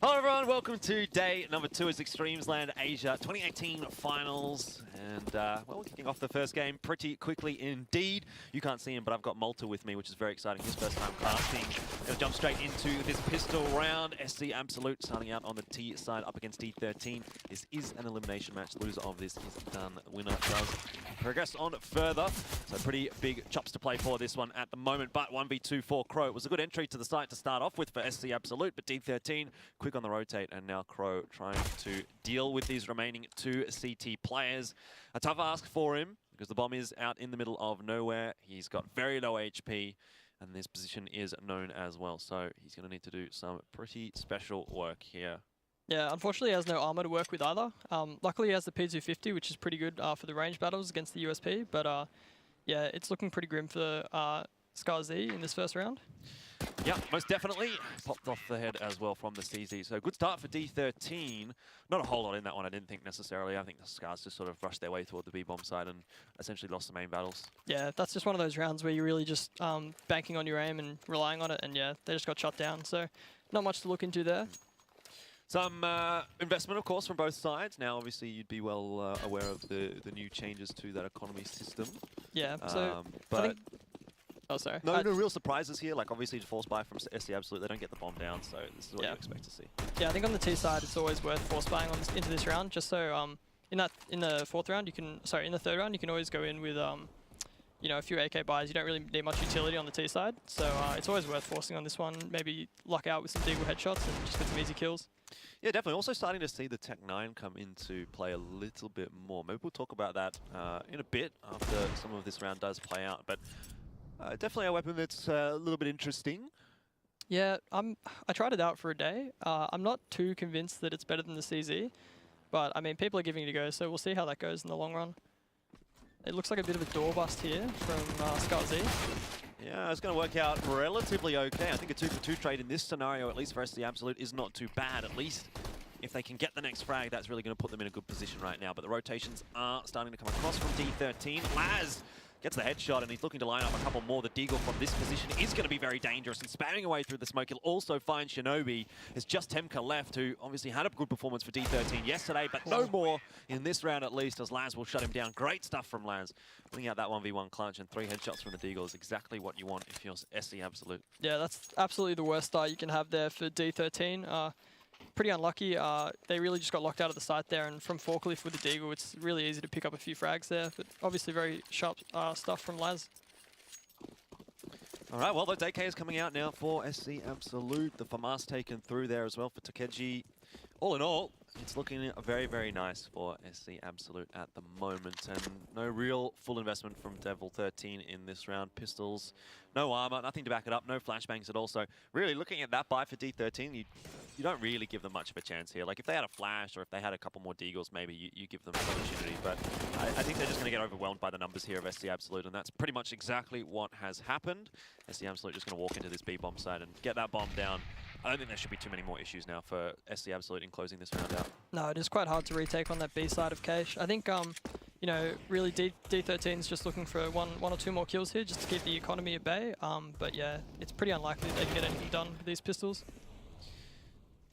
Hello everyone, welcome to day number 2 as Extremesland Asia 2018 Finals. And well, we're kicking off the first game pretty quickly indeed. You can't see him, but I've got Malta with me, which is very exciting. His first time casting. Gonna jump straight into this pistol round. SC Absolute starting out on the T side up against D13. This is an elimination match. Loser of this is done. Winner does progress on further. So pretty big chops to play for this one at the moment. But 1v2 for Crow. It was a good entry to the site to start off with for SC Absolute, but D13 quick on the rotate, and now Crow trying to deal with these remaining 2 CT players. A tough ask for him because the bomb is out in the middle of nowhere. He's got very low HP, and this position is known as well. So he's going to need to do some pretty special work here. Yeah, unfortunately he has no armor to work with either. Luckily he has the P250, which is pretty good for the range battles against the USP, but yeah, it's looking pretty grim for Scar Z in this first round. Yeah, most definitely. Popped off the head as well from the CZ. So good start for D13. Not a whole lot in that one, I didn't think necessarily. I think the Scars just sort of rushed their way toward the B-bomb side and essentially lost the main battles. Yeah, that's just one of those rounds where you're really just banking on your aim and relying on it, and yeah, they just got shut down. So not much to look into there. Some investment, of course, from both sides. Now, obviously, you'd be well aware of the new changes to that economy system. Yeah, so but I think... Oh, sorry. No real surprises here. Like, obviously, force buy from SC Absolute, they don't get the bomb down, so this is what you expect to see. Yeah, I think on the T side, it's always worth force buying into this round, just so in the third round, you can always go in with you know, a few AK buys. You don't really need much utility on the T side, so it's always worth forcing on this one. Maybe luck out with some deagle headshots and just get some easy kills. Yeah, definitely. Also starting to see the Tech 9 come into play a little bit more. Maybe we'll talk about that in a bit after some of this round does play out, but definitely a weapon that's a little bit interesting. Yeah, I tried it out for a day. I'm not too convinced that it's better than the CZ, but I mean, people are giving it a go, so we'll see how that goes in the long run. It looks like a bit of a door bust here from Scar Z. Yeah, it's going to work out relatively okay. I think a 2-for-2 trade in this scenario, at least for SC Absolute, is not too bad. At least if they can get the next frag, that's really going to put them in a good position right now. But the rotations are starting to come across from D13. Laz gets the headshot, and he's looking to line up a couple more. The deagle from this position is going to be very dangerous, and spamming away through the smoke. He'll also find Shinobi. It's just Temka left, who obviously had a good performance for D13 yesterday, but no more in this round at least, as Laz will shut him down. Great stuff from Laz. Putting out that 1v1 clutch, and 3 headshots from the deagle is exactly what you want if you're SC Absolute. Yeah, that's absolutely the worst start you can have there for D13. Pretty unlucky. They really just got locked out of the site there, and from Forklift with the deagle, it's really easy to pick up a few frags there, but obviously very sharp stuff from Laz. All right, well, those AKs coming out now for SC Absolute. The FAMAS taken through there as well for Takeji. All in all, it's looking very, very nice for SC Absolute at the moment, and no real full investment from Devil 13 in this round. Pistols, no armor, nothing to back it up, no flashbangs at all. So really looking at that buy for D13, you don't really give them much of a chance here. Like if they had a flash or if they had a couple more deagles, maybe you give them an opportunity. But I think they're just going to get overwhelmed by the numbers here of SC Absolute, and that's pretty much exactly what has happened. SC Absolute just going to walk into this B-bomb side and get that bomb down. I don't think there should be too many more issues now for SC Absolute in closing this round out. No, it is quite hard to retake on that B side of Cache. I think, you know, really D13 is just looking for one or two more kills here just to keep the economy at bay. But yeah, it's pretty unlikely they can get anything done with these pistols.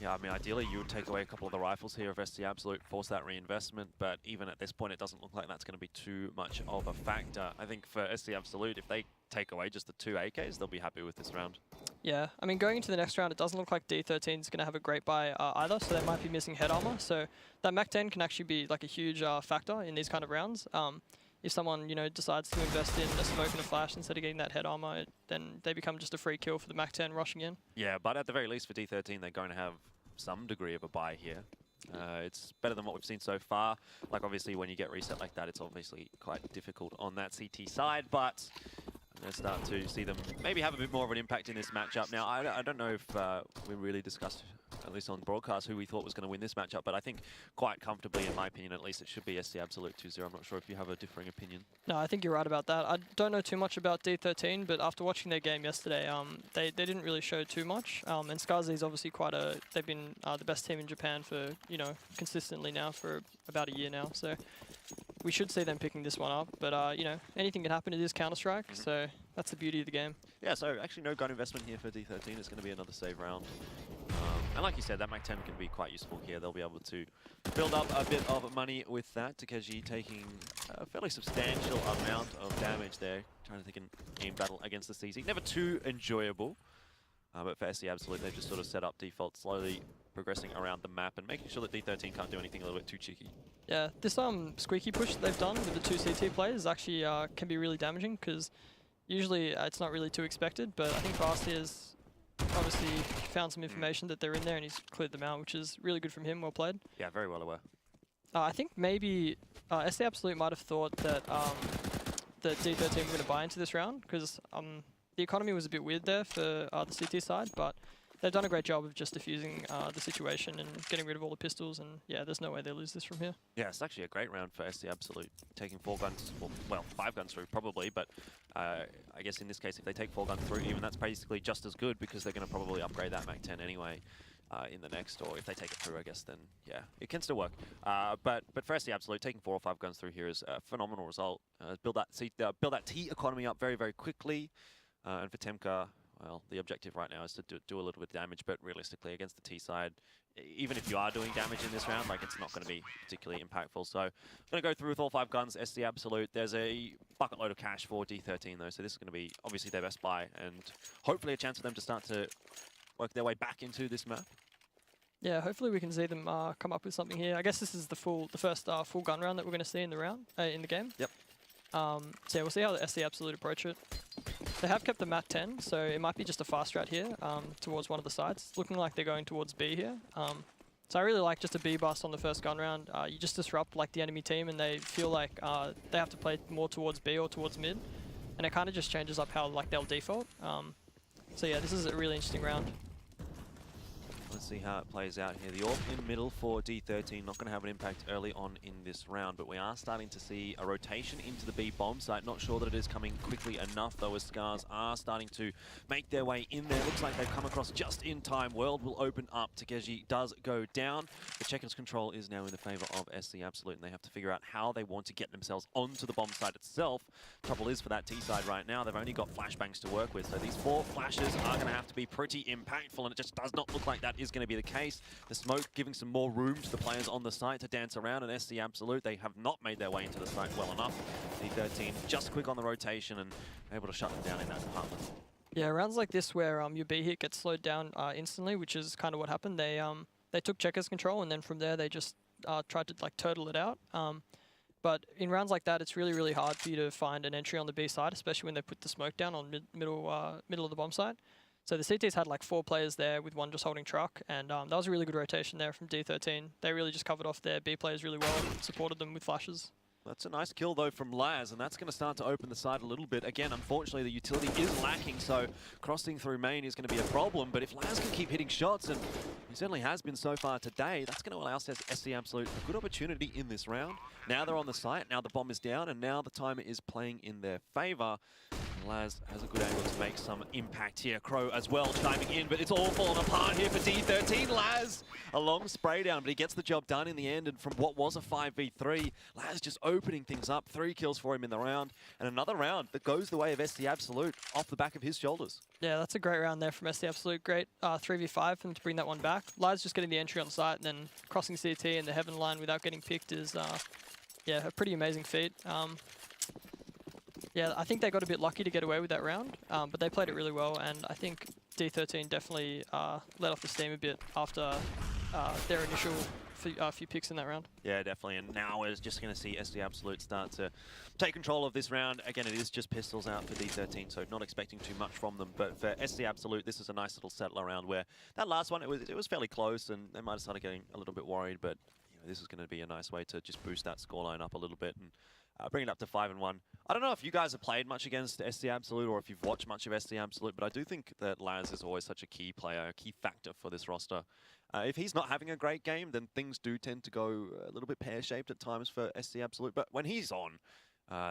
Yeah, I mean, ideally you would take away a couple of the rifles here of SC Absolute, force that reinvestment, but even at this point it doesn't look like that's going to be too much of a factor. I think for SC Absolute, if they take away just the 2 AKs, they'll be happy with this round. Yeah, I mean, going into the next round, it doesn't look like D13 is going to have a great buy either, so they might be missing head armor. So that Mac 10 can actually be like a huge factor in these kind of rounds. If someone, you know, decides to invest in a smoke and a flash instead of getting that head armor, then they become just a free kill for the Mac 10 rushing in. Yeah, but at the very least for D13, they're going to have some degree of a buy here. It's better than what we've seen so far. Like, obviously, when you get reset like that, it's obviously quite difficult on that CT side, but I'm going to start to see them maybe have a bit more of an impact in this matchup. Now, I don't know if we really discussed, at least on broadcast, who we thought was going to win this matchup, but I think quite comfortably, in my opinion, at least, it should be SC Absolute 2-0. I'm not sure if you have a differing opinion. No, I think you're right about that. I don't know too much about D13, but after watching their game yesterday, they didn't really show too much. And Skazi is obviously they've been the best team in Japan for, you know, consistently now for about a year now. So we should see them picking this one up, but you know, anything can happen. It is Counter-Strike, so that's the beauty of the game. Yeah, so actually no gun investment here for D13. It's going to be another save round. And like you said, that Mac 10 can be quite useful here. They'll be able to build up a bit of money with that. Takeji taking a fairly substantial amount of damage there, trying to take an aim battle against the CZ. Never too enjoyable, but for SC Absolute, they've just sort of set up default, slowly progressing around the map and making sure that D13 can't do anything a little bit too cheeky. Yeah, this squeaky push they've done with the 2 CT players actually can be really damaging, because usually it's not really too expected, but I think Vastia's obviously found some information that they're in there and he's cleared them out, which is really good from him. Well played. Yeah, very well aware. I think maybe SC Absolute might have thought that that D13 were going to buy into this round, because the economy was a bit weird there for the CT side, but they've done a great job of just diffusing the situation and getting rid of all the pistols, and yeah, there's no way they lose this from here. Yeah, it's actually a great round for SC Absolute, taking 4 guns, well, 5 guns through probably, but I guess in this case, if they take 4 guns through, even that's basically just as good, because they're going to probably upgrade that Mac 10 anyway in the next, or if they take it through, I guess, then yeah, it can still work. But for SC Absolute, taking 4 or 5 guns through here is a phenomenal result. Build that T economy up very, very quickly, and for Temka, well, the objective right now is to do a little bit of damage, but realistically against the T side, even if you are doing damage in this round, like, it's not going to be particularly impactful. So I'm going to go through with all 5 guns, SC Absolute. There's a bucket load of cash for D13 though, so this is going to be obviously their best buy, and hopefully a chance for them to start to work their way back into this map. Yeah, hopefully we can see them come up with something here. I guess this is the first full gun round that we're going to see in the game. Yep. So yeah, we'll see how the SC Absolute approach it. They have kept the Mat 10, so it might be just a fast strat here towards one of the sides. It's looking like they're going towards B here. So I really like just a B bust on the first gun round. You just disrupt like the enemy team, and they feel like they have to play more towards B or towards mid, and it kind of just changes up how like they'll default. So yeah, this is a really interesting round. Let's see how it plays out here. The AWP in middle for D13, not going to have an impact early on in this round, but we are starting to see a rotation into the B bomb site. Not sure that it is coming quickly enough, though, as Scars are starting to make their way in there. Looks like they've come across just in time. World will open up. Takeji does go down. The check-ins control is now in the favor of SC Absolute, and they have to figure out how they want to get themselves onto the bomb site itself. Trouble is, for that T side right now, they've only got flashbangs to work with, so these 4 flashes are going to have to be pretty impactful, and it just does not look like that is going to be the case. The smoke giving some more room to the players on the site to dance around, and SC Absolute, they have not made their way into the site well enough. D13 just quick on the rotation and able to shut them down in that department. Yeah, rounds like this where your B hit gets slowed down instantly, which is kind of what happened. They took checkers control, and then from there they just tried to like turtle it out. But in rounds like that, it's really, really hard for you to find an entry on the B side, especially when they put the smoke down on middle of the bomb site. So the CTs had like 4 players there with 1 just holding truck, and that was a really good rotation there from D13. They really just covered off their B players really well and supported them with flashes. That's a nice kill, though, from Laz, and that's going to start to open the side a little bit. Again, unfortunately, the utility is lacking, so crossing through main is going to be a problem. But if Laz can keep hitting shots, and he certainly has been so far today, that's going to allow SC Absolute a good opportunity in this round. Now they're on the site, now the bomb is down, and now the timer is playing in their favor. Laz has a good angle to make some impact here. Crow as well chiming in, but it's all fallen apart here for D13. Laz, a long spray down, but he gets the job done in the end, and from what was a 5v3, Laz just opening things up. 3 kills for him in the round, and another round that goes the way of SC Absolute off the back of his shoulders. Yeah, that's a great round there from SC Absolute. Great 3v5 for them to bring that one back. Laz just getting the entry on site and then crossing CT in the heaven line without getting picked is, yeah, a pretty amazing feat. Yeah, I think they got a bit lucky to get away with that round, but they played it really well, and I think D13 definitely let off the steam a bit after their initial few picks in that round. Yeah, definitely, and now we're just going to see SC Absolute start to take control of this round. Again, it is just pistols out for D13, so not expecting too much from them, but for SC Absolute, this is a nice little settler round where that last one, it was fairly close, and they might have started getting a little bit worried, but you know, this is going to be a nice way to just boost that scoreline up a little bit and bring it up to 5-1. I don't know if you guys have played much against SC Absolute or if you've watched much of SC Absolute, but I do think that Laz is always such a key player, a key factor for this roster. If he's not having a great game, then things do tend to go a little bit pear-shaped at times for SC Absolute. But when he's on,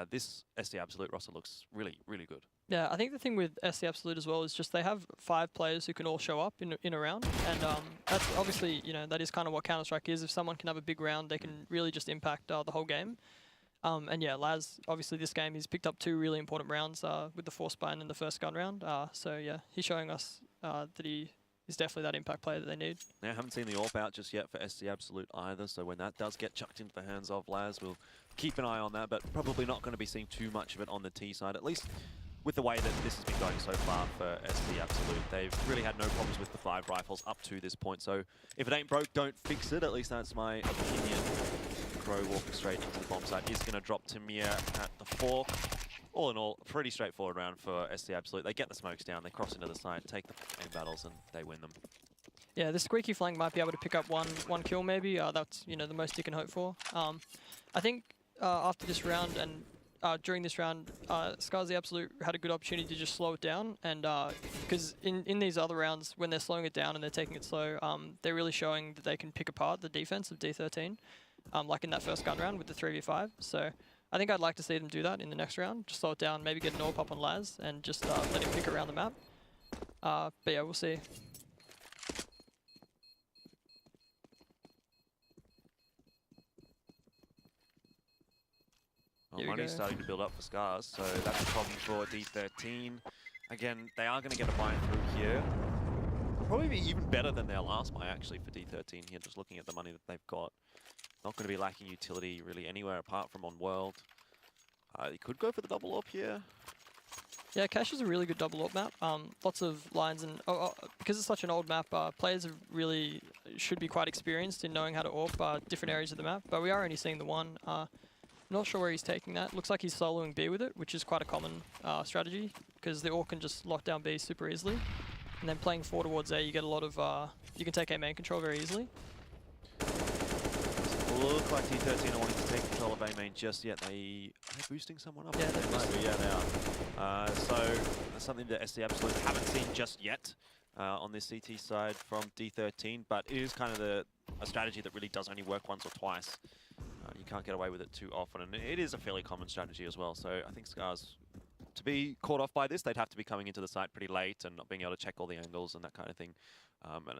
this SC Absolute roster looks really, really good. Yeah, I think the thing with SC Absolute as well is just they have 5 players who can all show up in a round, and that's obviously, you know, that is kind of what Counter-Strike is. If someone can have a big round, they can really just impact the whole game. And yeah, Laz, obviously this game, he's picked up 2 really important rounds with the force bind in the first gun round. So yeah, he's showing us that he is definitely that impact player that they need. Now, I haven't seen the AWP out just yet for SC Absolute either, so when that does get chucked into the hands of Laz, we'll keep an eye on that, but probably not going to be seeing too much of it on the T side, at least with the way that this has been going so far for SC Absolute. They've really had no problems with the 5 rifles up to this point, so if it ain't broke, don't fix it. At least that's my opinion. Crow walking straight into the bomb site is going to drop Tamir at the 4. All in all, a pretty straightforward round for SC Absolute. They get the smokes down, they cross into the side, take the aim battles, and they win them. Yeah, the squeaky flank might be able to pick up one kill maybe. That's, you know, the most you can hope for. I think after this round and during this round, Skazi Absolute had a good opportunity to just slow it down, and because in these other rounds, when they're slowing it down and they're taking it slow, they're really showing that they can pick apart the defense of D13, like in that first gun round with the 3v5. So I think I'd like to see them do that in the next round, just slow it down, maybe get an AWP up on Laz, and just let him pick around the map. But yeah, we'll see. Well, money's starting to build up for Scars, so that's a problem for D13. Again, they are going to get a buy through here. Probably be even better than their last buy, actually, for D13 here, just looking at the money that they've got. Not going to be lacking utility really anywhere apart from on World. You could go for the double AWP here. Yeah, Cache is a really good double AWP map. Lots of lines, and because it's such an old map, players really should be quite experienced in knowing how to AWP different areas of the map, but we are only seeing the one. Not sure where he's taking that. Looks like he's soloing B with it, which is quite a common strategy, because the AWP can just lock down B super easily. And then playing 4 towards A, you get a lot of, you can take A main control very easily. Look like D13 are wanting to take control of A main just yet. Are they boosting someone up? Yeah, they might be. Yeah, they are. So that's something that SC Absolute haven't seen just yet on this CT side from D13, but it is kind of a strategy that really does only work once or twice. You can't get away with it too often, and it is a fairly common strategy as well. So I think Scars, to be caught off by this, they'd have to be coming into the site pretty late and not being able to check all the angles and that kind of thing.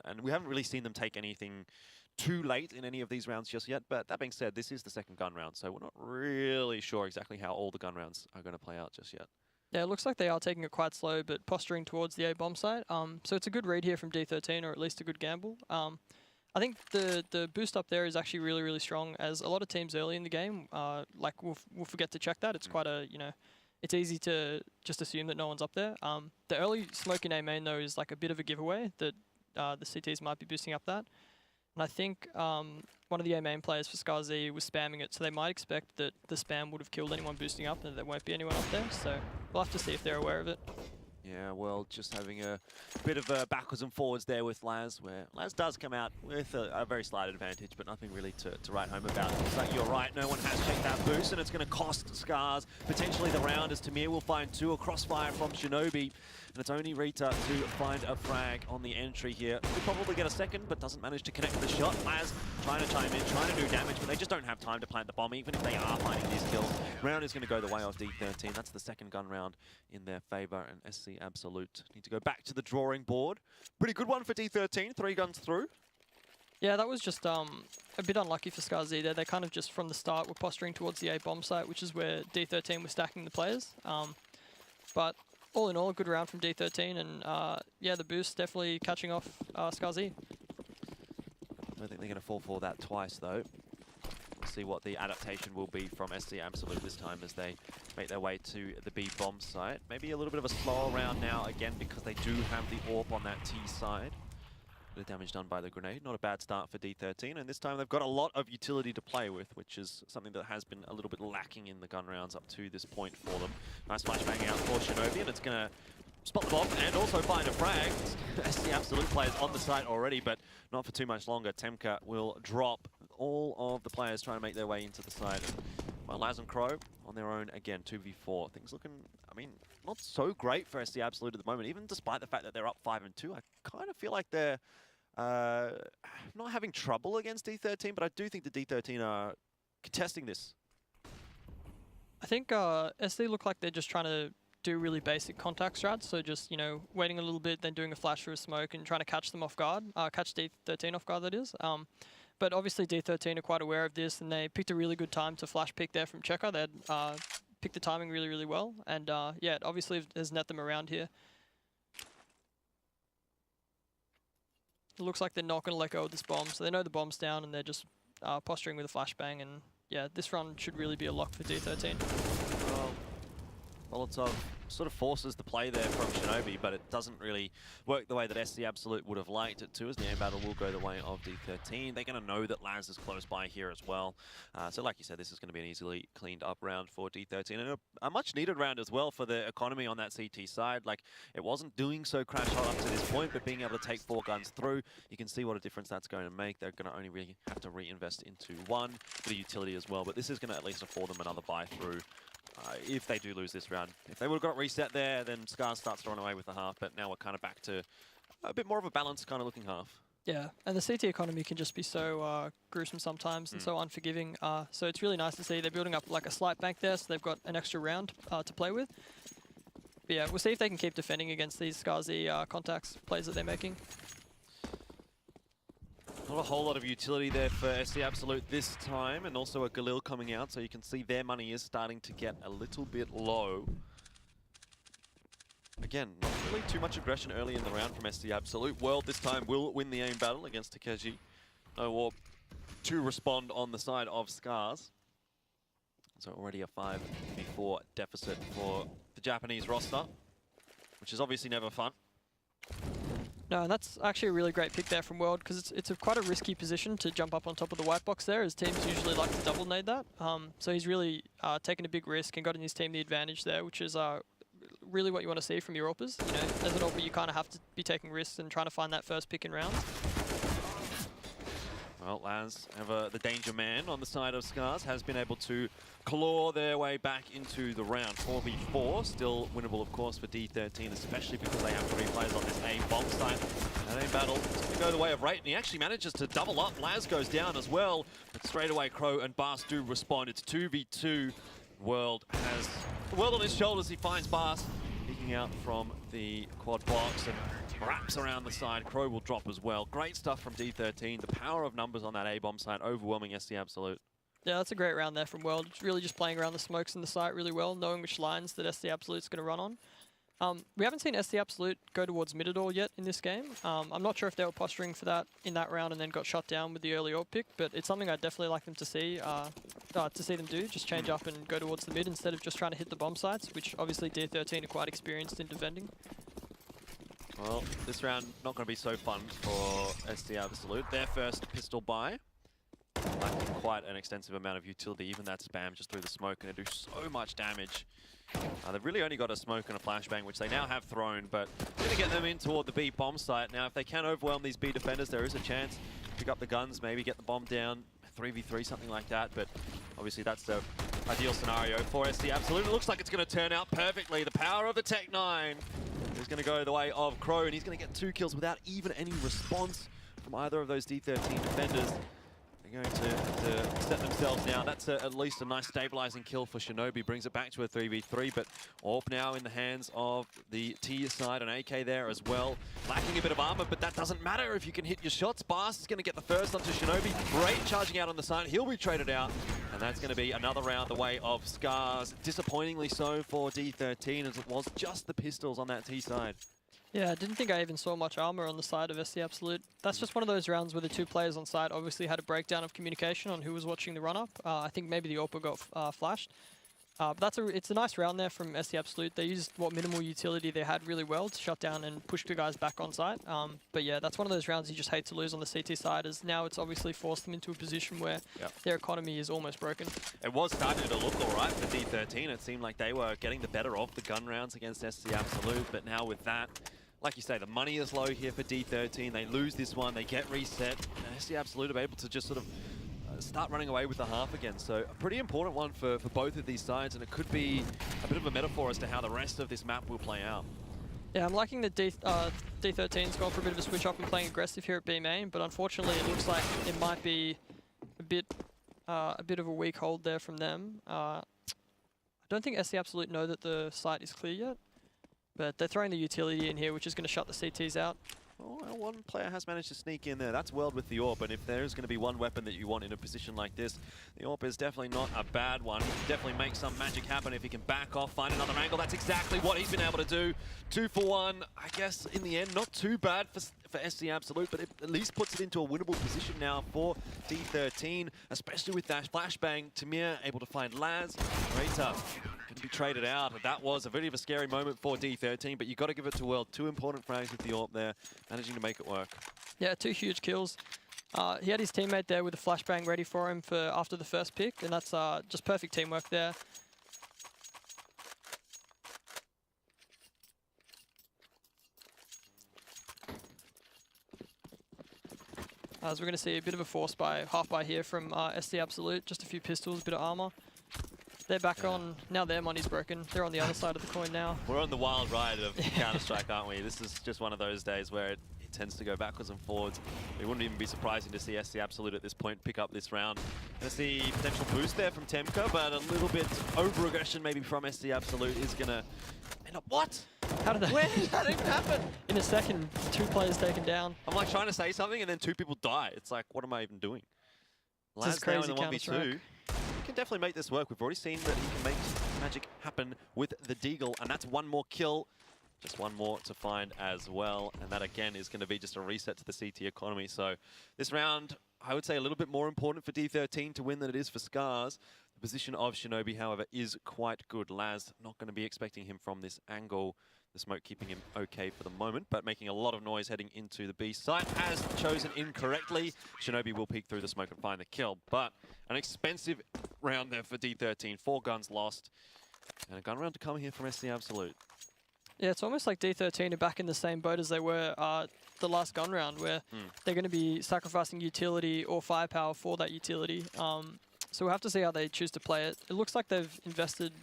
And we haven't really seen them take anything too late in any of these rounds just yet, but that being said, this is the second gun round, so we're not really sure exactly how all the gun rounds are going to play out just yet. Yeah, it looks like they are taking it quite slow, but posturing towards the A bomb site. So it's a good read here from D13, or at least a good gamble. I think the boost up there is actually really, really strong, as a lot of teams early in the game, like we'll forget to check that. It's quite a, you know, it's easy to just assume that no one's up there. The early smoke in A main, though, is like a bit of a giveaway that the CTs might be boosting up that. And I think one of the A main players for Skazi was spamming it, so they might expect that the spam would have killed anyone boosting up and there won't be anyone up there. So we'll have to see if they're aware of it. Yeah, well, just having a bit of backwards and forwards there with Laz, where Laz does come out with a very slight advantage, but nothing really to write home about. Looks like you're right, no one has checked that boost, and it's going to cost Scars potentially the round, as Tamir will find 2, a crossfire from Shinobi. And it's only Rita to find a frag on the entry here. Could probably get a second, but doesn't manage to connect the shot. Laz trying to chime in, trying to do damage, but they just don't have time to plant the bomb, even if they are finding these kills. Round is going to go the way of D13. That's the second gun round in their favor, and SC Absolute need to go back to the drawing board. Pretty good one for D13, 3 guns through. Yeah, that was just a bit unlucky for Skazi there. They kind of just from the start were posturing towards the A bomb site, which is where D13 was stacking the players. But all in all, a good round from D13, and yeah, the boost definitely catching off Skazi. I don't think they're going to fall for that twice, though. We'll see what the adaptation will be from SC Absolute this time as they make their way to the B bomb site. Maybe a little bit of a slower round now, again, because they do have the AWP on that T side. Bit of damage done by the grenade. Not a bad start for D13, and this time they've got a lot of utility to play with, which is something that has been a little bit lacking in the gun rounds up to this point for them. Nice flashbang out for Shinobi, and it's going to spot the bomb and also find a frag. SC Absolute players on the site already, but not for too much longer. Temka will drop all of the players trying to make their way into the site. Well, Laz and Crow on their own again, 2v4. Things looking, I mean, not so great for SC Absolute at the moment, even despite the fact that they're up 5-2. I kind of feel like they're not having trouble against D13, but I do think the D13 are contesting this. I think SD look like they're just trying to do really basic contact strats, so just, you know, waiting a little bit, then doing a flash through a smoke and trying to catch them off guard, catch D13 off guard, that is. But obviously D13 are quite aware of this, and they picked a really good time to flash pick there from Checker. They picked the timing really, really well, and yeah, it obviously has net them around here. it looks like they're not going to let go of this bomb, so they know the bomb's down and they're just posturing with a flashbang. And yeah, this run should really be a lock for D13. Well, Molotov sort of forces the play there from Shinobi, but it doesn't really work the way that SC Absolute would have liked it to, as the aim battle will go the way of D13. They're going to know that Laz is close by here as well. So like you said, this is going to be an easily cleaned up round for D13, and a much needed round as well for the economy on that CT side. Like, it wasn't doing so crash hot up to this point, but being able to take 4 guns through, you can see what a difference that's going to make. They're going to only really have to reinvest into one for the utility as well, but this is going to at least afford them another buy through. If they do lose this round. If they would have got reset there, then Scars starts throwing away with the half, but now we're kind of back to a bit more of a balanced kind of looking half. Yeah, and the CT economy can just be so gruesome sometimes and so unforgiving. So it's really nice to see they're building up like a slight bank there, so they've got an extra round to play with. But yeah, we'll see if they can keep defending against these Scarzy contacts plays that they're making. Not a whole lot of utility there for SC Absolute this time, and also a Galil coming out, so you can see their money is starting to get a little bit low. Again, not really too much aggression early in the round from SC Absolute. World this time will win the aim battle against Takeshi. No warp to respond on the side of Scars. So already a 5v4 deficit for the Japanese roster, which is obviously never fun. No, and that's actually a really great pick there from World, because it's quite a risky position to jump up on top of the white box there, as teams usually like to double nade that. So he's really taken a big risk and gotten his team the advantage there, which is really what you want to see from your AWPers. You know, as an AWPer, you kind of have to be taking risks and trying to find that first pick in rounds. Well, Laz, the danger man on the side of Scars, has been able to claw their way back into the round. 4v4, still winnable, of course, for D13, especially because they have 3 players on this A bomb site. And aim battle is going to go the way of Rate, and he actually manages to double up. Laz goes down as well, but straight away Crow and Bas do respond. It's 2v2. World has the world on his shoulders. He finds Bas peeking out from the quad box and wraps around the side. Crow will drop as well. Great stuff from D13. The power of numbers on that A-bomb site, overwhelming SC Absolute. Yeah, that's a great round there from World. It's really just playing around the smokes in the site really well, knowing which lines that SC Absolute's going to run on. We haven't seen SC Absolute go towards mid at all yet in this game. I'm not sure if they were posturing for that in that round and then got shut down with the early AWP pick, but it's something I'd definitely like them to see them do. Just change up and go towards the mid instead of just trying to hit the bomb sites, which obviously D13 are quite experienced in defending. Well, this round not going to be so fun for SC Absolute. Their first pistol buy, lacking quite an extensive amount of utility. Even that spam just through the smoke going to do so much damage. They've really only got a smoke and a flashbang, which they now have thrown, but going to get them in toward the B bomb site. Now, if they can overwhelm these B defenders, there is a chance to pick up the guns, maybe get the bomb down, 3v3, something like that, but obviously that's the ideal scenario for SC Absolute. It looks like it's going to turn out perfectly. The power of the Tech 9 is going to go the way of Crow, and he's going to get 2 kills without even any response from either of those D13 defenders. They're going to set themselves now. That's at least a nice stabilizing kill for Shinobi. Brings it back to a 3v3, but AWP now in the hands of the T side, an AK there as well. Lacking a bit of armor, but that doesn't matter if you can hit your shots. Bas is going to get the first onto Shinobi. Great charging out on the side. He'll be traded out, and that's going to be another round the way of Scars. Disappointingly so for D13, as it was just the pistols on that T side. Yeah, I didn't think I even saw much armor on the side of SC Absolute. That's just one of those rounds where the 2 players on site obviously had a breakdown of communication on who was watching the run-up. I think maybe the AWPer got flashed. But it's a nice round there from SC Absolute. They used what minimal utility they had really well to shut down and push the guys back on site. But yeah, that's one of those rounds you just hate to lose on the CT side, as now it's obviously forced them into a position where their economy is almost broken. It was starting to look all right for D13. It seemed like they were getting the better of the gun rounds against SC Absolute, but now with that, like you say, the money is low here for D13. They lose this one, they get reset, and SC Absolute are able to just sort of start running away with the half again. So a pretty important one for both of these sides, and it could be a bit of a metaphor as to how the rest of this map will play out. Yeah, I'm liking that D13's gone for a bit of a switch up and playing aggressive here at B main, but unfortunately it looks like it might be a bit of a weak hold there from them. I don't think SC Absolute know that the site is clear yet. But they're throwing the utility in here, which is going to shut the CTs out. well, one player has managed to sneak in there. That's World with the AWP, and if there's going to be one weapon that you want in a position like this, the AWP is definitely not a bad one. He can definitely make some magic happen if he can back off, find another angle. That's exactly what he's been able to do. 2 for 1. I guess in the end, not too bad for SC Absolute, but it at least puts it into a winnable position now for D13, especially with that flashbang. Tamir able to find Laz. Rita can be traded out. That was a bit of a scary moment for D13, but you got to give it to World. 2 important frags with the AWP there, managing to make it work. Yeah, 2 huge kills. He had his teammate there with a flashbang ready for him for after the first pick, and that's just perfect teamwork there. As we're going to see a bit of a force buy, half buy here from SC Absolute, just a few pistols, a bit of armor. They're back on, now their money's broken. They're on the other side of the coin now. We're on the wild ride of Counter-Strike, aren't we? This is just one of those days where it tends to go backwards and forwards. It wouldn't even be surprising to see SC Absolute at this point pick up this round. Gonna see potential boost there from Temka, but a little bit over-aggression maybe from SC Absolute is gonna end up... What? How did that... Where did that even happen? In a second, 2 players taken down. I'm like trying to say something and then 2 people die. It's like, what am I even doing? This is crazy now in the 1v2. He can definitely make this work. We've already seen that he can make magic happen with the Deagle, and that's 1 more kill. Just 1 more to find as well, and that again is going to be just a reset to the CT economy. So this round, I would say a little bit more important for D13 to win than it is for Scars. The position of Shinobi, however, is quite good. Laz, not going to be expecting him from this angle. The smoke keeping him okay for the moment, but making a lot of noise heading into the B site. Has chosen incorrectly. Shinobi will peek through the smoke and find the kill, but an expensive round there for D13. 4 guns lost, and a gun round to come here from SC Absolute. Yeah, it's almost like D13 are back in the same boat as they were the last gun round, where they're going to be sacrificing utility or firepower for that utility. So we'll have to see how they choose to play it. It looks like they've invested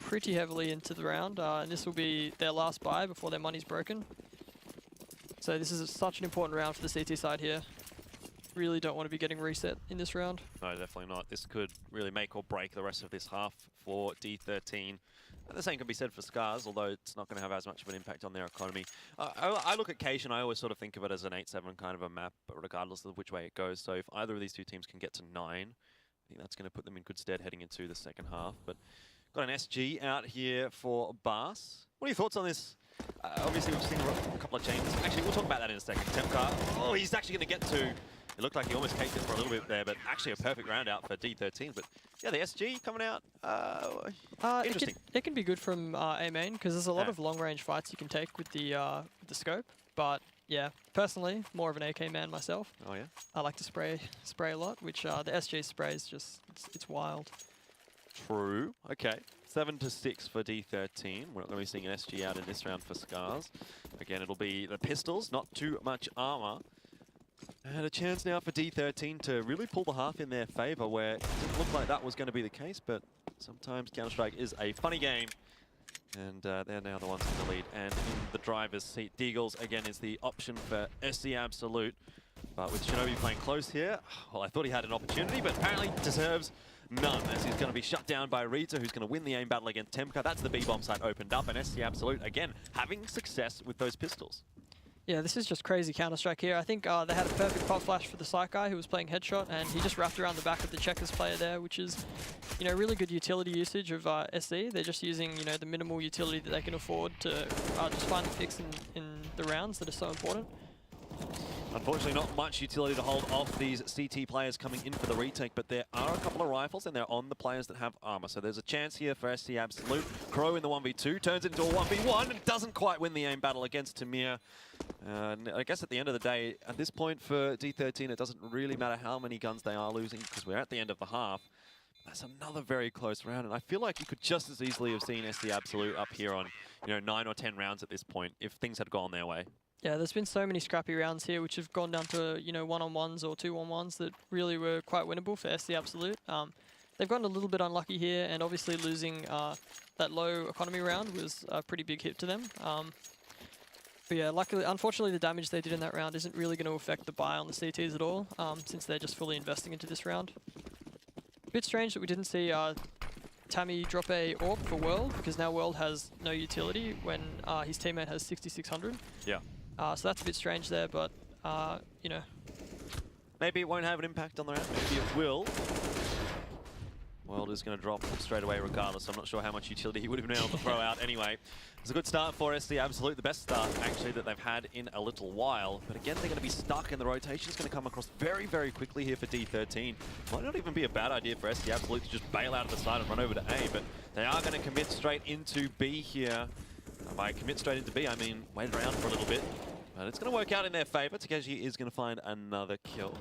pretty heavily into the round, and this will be their last buy before their money's broken. So this is such an important round for the CT side here. Really don't want to be getting reset in this round. No, definitely not. This could really make or break the rest of this half for D13. And the same can be said for Scars, although it's not going to have as much of an impact on their economy. I look at Cage and I always sort of think of it as an 8-7 kind of a map, but regardless of which way it goes. So if either of these 2 teams can get to 9, I think that's going to put them in good stead heading into the second half. But got an SG out here for Bas. What are your thoughts on this? Obviously, we've seen a couple of changes. Actually, we'll talk about that in a second. Temka, oh, he's actually going to get to... It looked like he almost caked it for a little bit there, but actually a perfect round out for D13. But yeah, the SG coming out, interesting. It can be good from A main, because there's a lot of long-range fights you can take with the scope. But yeah, personally, more of an AK man myself. Oh yeah? I like to spray a lot, which the SG spray is just, it's wild. True. Okay. 7-6 for D13. We're not going to be seeing an SG out in this round for Scars. Again, it'll be the pistols, not too much armor. And a chance now for D13 to really pull the half in their favor, where it didn't look like that was going to be the case, but sometimes Counter-Strike is a funny game. And they're now the ones in the lead. And in the driver's seat, Deagles again is the option for SC Absolute. But with Shinobi playing close here, well, I thought he had an opportunity, but apparently deserves none, as he's going to be shut down by Rita, who's going to win the aim battle against Temka. That's the B-bomb site opened up, and SC Absolute, again, having success with those pistols. Yeah, this is just crazy Counter-Strike here. I think they had a perfect pop flash for the Psych guy who was playing headshot, and he just wrapped around the back of the Checkers player there, which is, you know, really good utility usage of SC. They're just using, you know, the minimal utility that they can afford to just find the picks in the rounds that are so important. Unfortunately, not much utility to hold off these CT players coming in for the retake, but there are a couple of rifles, and they're on the players that have armor. So there's a chance here for SC Absolute. Crow in the 1v2, turns it into a 1v1, and doesn't quite win the aim battle against Tamir. I guess at the end of the day, at this point for D13, it doesn't really matter how many guns they are losing, because we're at the end of the half. That's another very close round, and I feel like you could just as easily have seen SC Absolute up here on, you know, 9 or 10 rounds at this point, if things had gone their way. Yeah, there's been so many scrappy rounds here which have gone down to, you know, 1-on-1s or 2-on-1s that really were quite winnable for SC Absolute. They've gotten a little bit unlucky here, and obviously losing that low economy round was a pretty big hit to them. But yeah, luckily, unfortunately, the damage they did in that round isn't really going to affect the buy on the CTs at all, since they're just fully investing into this round. A bit strange that we didn't see Tammy drop a AWP for World, because now World has no utility when his teammate has 6600. Yeah. So that's a bit strange there, but, you know. Maybe it won't have an impact on the round, maybe it will. World is going to drop straight away regardless. I'm not sure how much utility he would have been able to throw out anyway. It's a good start for SC Absolute, the best start actually that they've had in a little while. But again, they're going to be stuck and the rotation is going to come across very, very quickly here for D13. Might not even be a bad idea for SC Absolute to just bail out of the side and run over to A, but they are going to commit straight into B here. By commit straight into B, I mean wait around for a little bit. But it's going to work out in their favor. Takeshi is going to find another kill.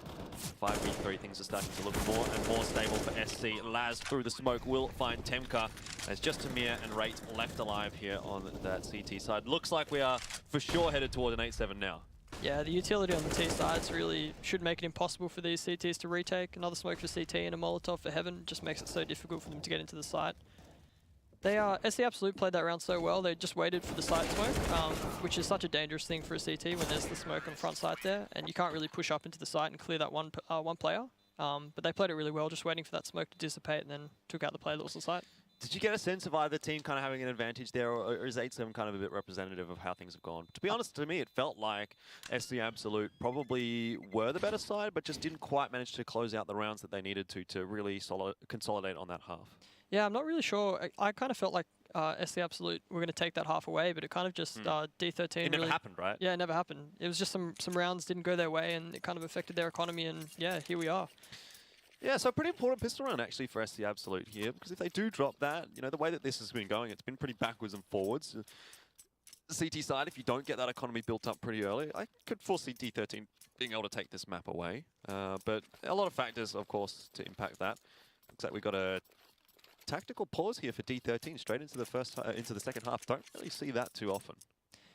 5v3, things are starting to look more and more stable for SC. Laz through the smoke will find Temka. There's just Tamir and Rate left alive here on that CT side. Looks like we are for sure headed toward an 8-7 now. Yeah, the utility on the T sides really should make it impossible for these CTs to retake. Another smoke for CT and a Molotov for Heaven just makes it so difficult for them to get into the site. SC Absolute played that round so well, they just waited for the site smoke, which is such a dangerous thing for a CT when there's the smoke on front site there, and you can't really push up into the site and clear that one player. But they played it really well, just waiting for that smoke to dissipate and then took out the player that was on site. Did you get a sense of either team kind of having an advantage there, or is 8-7 kind of a bit representative of how things have gone? To be honest, to me, it felt like SC Absolute probably were the better side, but just didn't quite manage to close out the rounds that they needed to really consolidate on that half. Yeah, I'm not really sure. I kind of felt like SC Absolute were going to take that half away, but it kind of just D13 It never happened, right? Yeah, it never happened. It was just some rounds didn't go their way, and it kind of affected their economy, and yeah, here we are. Yeah, so pretty important pistol round actually for SC Absolute here, because if they do drop that, you know, the way that this has been going, it's been pretty backwards and forwards. The CT side, if you don't get that economy built up pretty early, I could foresee D13 being able to take this map away. But a lot of factors, of course, to impact that. Looks like we've got a tactical pause here for D13 straight into the second half. Don't really see that too often.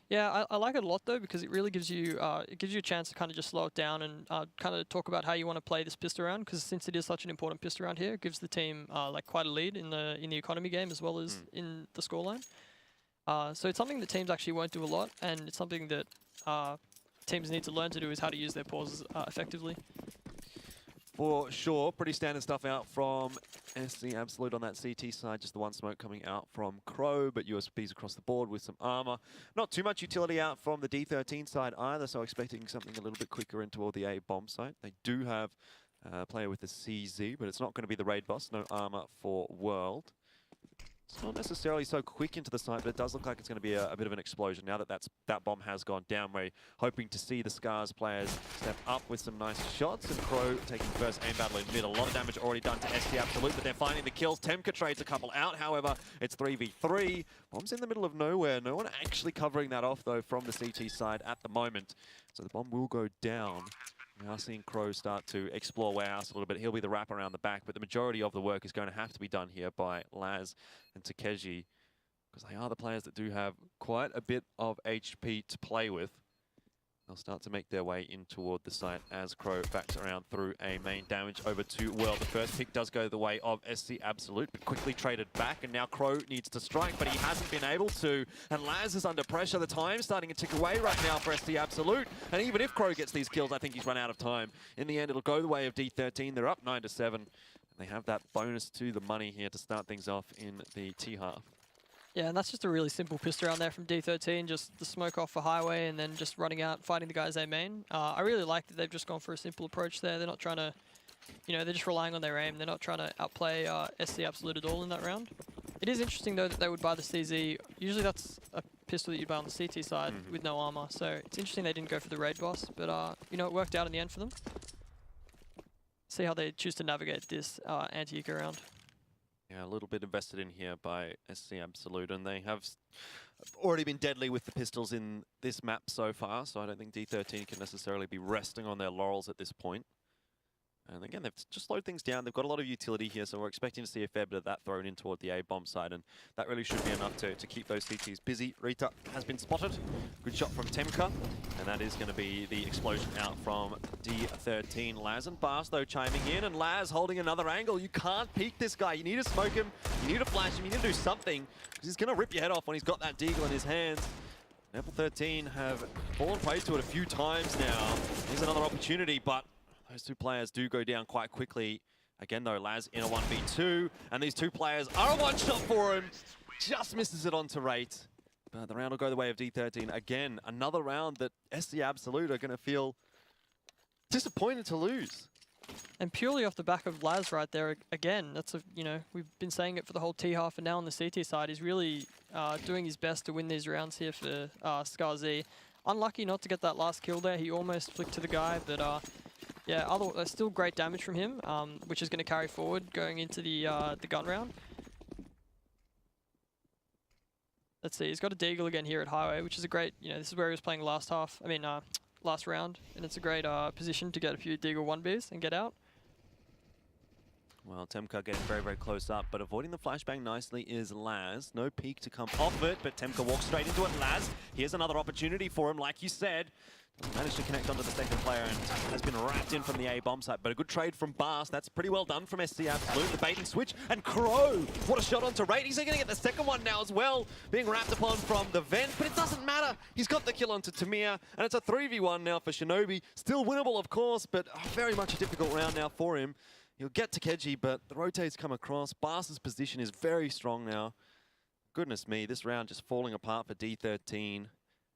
Yeah, I like it a lot though, because it really gives you a chance to kind of just slow it down and kind of talk about how you want to play this pistol round, because since it is such an important pistol round here, it gives the team like quite a lead in the economy game as well as in the scoreline. So it's something that teams actually won't do a lot, and it's something that teams need to learn to do, is how to use their pauses effectively. For sure, pretty standard stuff out from SC Absolute on that CT side. Just the one smoke coming out from Crow, but USBs across the board with some armor. Not too much utility out from the D13 side either, so expecting something a little bit quicker in toward the A bomb site. They do have a player with the CZ, but it's not going to be the raid boss. No armor for World. It's not necessarily so quick into the site, but it does look like it's going to be a bit of an explosion. Now that that bomb has gone down, we're hoping to see the Scars players step up with some nice shots. And Crow taking the first aim battle in mid. A lot of damage already done to SC Absolute, but they're finding the kills. Temka trades a couple out, however, it's 3v3. Bomb's in the middle of nowhere. No one actually covering that off, though, from the CT side at the moment. So the bomb will go down. We are seeing Crow start to explore warehouse a little bit. He'll be the wrap around the back, but the majority of the work is going to have to be done here by Laz and Takeshi, because they are the players that do have quite a bit of HP to play with. They'll start to make their way in toward the site as Crow backs around through a main damage over to World. The first pick does go the way of SC Absolute, but quickly traded back, and now Crow needs to strike, but he hasn't been able to. And Laz is under pressure. The time's starting to tick away right now for SC Absolute. And even if Crow gets these kills, I think he's run out of time. In the end, it'll go the way of D13. They're up 9-7. And they have that bonus to the money here to start things off in the T half. Yeah, and that's just a really simple pistol round there from D13, just the smoke off for highway and then just running out, fighting the guys A main. I really like that they've just gone for a simple approach there. They're not trying to, you know, they're just relying on their aim. They're not trying to outplay SC Absolute at all in that round. It is interesting though that they would buy the CZ. Usually that's a pistol that you'd buy on the CT side with no armor. So it's interesting they didn't go for the raid boss, but you know, it worked out in the end for them. See how they choose to navigate this anti-eco round. Yeah, a little bit invested in here by SC Absolute, and they have already been deadly with the pistols in this map so far, so I don't think D13 can necessarily be resting on their laurels at this point. And again, they've just slowed things down. They've got a lot of utility here, so we're expecting to see a fair bit of that thrown in toward the A-bomb side, and that really should be enough to keep those CTs busy. Rita has been spotted. Good shot from Temka, and that is going to be the explosion out from D13. Laz and Bas, though, chiming in, and Laz holding another angle. You can't peek this guy. You need to smoke him. You need to flash him. You need to do something, because he's going to rip your head off when he's got that deagle in his hands. Level 13 have fallen prey to it a few times now. Here's another opportunity, but those two players do go down quite quickly. Again, though, Laz in a 1v2, and these two players are a one-shot for him. Just misses it onto Rate. But the round will go the way of D13. Again, another round that SC Absolute are going to feel disappointed to lose. And purely off the back of Laz right there, again, that's a, we've been saying it for the whole T half, and now on the CT side, he's really doing his best to win these rounds here for ScarZ. Unlucky not to get that last kill there. He almost flicked to the guy, but yeah, still great damage from him, which is going to carry forward going into the gun round. Let's see, he's got a Deagle again here at Highway, which is a great, this is where he was playing last round, and it's a great position to get a few Deagle 1Bs and get out. Well, Temka getting very, very close up, but avoiding the flashbang nicely is Laz. No peek to come off it, but Temka walks straight into it. Laz, here's another opportunity for him, like you said. Managed to connect onto the second player and has been wrapped in from the A bomb site, but a good trade from Bas. That's pretty well done from SC Absolute. The bait and switch, and Crow, what a shot onto Rate. He's going to get the second one now as well, being wrapped upon from the vent, but it doesn't matter. He's got the kill onto Tamir, and it's a 3v1 now for Shinobi. Still winnable, of course, but very much a difficult round now for him. He'll get to Keji, but the rotates come across. Bas's position is very strong now. Goodness me, this round just falling apart for D13.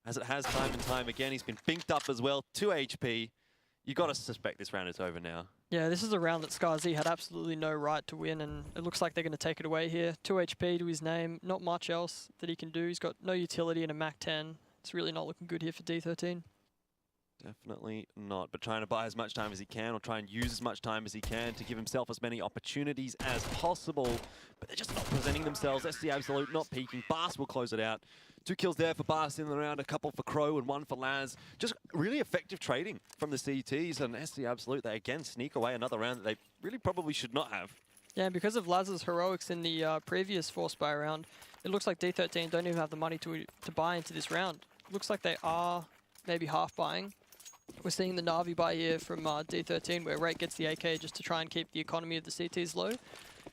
As it has time and time again. He's been binked up as well, 2 HP. You got to suspect this round is over now. Yeah, this is a round that ScarZ had absolutely no right to win, and it looks like they're going to take it away here. 2 HP to his name, not much else that he can do. He's got no utility and a Mac 10. It's really not looking good here for D13. Definitely not, but trying to buy as much time as he can, or try and use as much time as he can to give himself as many opportunities as possible. But they're just not presenting themselves. SC Absolute not peaking. Bas will close it out. 2 kills there for Bas in the round, a couple for Crow and 1 for Laz. Just really effective trading from the CTs, and SC Absolute, they again sneak away another round that they really probably should not have. Yeah, because of Laz's heroics in the previous Force Buy round, it looks like D13 don't even have the money to buy into this round. Looks like they are maybe half buying. We're seeing the Na'Vi buy here from D13, where Rate gets the AK just to try and keep the economy of the CTs low.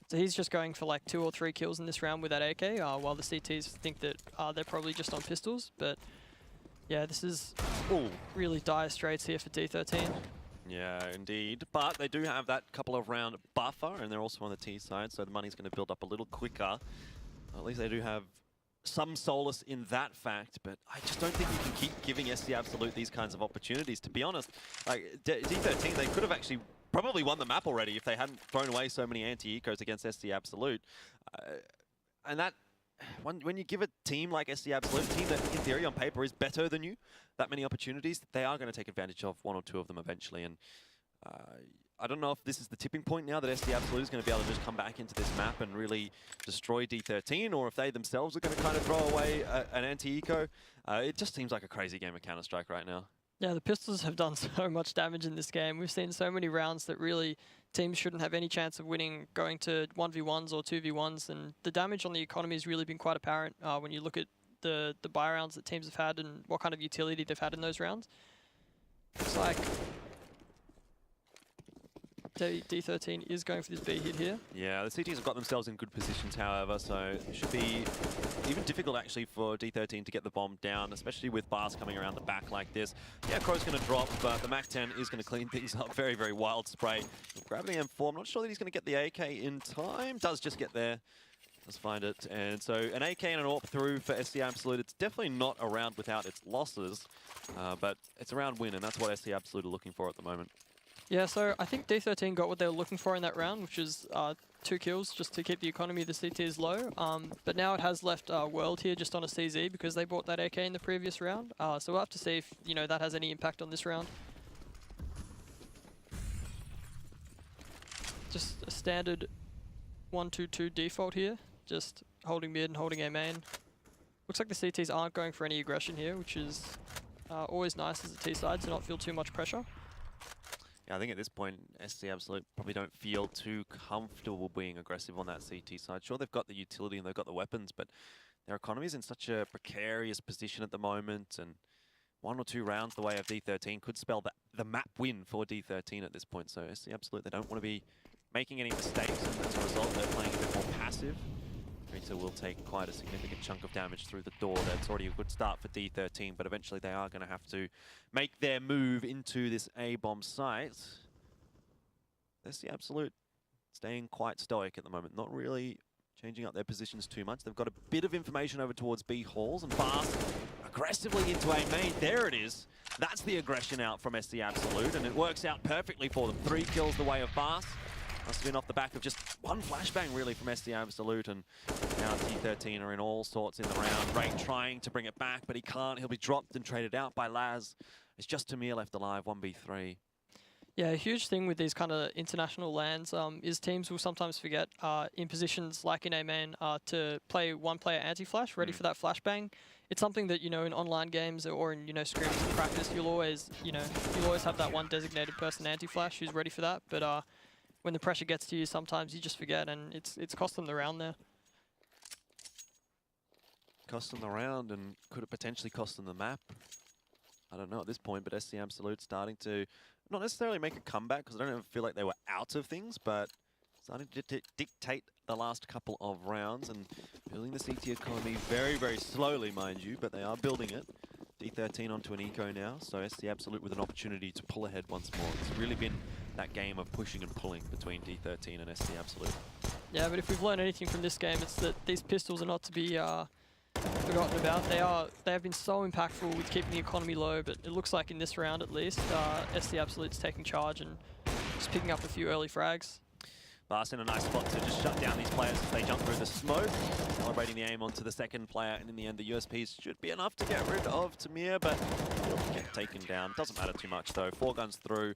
So he's just going for like 2 or 3 kills in this round with that AK, while the CTs think that they're probably just on pistols. But yeah, this is really dire straits here for D13. Yeah, indeed. But they do have that couple of round buffer, and they're also on the T side, so the money's going to build up a little quicker. At least they do have some solace in that fact, but I just don't think you can keep giving SC Absolute these kinds of opportunities. To be honest, like D13, they could have actually probably won the map already if they hadn't thrown away so many anti-ecos against SC Absolute. And that, when you give a team like SC Absolute, a team that in theory on paper is better than you, that many opportunities, they are going to take advantage of 1 or 2 of them eventually. And I don't know if this is the tipping point now that SC Absolute is going to be able to just come back into this map and really destroy D13, or if they themselves are going to kind of throw away an anti-eco. It just seems like a crazy game of Counter-Strike right now. Yeah, the pistols have done so much damage in this game. We've seen so many rounds that really teams shouldn't have any chance of winning going to 1v1s or 2v1s, and the damage on the economy has really been quite apparent when you look at the buy rounds that teams have had and what kind of utility they've had in those rounds. It's like D13 is going for this B hit here. Yeah, the CTs have got themselves in good positions, however, so it should be even difficult actually for D13 to get the bomb down, especially with Bas coming around the back like this. Yeah, Crow's going to drop, but the Mac 10 is going to clean things up. Very, very wild spray. Grabbing M4, I'm not sure that he's going to get the AK in time. Does just get there. Let's find it. And so an AK and an AWP through for SC Absolute. It's definitely not a round without its losses, but it's a round win, and that's what SC Absolute are looking for at the moment. Yeah, so I think D13 got what they were looking for in that round, which is 2 kills just to keep the economy of the CTs low. But now it has left World here just on a CZ because they bought that AK in the previous round. So we'll have to see if that has any impact on this round. Just a standard 1-2-2 default here, just holding mid and holding A main. Looks like the CTs aren't going for any aggression here, which is always nice as a T side to not feel too much pressure. Yeah, I think at this point, SC Absolute probably don't feel too comfortable being aggressive on that CT side. Sure, they've got the utility and they've got the weapons, but their economy is in such a precarious position at the moment, and 1 or 2 rounds the way of D13 could spell the map win for D13 at this point. So SC Absolute, they don't want to be making any mistakes, and as a result, they're playing a bit more passive. Rita will take quite a significant chunk of damage through the door. That's already a good start for D13, but eventually they are going to have to make their move into this A-bomb site. SC Absolute staying quite stoic at the moment, not really changing up their positions too much. They've got a bit of information over towards B halls, and Fast aggressively into A main. There it is. That's the aggression out from SC Absolute, and it works out perfectly for them. 3 kills the way of Fast. Must have been off the back of just one flashbang, really, from SC Absolute, and now D13 are in all sorts in the round. Ray trying to bring it back, but he can't. He'll be dropped and traded out by Laz. It's just Tamir left alive, 1v3. Yeah, a huge thing with these kind of international lands is teams will sometimes forget in positions like in A main to play one-player anti-flash, ready for that flashbang. It's something that, you know, in online games or in, you know, scrims and practice, you'll always have that one designated person anti-flash who's ready for that. But when the pressure gets to you, sometimes you just forget, and it's cost them the round there. Cost them the round, and could it potentially cost them the map? I don't know at this point, but SC Absolute starting to not necessarily make a comeback, because I don't feel like they were out of things, but starting to dictate the last couple of rounds and building the CT economy very, very slowly, mind you, but they are building it. D13 onto an eco now, so SC Absolute with an opportunity to pull ahead once more. It's really been that game of pushing and pulling between D13 and SC Absolute. Yeah, but if we've learned anything from this game, it's that these pistols are not to be forgotten about. They have been so impactful with keeping the economy low, but it looks like in this round at least, SC Absolute's taking charge and just picking up a few early frags. Bas in a nice spot to just shut down these players as they jump through the smoke, celebrating the aim onto the second player, and in the end the USPs should be enough to get rid of Tamir, but he'll get taken down. Doesn't matter too much though. 4 guns through.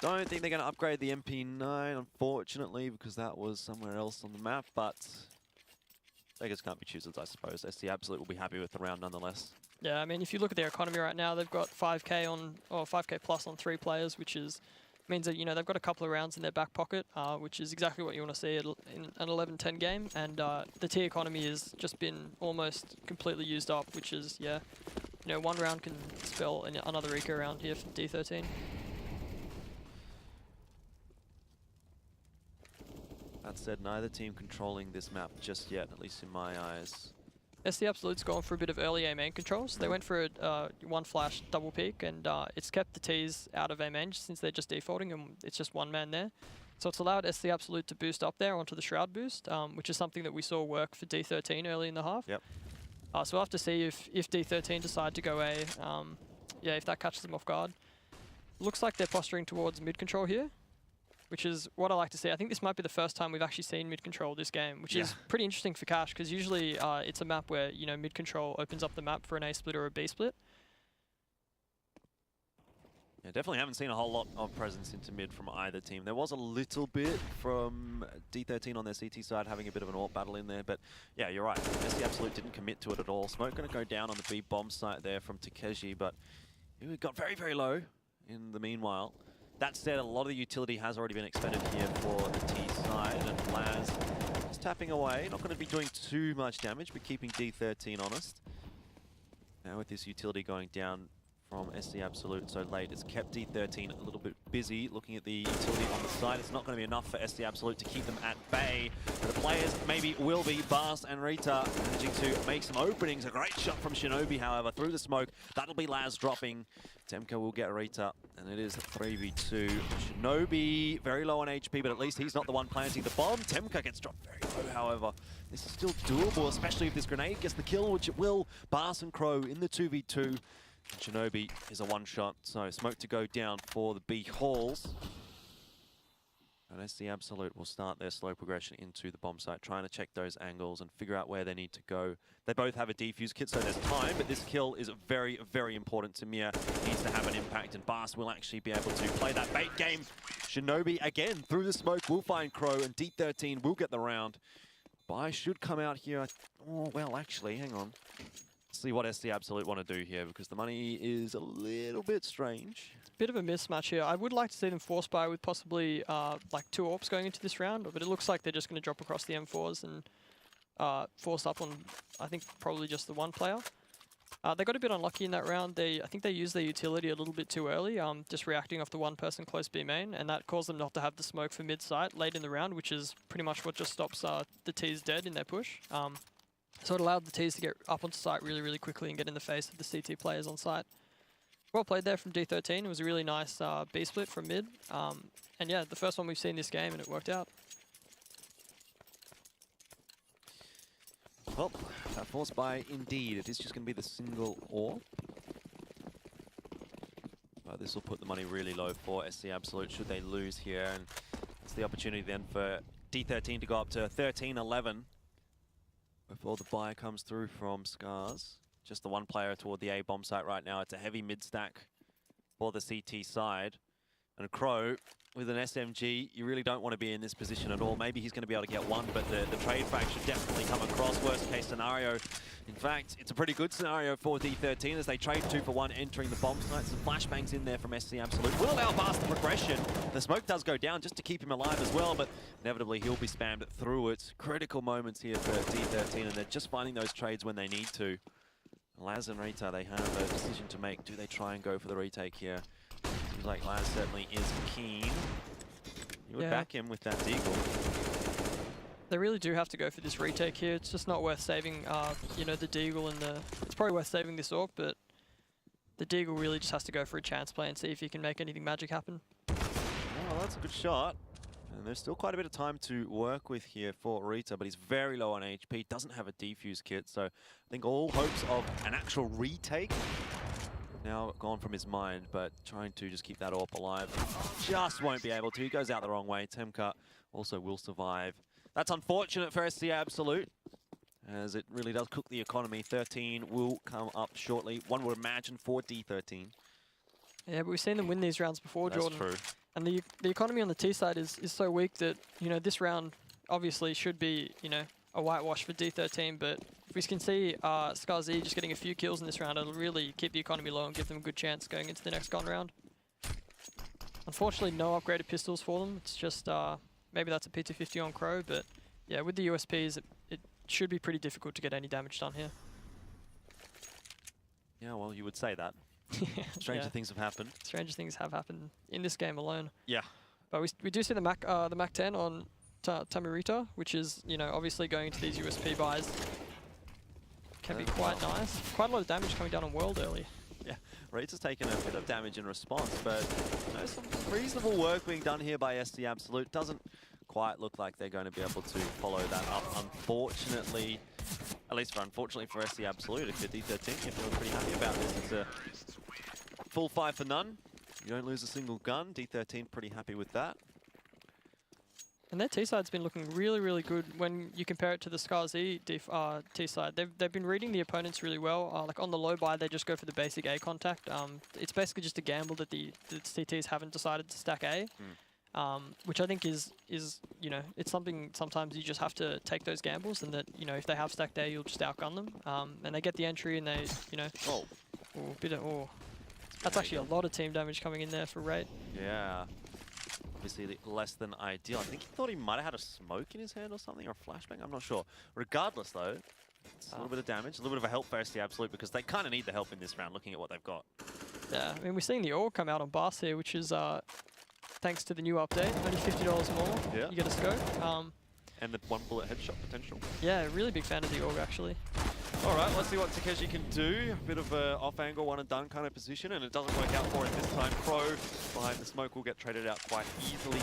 Don't think they're going to upgrade the MP9, unfortunately, because that was somewhere else on the map, but beggars can't be choosers, I suppose. SC Absolute will be happy with the round nonetheless. Yeah, I mean, if you look at their economy right now, they've got 5k on, or 5k plus on 3 players, which is means that, you know, they've got a couple of rounds in their back pocket, which is exactly what you want to see in an 11-10 game. And the T economy has just been almost completely used up, which is, yeah, you know, 1 round can spell another eco round here for D13. That said, neither team controlling this map just yet, at least in my eyes. SC Absolute's gone for a bit of early A main controls. They went for a 1 flash double peek, and it's kept the T's out of A main since they're just defaulting, and it's just 1 man there. So it's allowed SC Absolute to boost up there onto the Shroud boost, which is something that we saw work for D13 early in the half. Yep. So we'll have to see if D13 decide to go A, yeah, if that catches them off guard. Looks like they're posturing towards mid control here, which is what I like to see. I think this might be the first time we've actually seen mid-control this game, which is pretty interesting for Cash, because usually it's a map where, you know, mid-control opens up the map for an A-split or a B-split. Yeah, definitely haven't seen a whole lot of presence into mid from either team. There was a little bit from D13 on their CT side, having a bit of an AWP battle in there, but yeah, you're right. SC Absolute didn't commit to it at all. Smoke going to go down on the B bomb site there from Takeshi, but he got very, very low in the meanwhile. That said, a lot of the utility has already been expended here for the T side, and Laz is tapping away. Not going to be doing too much damage, but keeping D13 honest. Now with this utility going down from SC Absolute so late, it's kept D13 a little bit busy looking at the utility on the side. It's not going to be enough for SC Absolute to keep them at bay. But the players maybe will be. Bas and Rita managing to make some openings. A great shot from Shinobi, however, through the smoke. That'll be Laz dropping. Temka will get Rita, and it is 3v2. Shinobi very low on HP, but at least he's not the one planting the bomb. Temka gets dropped very low, however. This is still doable, especially if this grenade gets the kill, which it will. Bas and Crow in the 2v2. Shinobi is a one-shot, so smoke to go down for the B halls. And SC Absolute will start their slow progression into the bomb site, trying to check those angles and figure out where they need to go. They both have a defuse kit, so there's time, but this kill is very, very important. Tamir needs to have an impact, and Bas will actually be able to play that bait game. Shinobi, again, through the smoke, will find Crow, and D13 will get the round. Bai should come out here. Oh, well, actually, hang on. See what SC Absolute want to do here, because the money is a little bit strange. It's a bit of a mismatch here. I would like to see them force buy with possibly like 2 AWPs going into this round, but it looks like they're just going to drop across the M4s and force up on, I think, probably just the 1 player. They got a bit unlucky in that round. I think they used their utility a little bit too early, just reacting off the 1 person close B main, and that caused them not to have the smoke for mid-site late in the round, which is pretty much what just stops the T's dead in their push. So it allowed the T's to get up onto site really, really quickly and get in the face of the CT players on site. Well played there from D13. It was a really nice B-split from mid. And yeah, the first one we've seen this game, and it worked out. Well, that forced by indeed. It is just going to be the single AWP. But this will put the money really low for SC Absolute should they lose here. And it's the opportunity then for D13 to go up to 13-11 before the buy comes through from Scars. Just the one player toward the A bomb site right now. It's a heavy mid stack for the CT side. And Crow with an SMG, you really don't want to be in this position at all. Maybe he's going to be able to get one, but the trade frag should definitely come across. Worst case scenario. In fact, it's a pretty good scenario for D13 as they trade 2 for 1 entering the bomb site. Some flashbangs in there from SC Absolute. Will allow past the progression. The smoke does go down just to keep him alive as well, but inevitably he'll be spammed through it. Critical moments here for D13, and they're just finding those trades when they need to. Laz and Rita, they have a decision to make. Do they try and go for the retake here? Seems like Laz certainly is keen. You would back him with that deagle. They really do have to go for this retake here. It's just not worth saving, you know, the deagle and the... It's probably worth saving this AWP, but the deagle really just has to go for a chance play and see if he can make anything magic happen. Oh, that's a good shot. And there's still quite a bit of time to work with here for Rita, but he's very low on HP, doesn't have a defuse kit, so I think all hopes of an actual retake now gone from his mind, but trying to just keep that AWP alive. Just won't be able to. He goes out the wrong way. Temka also will survive. That's unfortunate for SC Absolute, as it really does cook the economy. 13 will come up shortly. One would imagine for D13. Yeah, but we've seen them win these rounds before, Jordan. That's true. And the economy on the T side is so weak that, you know, this round obviously should be, you know, a whitewash for D13, but if we can see Scarzy just getting a few kills in this round, it'll really keep the economy low and give them a good chance going into the next gun round. Unfortunately, no upgraded pistols for them. It's just, maybe that's a P250 on Crow, but yeah, with the USPs, it should be pretty difficult to get any damage done here. Yeah, well, you would say that. Stranger things have happened. Stranger things have happened in this game alone. Yeah. But we do see the Mac 10 on Tamirita, which is, you know, obviously going into these USP buys can be quite nice. Quite a lot of damage coming down on World early. Yeah, Rita's taken a bit of damage in response, but you know, some reasonable work being done here by SC Absolute. Doesn't quite look like they're going to be able to follow that up, unfortunately. At least unfortunately for SC Absolute, if you're D13, you're feeling pretty happy about this. It's a full 5 for none. You don't lose a single gun. D13 pretty happy with that. And their T-side's been looking really, really good when you compare it to the Scarzy T-side. They've been reading the opponents really well. Like on the low buy, they just go for the basic A contact. It's basically just a gamble that the CTs haven't decided to stack A. Which I think is, you know, it's something sometimes you just have to take those gambles, and that, you know, if they have stacked A, you'll just outgun them. And they get the entry and they, you know, that's actually a lot of team damage coming in there for Rate. Yeah. Obviously less than ideal. I think he thought he might have had a smoke in his hand or something, or a flashbang, I'm not sure. Regardless though, it's a little bit of damage, a little bit of a help for SC Absolute, because they kind of need the help in this round looking at what they've got. Yeah, I mean, we're seeing the ore come out on Bass here, which is thanks to the new update, only $50 more. Yeah. You get a scope. And the one bullet headshot potential. Yeah, really big fan of the orb actually. All right, let's see what Takeshi can do. A bit of a off-angle, one and done kind of position, and it doesn't work out for it this time. Crow behind the smoke will get traded out quite easily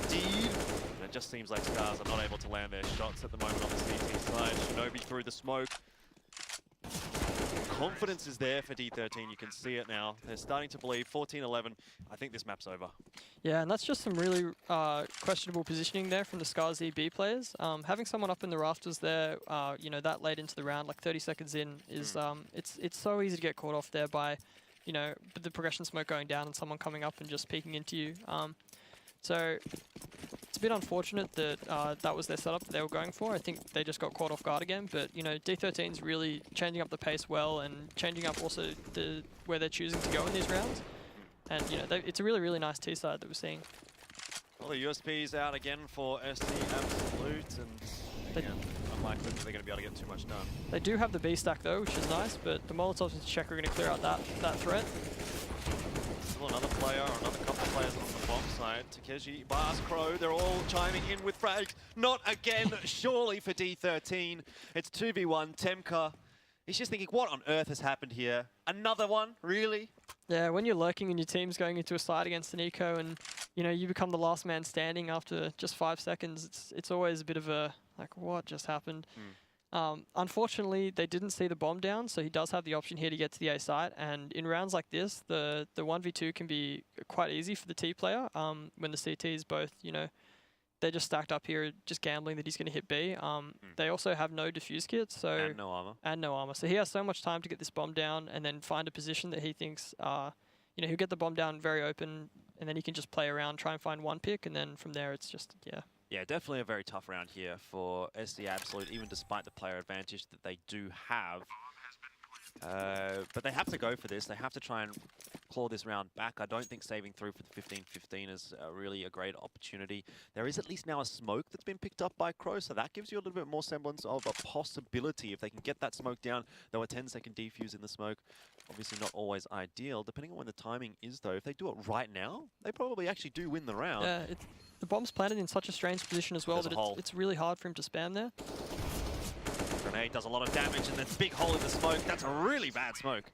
indeed. And it just seems like Scars are not able to land their shots at the moment on the CT side. Shinobi through the smoke. Confidence is there for D13, you can see it now. They're starting to believe 14-11. I think this map's over. Yeah, and that's just some really questionable positioning there from the Scarzy B players. Having someone up in the rafters there, you know, that late into the round, like 30 seconds in, is it's so easy to get caught off there by, you know, the progression smoke going down and someone coming up and just peeking into you. So it's a bit unfortunate that that was their setup that they were going for. I think they just got caught off guard again. But, you know, D13's really changing up the pace well and changing up also where they're choosing to go in these rounds. And, you know, it's a really, really nice T-side that we're seeing. Well, the USP's out again for SC Absolute, and again, unlikely that they're going to be able to get too much done. They do have the B stack though, which is nice, but the Molotovs and Check are going to clear out that threat. Still another player, or another couple of players on the bomb side. Takeshi, Bars, Crow, they're all chiming in with frags. Not again, surely for D13. It's 2v1, Temka. He's just thinking, what on earth has happened here? Another one? Really? Yeah, when you're lurking and your team's going into a side against an eco and, you know, you become the last man standing after just 5 seconds, it's always a bit of a, like, what just happened? Unfortunately, they didn't see the bomb down, so he does have the option here to get to the A site. And in rounds like this, the 1v2 can be quite easy for the T player when the CTs both, they're just stacked up here, just gambling that he's going to hit B. They also have no defuse kits, so And no armor. And no armor. So he has so much time to get this bomb down and then find a position that he thinks, he'll get the bomb down very open, and then he can just play around, try and find one pick, and then from there it's just, yeah. Yeah, definitely a very tough round here for SD Absolute, even despite the player advantage that they do have. But they have to go for this. They have to try and claw this round back. I don't think saving through for the 15-15 is really a great opportunity. There is at least now a smoke that's been picked up by Crow, so that gives you a little bit more semblance of a possibility. If they can get that smoke down, though a 10-second defuse in the smoke, obviously not always ideal. Depending on when the timing is, though, if they do it right now, they probably actually do win the round. Yeah, the bomb's planted in such a strange position as well that it's really hard for him to spam there. Grenade does a lot of damage, and then big hole in the smoke. That's a really bad smoke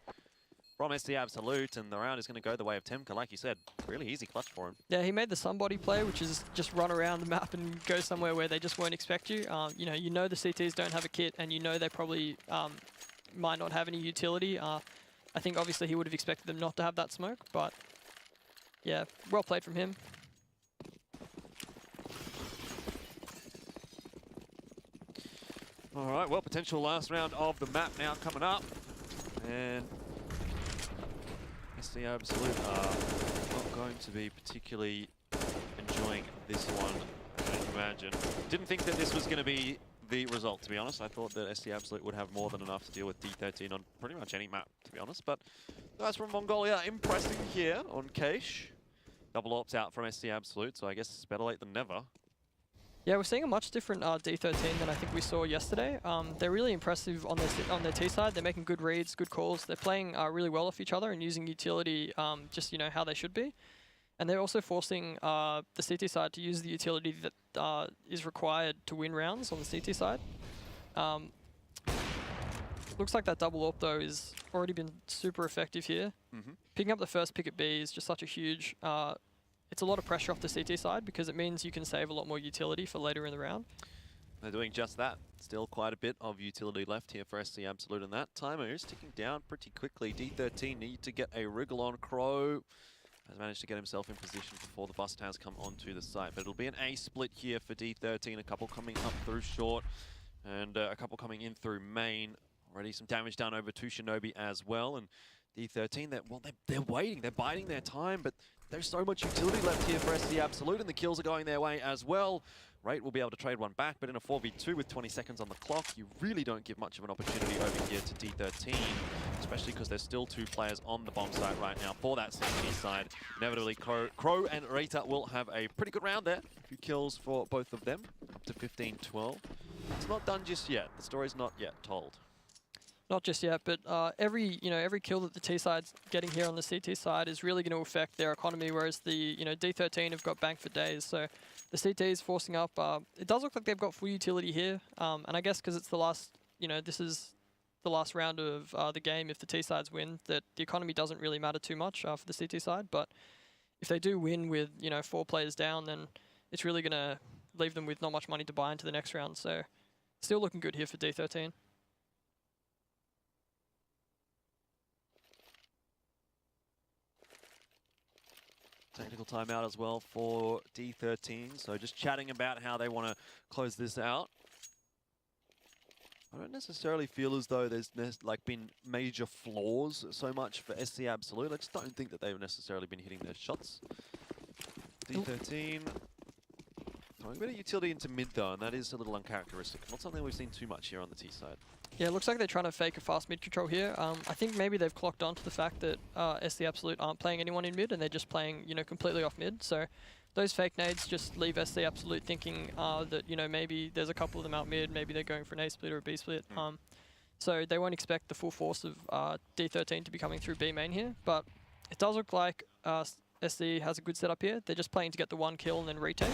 from SD Absolute, and the round is going to go the way of Temka, like you said. Really easy clutch for him. Yeah, he made the somebody play, which is just run around the map and go somewhere where they just won't expect you. You know the CTs don't have a kit, and you know they probably might not have any utility. I think obviously he would have expected them not to have that smoke, but yeah, well played from him. All right, well, potential last round of the map now coming up. And SD Absolute are not going to be particularly enjoying this one, I can imagine. Didn't think that this was going to be the result, to be honest. I thought that SD Absolute would have more than enough to deal with D13 on pretty much any map, to be honest. But guys from Mongolia impressing here on Keish. Double ops out from SD Absolute, so I guess it's better late than never. Yeah, we're seeing a much different D13 than I think we saw yesterday. They're really impressive on their T side. They're making good reads, good calls. They're playing really well off each other and using utility just how they should be. And they're also forcing the CT side to use the utility that is required to win rounds on the CT side. Looks like that double AWP though is already been super effective here. Picking up the first pick at B is just such a huge... it's a lot of pressure off the CT side because it means you can save a lot more utility for later in the round. They're doing just that. Still quite a bit of utility left here for SD Absolute, and that timer is ticking down pretty quickly. D13 need to get a wriggle on. Crow has managed to get himself in position before the bust has come onto the site, but it'll be an A split here for D13. A couple coming up through short and a couple coming in through main. Already some damage done over to Shinobi as well, and D13, they're waiting, they're biding their time, but there's so much utility left here for SD Absolute, and the kills are going their way as well. Rate will be able to trade one back, but in a 4v2 with 20 seconds on the clock, you really don't give much of an opportunity over here to D13, especially because there's still two players on the bomb site right now for that CT side. Inevitably, Crow and Rita will have a pretty good round there. A few kills for both of them, up to 15-12. It's not done just yet. The story's not yet told. Not just yet, but every kill that the T side's getting here on the CT side is really going to affect their economy, whereas the D13 have got bang for days. So the CT is forcing up. It does look like they've got full utility here, and I guess because it's the last, this is the last round of the game. If the T sides win, that the economy doesn't really matter too much for the CT side. But if they do win with 4 players down, then it's really going to leave them with not much money to buy into the next round. So still looking good here for D13. Technical timeout as well for D13, so just chatting about how they want to close this out. I don't necessarily feel as though there's been major flaws so much for SD Absolute. I just don't think that they've necessarily been hitting their shots. D13 throwing a bit of utility into mid though, and that is a little uncharacteristic. Not something we've seen too much here on the T side. Yeah, it looks like they're trying to fake a fast mid control here. I think maybe they've clocked on to the fact that SD Absolute aren't playing anyone in mid and they're just playing, completely off mid. So those fake nades just leave SD Absolute thinking that, maybe there's a couple of them out mid, maybe they're going for an A split or a B split. So they won't expect the full force of D13 to be coming through B main here. But it does look like SD has a good setup here. They're just playing to get the one kill and then retake.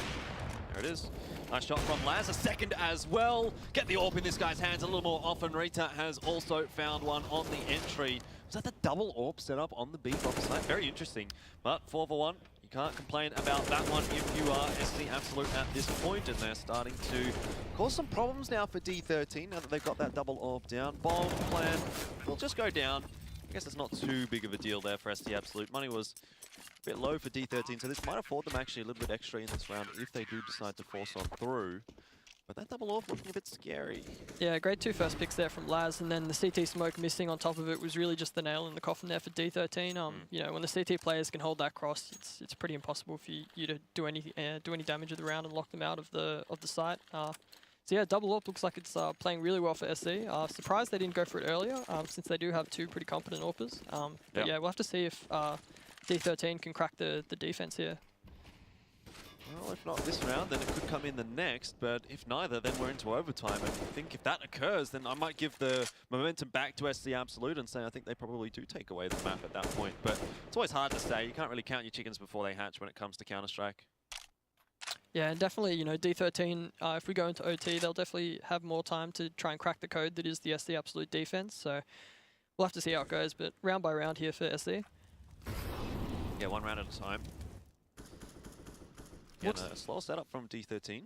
There it is. Nice shot from Laz, a second as well. Get the AWP in this guy's hands a little more often. Rita has also found one on the entry. Was that the double AWP set up on the B bomb site? Very interesting. But 4 for 1. He can't complain about that one if you are SC Absolute at this point, and they're starting to cause some problems now for D13 now that they've got that double orb down. Bomb plan will just go down. I guess it's not too big of a deal there for SC Absolute. Money was a bit low for D13, so this might afford them actually a little bit extra in this round if they do decide to force on through. But that double orb looking a bit scary. Yeah, great 2 first picks there from Laz, and then the CT smoke missing on top of it was really just the nail in the coffin there for D13. You know, when the CT players can hold that cross, it's pretty impossible for you to do any damage of the round and lock them out of the site. So yeah, double AWP looks like it's playing really well for SC. Surprised they didn't go for it earlier, since they do have 2 pretty competent AWPers. But yeah, we'll have to see if D13 can crack the defense here. Well, if not this round, then it could come in the next, but if neither, then we're into overtime. And I think if that occurs, then I might give the momentum back to SC Absolute and say I think they probably do take away the map at that point. But it's always hard to say. You can't really count your chickens before they hatch when it comes to Counter-Strike. Yeah, and definitely, you know, D13, if we go into OT, they'll definitely have more time to try and crack the code that is the SC Absolute defense. So we'll have to see how it goes, but round by round here for SC. Yeah, 1 round at a time. And a slow setup from D13.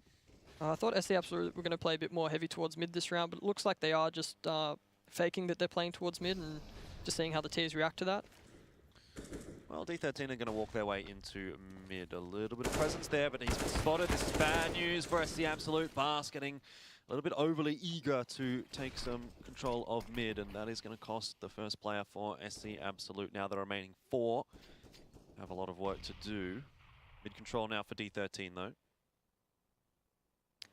I thought SC Absolute were going to play a bit more heavy towards mid this round, but it looks like they are just faking that they're playing towards mid and just seeing how the Ts react to that. Well, D13 are going to walk their way into mid. A little bit of presence there, but he's been spotted. This is bad news for SC Absolute. Bars getting a little bit overly eager to take some control of mid, and that is going to cost the first player for SC Absolute. Now the remaining 4 have a lot of work to do. Mid control now for D13 though.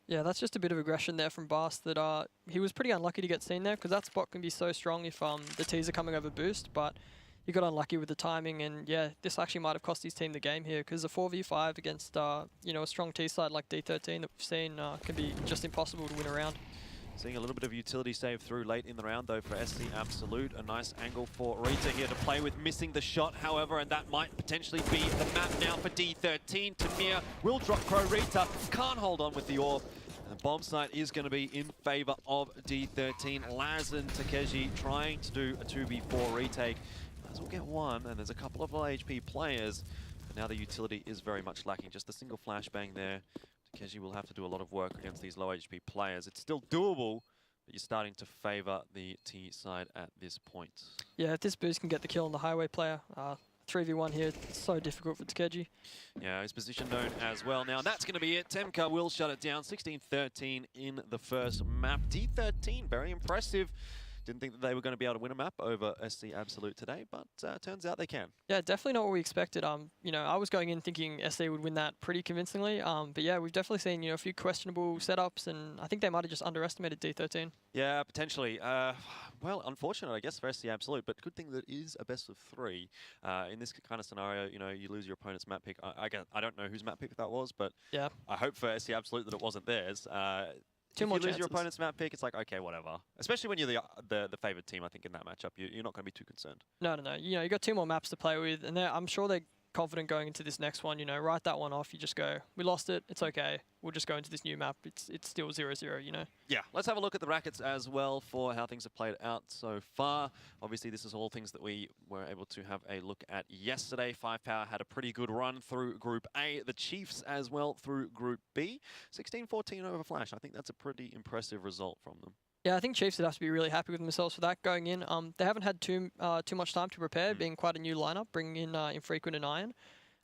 Yeah, that's just a bit of aggression there from Bas that he was pretty unlucky to get seen there because that spot can be so strong if the Ts are coming over boost, but he got unlucky with the timing, and yeah, this actually might have cost his team the game here because a 4v5 against you know, a strong T side like D13 that we've seen can be just impossible to win a round. Seeing a little bit of utility save through late in the round though for SC Absolute. A nice angle for Rita here to play with, missing the shot however, and that might potentially be the map now for D13. Tamir will drop Crow. Rita can't hold on with the orb. And the bomb site is going to be in favor of D13. Laz and Takeshi trying to do a 2v4 retake. Laz will get 1, and there's a couple of low HP players. But now the utility is very much lacking. Just a single flashbang there. Takeshi will have to do a lot of work against these low HP players. It's still doable, but you're starting to favour the T side at this point. Yeah, if this boost can get the kill on the highway player, 3v1 here, it's so difficult for Takeshi. Yeah, his position known as well. Now that's going to be it. Temka will shut it down. 16-13 in the first map. D13, very impressive. Didn't think that they were going to be able to win a map over SC Absolute today, but turns out they can. Yeah, definitely not what we expected. You know, I was going in thinking SC would win that pretty convincingly. But yeah, we've definitely seen, you know, a few questionable setups, and I think they might have just underestimated D13. Yeah, potentially. Well, unfortunate, I guess, for SC Absolute, but good thing that it is a best of 3. In this kind of scenario, you know, you lose your opponent's map pick. I don't know whose map pick that was, but yeah, I hope for SC Absolute that it wasn't theirs. If you lose your opponent's map pick, it's like, okay, whatever. Especially when you're the favoured team, I think, in that matchup. You're not going to be too concerned. No. You know, you got 2 more maps to play with, and I'm sure they're confident going into this next one. You know, write that one off. You just go, we lost it. It's okay. We'll just go into this new map. It's still 0-0, you know? Yeah, let's have a look at the brackets as well for how things have played out so far. Obviously, this is all things that we were able to have a look at yesterday. Firepower had a pretty good run through Group A. The Chiefs as well through Group B. 16-14 over Flash. I think that's a pretty impressive result from them. Yeah, I think Chiefs would have to be really happy with themselves for that going in. They haven't had too much time to prepare, being quite a new lineup, bringing in Infrequent and Iron.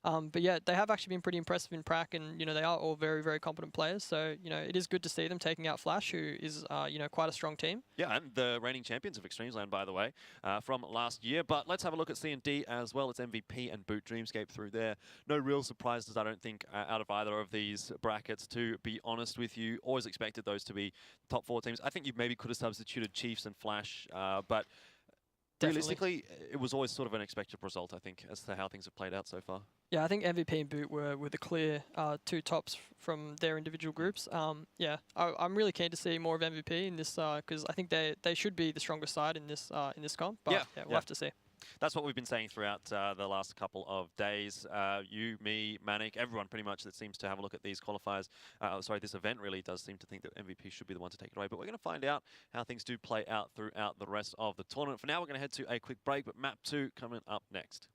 But yeah, they have actually been pretty impressive in Prac, and you know, they are all very, very competent players. So you know, it is good to see them taking out Flash, who is you know, quite a strong team. Yeah, and the reigning champions of Extremesland, by the way, from last year. But let's have a look at C&D as well. It's MVP and Boot Dreamscape through there. No real surprises, I don't think, out of either of these brackets. To be honest with you, always expected those to be top 4 teams. I think you maybe could have substituted Chiefs and Flash, but realistically, it was always sort of an expected result, I think, as to how things have played out so far. Yeah, I think MVP and Boot were the clear 2 tops from their individual groups. Yeah, I'm really keen to see more of MVP in this because I think they should be the strongest side in this comp. But yeah, we'll have to see. That's what we've been saying throughout the last couple of days. You, me, Manic, everyone pretty much that seems to have a look at these qualifiers. This event really does seem to think that MVP should be the one to take it away. But we're going to find out how things do play out throughout the rest of the tournament. For now, we're going to head to a quick break, but Map 2 coming up next.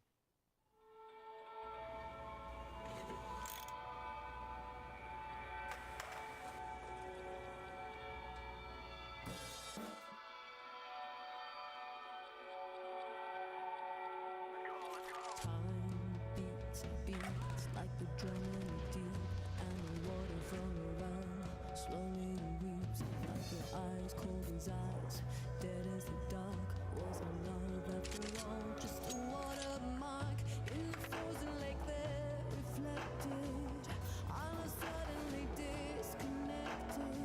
like the drum in the deep, and the water from around slowly weeps. Like your eyes, cold as ice, dead as the dark. Was my love after all just a watermark in the frozen lake there reflected? I was suddenly disconnected.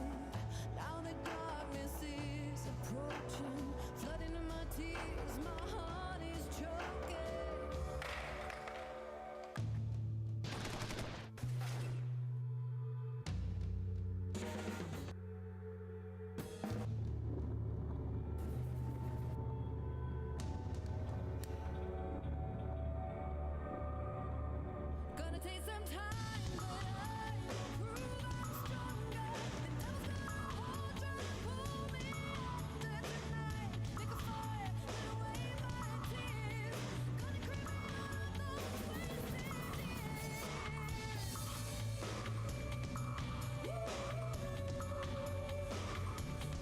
Now the darkness is approaching, flooding in my tears. My heart is choking. Gonna take some time, but I will prove I'm stronger. The devil's gonna hold, trying to pull me under tonight. Make a fire, put away my tears. Gonna creep me out those wasted years.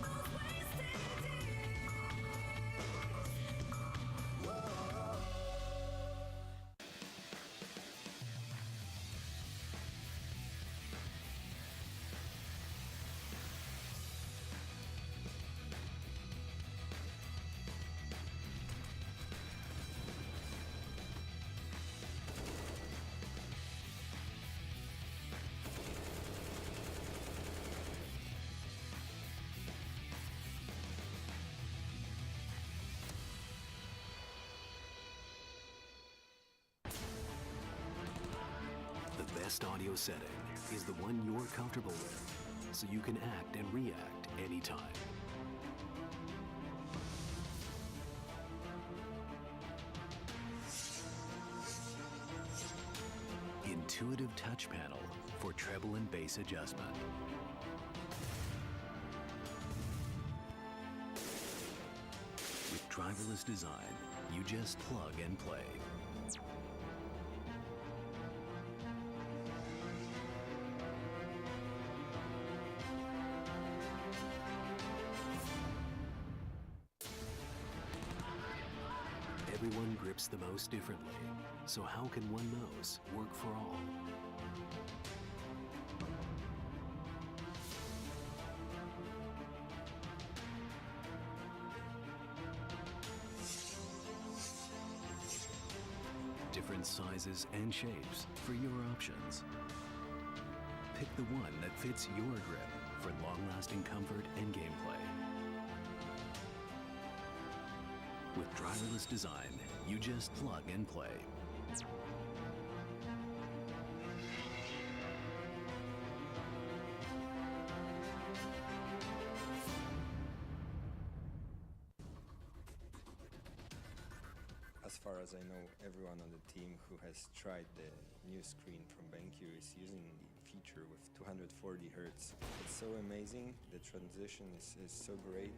Those wasted years. The best audio setting is the one you're comfortable with, so you can act and react anytime. Intuitive touch panel for treble and bass adjustment. With driverless design, you just plug and play. Everyone grips the mouse differently, so how can one mouse work for all? Different sizes and shapes for your options. Pick the one that fits your grip for long-lasting comfort and gameplay. With driverless design, you just plug and play. As far as I know, everyone on the team who has tried the new screen from BenQ is using the feature with 240 Hz. It's so amazing, the transition is so great.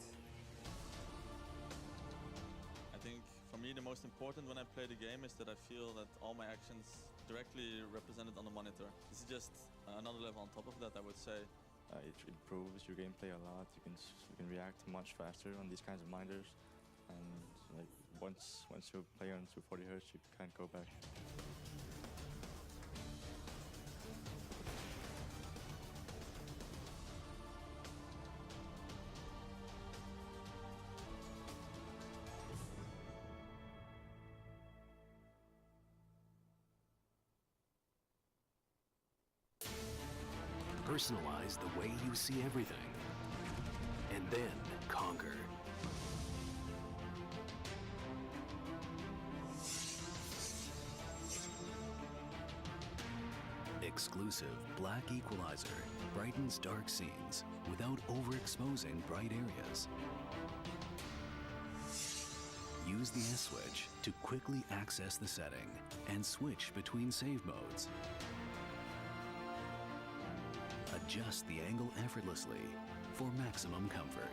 I think for me the most important when I play the game is that I feel that all my actions directly represented on the monitor. This is just another level on top of that, I would say. It improves your gameplay a lot. You can react much faster on these kinds of monitors, and like once you play on 240 Hz, you can't go back. Personalize the way you see everything, and then conquer. Exclusive black equalizer brightens dark scenes without overexposing bright areas. Use the S switch to quickly access the setting and switch between save modes. Adjust the angle effortlessly for maximum comfort.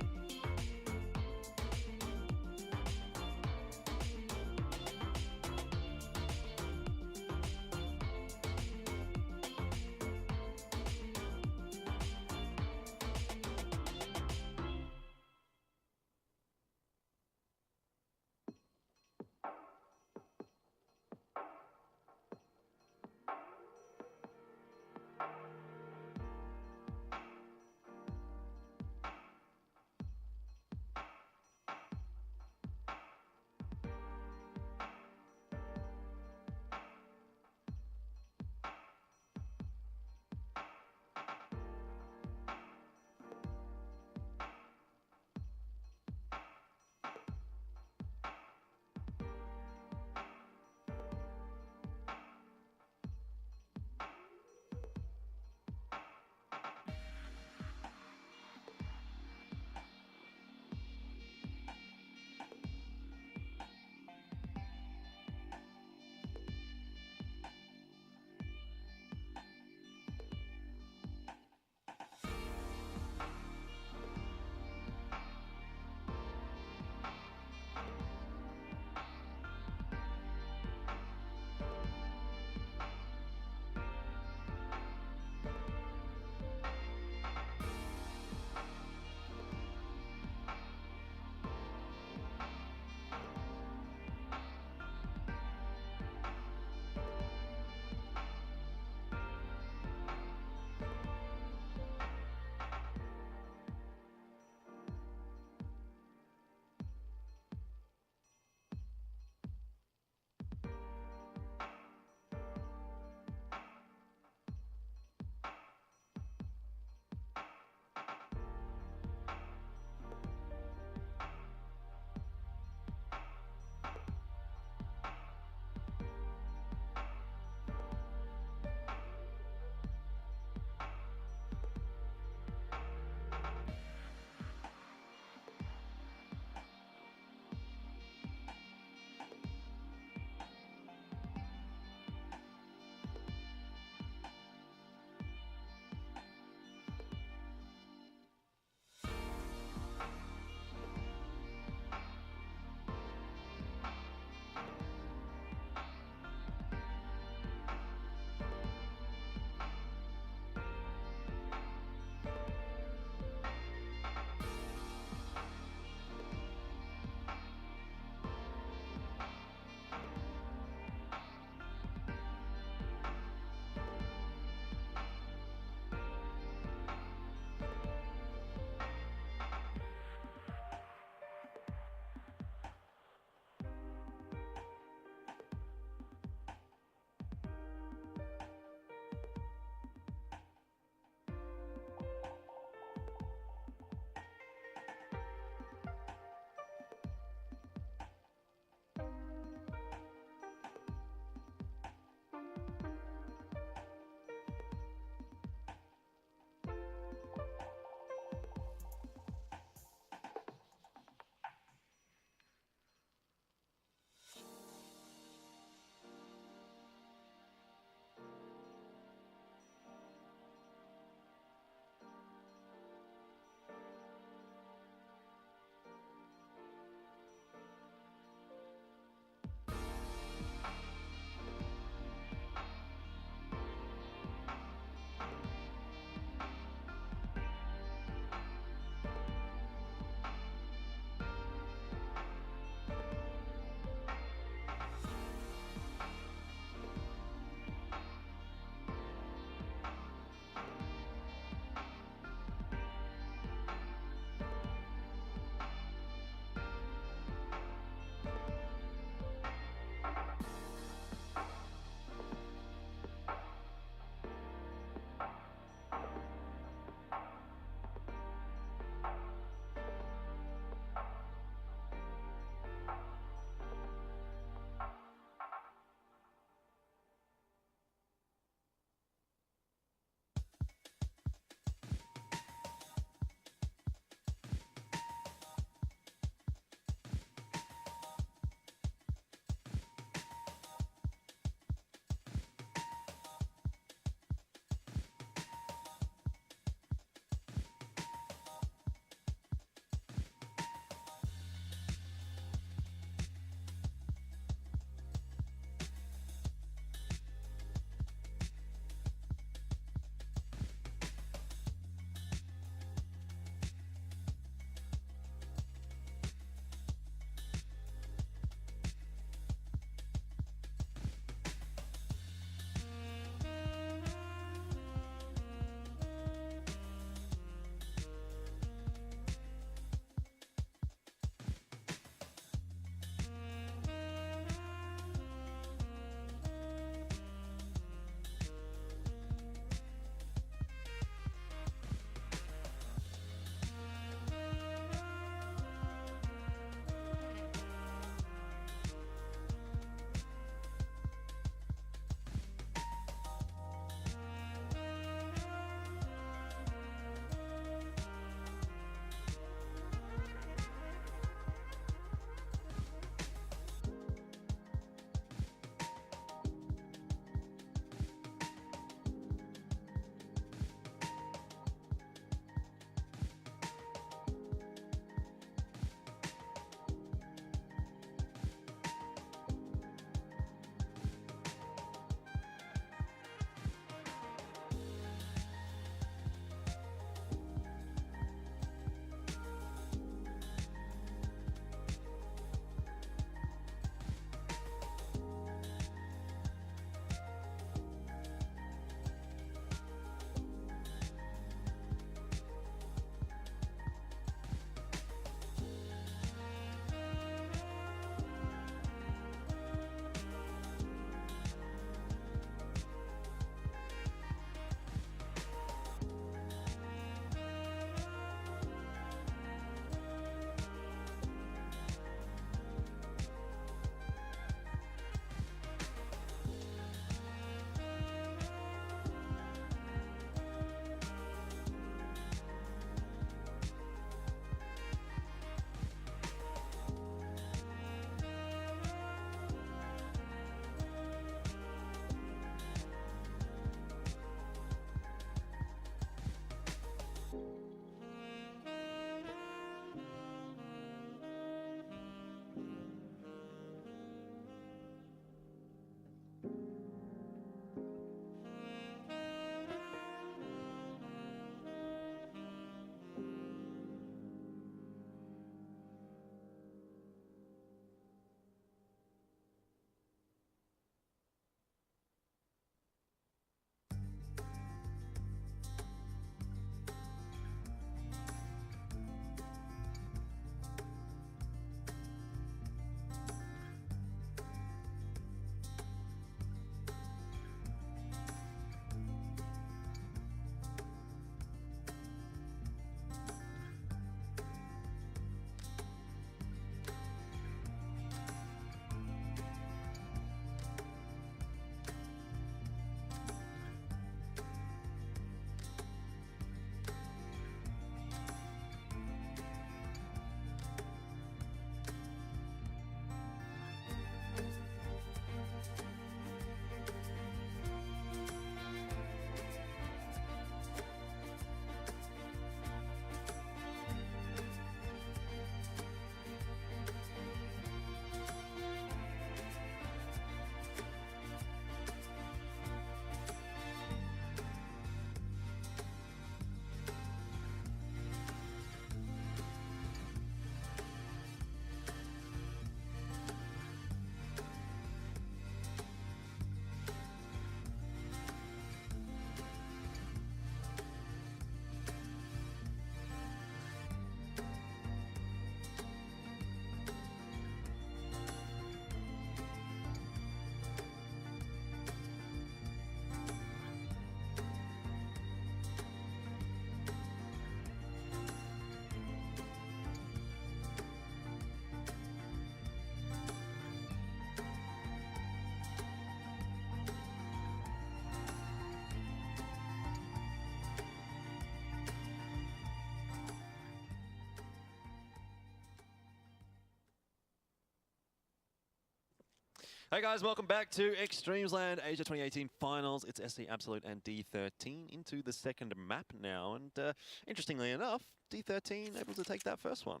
Hey guys, welcome back to Extremesland Asia 2018 Finals. It's SC Absolute and D13 into the second map now. And interestingly enough, D13 able to take that first one.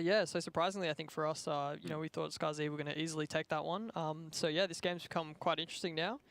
Yeah, so surprisingly, I think for us, you know, we thought SkyZ were going to easily take that one. So yeah, this game's become quite interesting now.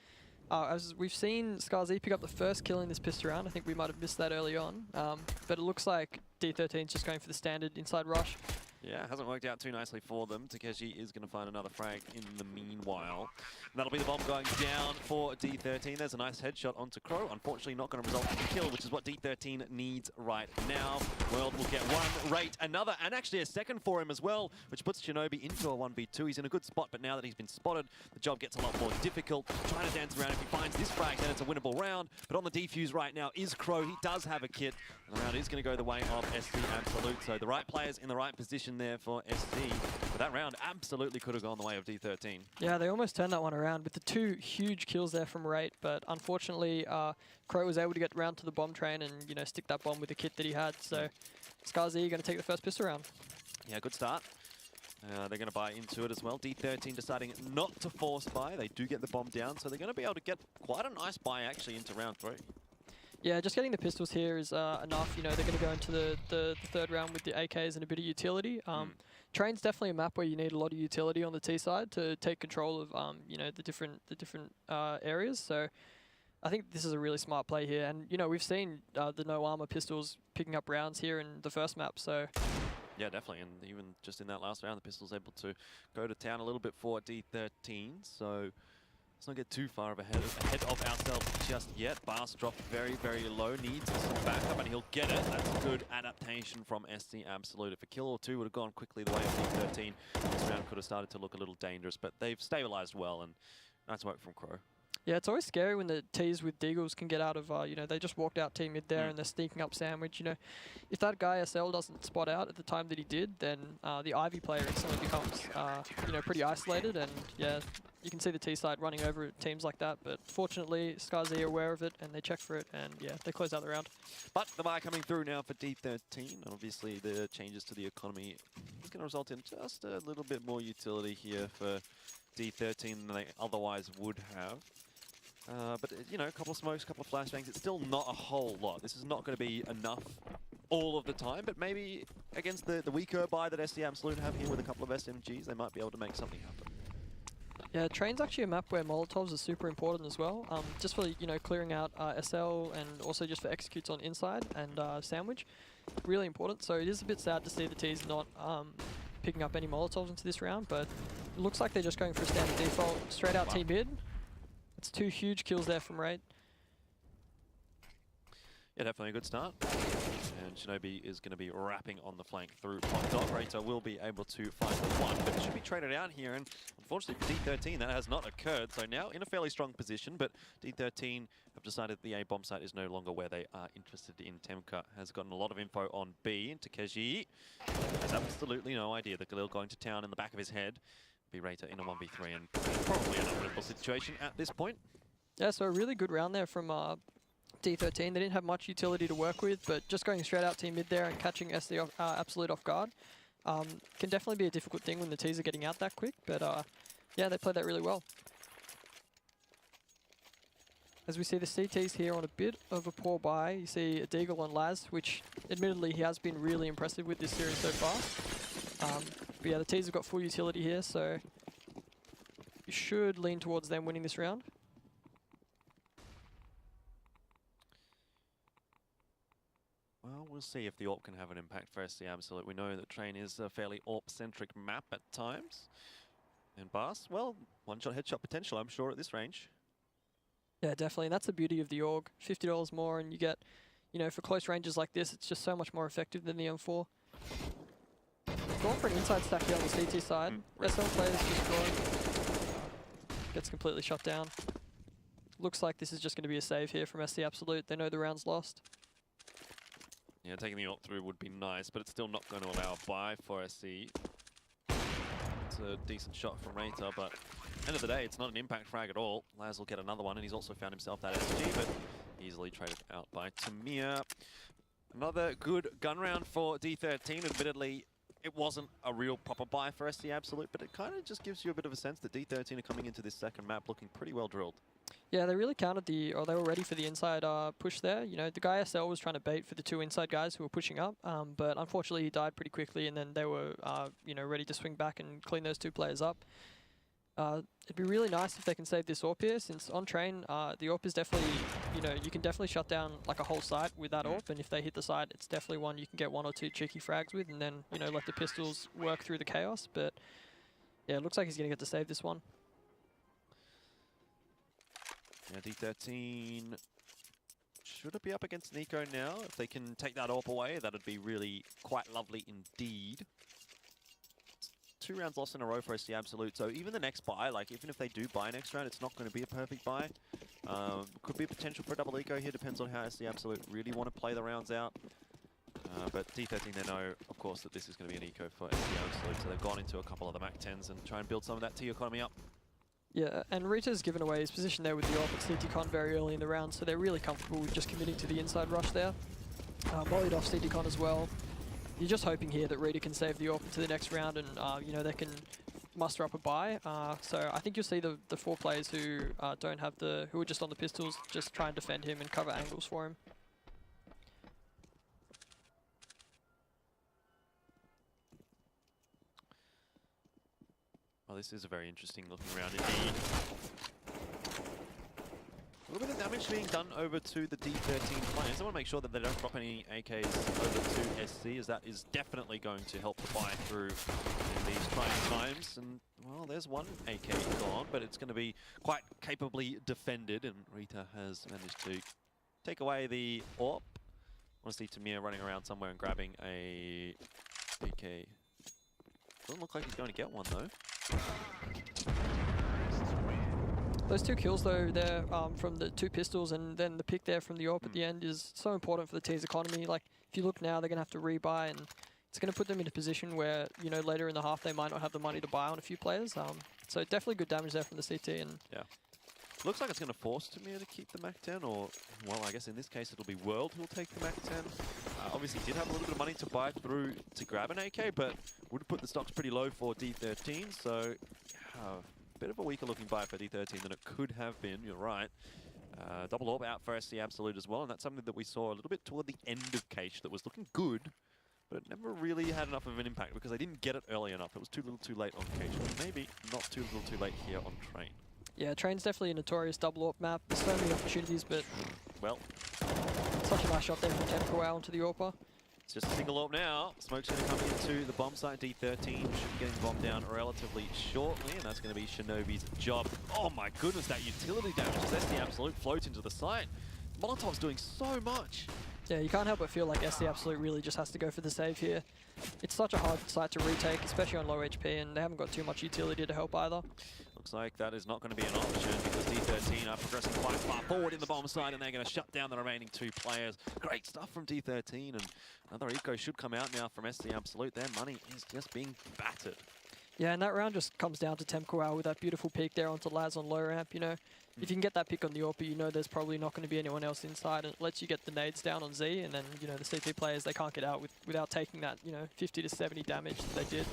As we've seen SkyZ pick up the first kill in this pistol round. I think we might have missed that early on. But it looks like D13's just going for the standard inside rush. Yeah, hasn't worked out too nicely for them. Takeshi is going to find another frag in the meanwhile. And that'll be the bomb going down for D13. There's a nice headshot onto Crow. Unfortunately, not going to result in a kill, which is what D13 needs right now. World will get one, Rate another, and actually a second for him as well, which puts Shinobi into a 1v2. He's in a good spot, but now that he's been spotted, the job gets a lot more difficult. Trying to dance around. If he finds this frag, then it's a winnable round. But on the defuse right now is Crow. He does have a kit. And the round is going to go the way of SC Absolute. So the right players in the right position there for SC. But that round absolutely could have gone the way of D13. Yeah, they almost turned that one around with the two huge kills there from Rate, but unfortunately, Crow was able to get round to the bomb train and, you know, stick that bomb with the kit that he had. So SkyZ going to take the first pistol round. Yeah, good start. They're going to buy into it as well. D13 deciding not to force buy. They do get the bomb down, so they're going to be able to get quite a nice buy actually into round 3. Yeah, just getting the pistols here is enough. You know, they're going to go into the third round with the AKs and a bit of utility. Train's definitely a map where you need a lot of utility on the T side to take control of you know, the different areas. So I think this is a really smart play here. And you know, we've seen the no armor pistols picking up rounds here in the first map. So yeah, definitely. And even just in that last round, the pistol's able to go to town a little bit for D13. So let's not get too far ahead of ourselves just yet. Bars dropped very, very low. Needs some backup, and he'll get it. That's a good adaptation from SC Absolute. If a kill or two would have gone quickly the way of D13, this round could have started to look a little dangerous, but they've stabilized well, and nice work from Crow. yeah, it's always scary when the T's with Deagles can get out of, you know, they just walked out T mid there and they're sneaking up sandwich. You know, if that guy SL doesn't spot out at the time that he did, then the Ivy player instantly becomes, you know, pretty isolated. And yeah, you can see the T side running over teams like that. But fortunately, SkyZ are aware of it and they check for it, and yeah, they close out the round. But the buy coming through now for D13. Obviously, the changes to the economy is going to result in just a little bit more utility here for D13 than they otherwise would have. But, you know, a couple of smokes, a couple of flashbangs, it's still not a whole lot. This is not going to be enough all of the time, but maybe against the weaker buy that SC Absolute have here with a couple of SMGs, they might be able to make something happen. Yeah, Train's actually a map where Molotovs are super important as well, just for, you know, clearing out SL and also just for executes on inside and sandwich. Really important, so it is a bit sad to see the T's not picking up any Molotovs into this round, but it looks like they're just going for a standard default, straight out T mid. It's two huge kills there from Rate. Yeah, definitely a good start. And Shinobi is going to be wrapping on the flank through top dot. Rater will be able to find the one, but it should be traded out here. And unfortunately for D13, that has not occurred. So now in a fairly strong position, but D13 have decided the A bomb site is no longer where they are interested in. Temka has gotten a lot of info on B, and Takeshi has absolutely no idea. The Galil going to town in the back of his head. Be Rater in a 1v3 and probably an unwinnable situation at this point. Yeah, so a really good round there from D13. They didn't have much utility to work with, but just going straight out team mid there and catching SC Absolute off guard can definitely be a difficult thing when the T's are getting out that quick, but yeah, they played that really well. As we see the CTs here on a bit of a poor buy, you see a Deagle on Laz, which admittedly he has been really impressive with this series so far. But yeah, the T's have got full utility here, so you should lean towards them winning this round. Well, we'll see if the AWP can have an impact for SC Absolute. We know that Train is a fairly AWP-centric map at times. And Bas, well, one-shot headshot potential, I'm sure, at this range. Yeah, definitely, and that's the beauty of the AUG. $50 more, and you get, you know, for close ranges like this, it's just so much more effective than the M4. Going for an inside stack here on the CT side. SL players just going. Gets completely shut down. Looks like this is just going to be a save here from SC Absolute. They know the round's lost. Yeah, taking the AWP through would be nice, but it's still not going to allow a buy for SC. It's a decent shot from Rater, but end of the day, it's not an impact frag at all. Laz will get another one, and he's also found himself that SG, but easily traded out by Tamir. Another good gun round for D13. Admittedly, it wasn't a real proper buy for SC Absolute, but it kind of just gives you a bit of a sense that D13 are coming into this second map looking pretty well drilled. Yeah, they really counted or they were ready for the inside push there. You know, the guy SL was trying to bait for the 2 inside guys who were pushing up, but unfortunately he died pretty quickly, and then they were, you know, ready to swing back and clean those 2 players up. It'd be really nice if they can save this AWP here, since on train, the AWP is definitely, you know, you can definitely shut down like a whole site with that AWP, and if they hit the site, it's definitely one you can get 1 or 2 cheeky frags with, and then, you know, let the pistols work through the chaos. But yeah, it looks like he's going to get to save this one. Yeah, D13 should it be up against Nico now? If they can take that AWP away, that'd be really quite lovely indeed. 2 rounds lost in a row for SC Absolute, so even the next buy, like even if they do buy next round, it's not going to be a perfect buy. Could be a potential for a double eco here, depends on how SC Absolute really want to play the rounds out. But D13, they know, of course, that this is going to be an eco for SC Absolute, so they've gone into a couple of the Mac 10s and try and build some of that T economy up. Yeah, and Rita's given away his position there with the AWP at CTCon very early in the round, so they're really comfortable with just committing to the inside rush there. Volleyed off CTCon as well. You're just hoping here that Rita can save the AWP to the next round, and you know, they can muster up a buy. So I think you'll see the 4 players who don't have who are just on the pistols, just try and defend him and cover angles for him. Well, this is a very interesting looking round indeed. A little bit of damage being done over to the D13 players. I want to make sure that they don't drop any AKs over to SC, as that is definitely going to help the buy through in these trying times. And, well, there's 1 AK gone, but it's going to be quite capably defended, and Rita has managed to take away the AWP. I want to see Tamir running around somewhere and grabbing a AK. Doesn't look like he's going to get one, though. Those 2 kills though there from the 2 pistols, and then the pick there from the AWP at the end is so important for the T's economy. Like, if you look now, they're going to have to rebuy, and it's going to put them in a position where, you know, later in the half they might not have the money to buy on a few players. So definitely good damage there from the CT. And yeah, looks like it's going to force Tamir to keep the Mac 10, or, well, I guess in this case it'll be World who'll take the Mac 10. Obviously did have a little bit of money to buy through to grab an AK, but would put the stocks pretty low for D13, so a bit of a weaker looking buy for D13 than it could have been, you're right. Double AWP out for SC Absolute as well, and that's something that we saw a little bit toward the end of Cache that was looking good, but it never really had enough of an impact because they didn't get it early enough. It was too little too late on Cache, but maybe not too little too late here on Train. yeah, Train's definitely a notorious double AWP map. There's so many opportunities, but well, such a nice shot there from Temko onto the AWPer. it's just a single AWP now. Smoke's going to come into the bomb site. D13 should be getting bombed down relatively shortly, and that's going to be Shinobi's job. Oh my goodness, that utility damage as SC Absolute floats into the site. Molotov's doing so much. Yeah, you can't help but feel like SC Absolute really just has to go for the save here. It's such a hard site to retake, especially on low HP, and they haven't got too much utility to help either. Looks like that is not going to be an option because D13 are progressing quite far forward in the bomb side, and they're going to shut down the remaining 2 players. Great stuff from D13, and another eco should come out now from SC Absolute. Their money is just being battered. Yeah, and that round just comes down to Temko with that beautiful peek there onto Laz on low ramp, you know. If you can get that pick on the AWP, you know there's probably not going to be anyone else inside, and it lets you get the nades down on Z, and then, you know, the CT players, they can't get out without taking that, you know, 50 to 70 damage that they did.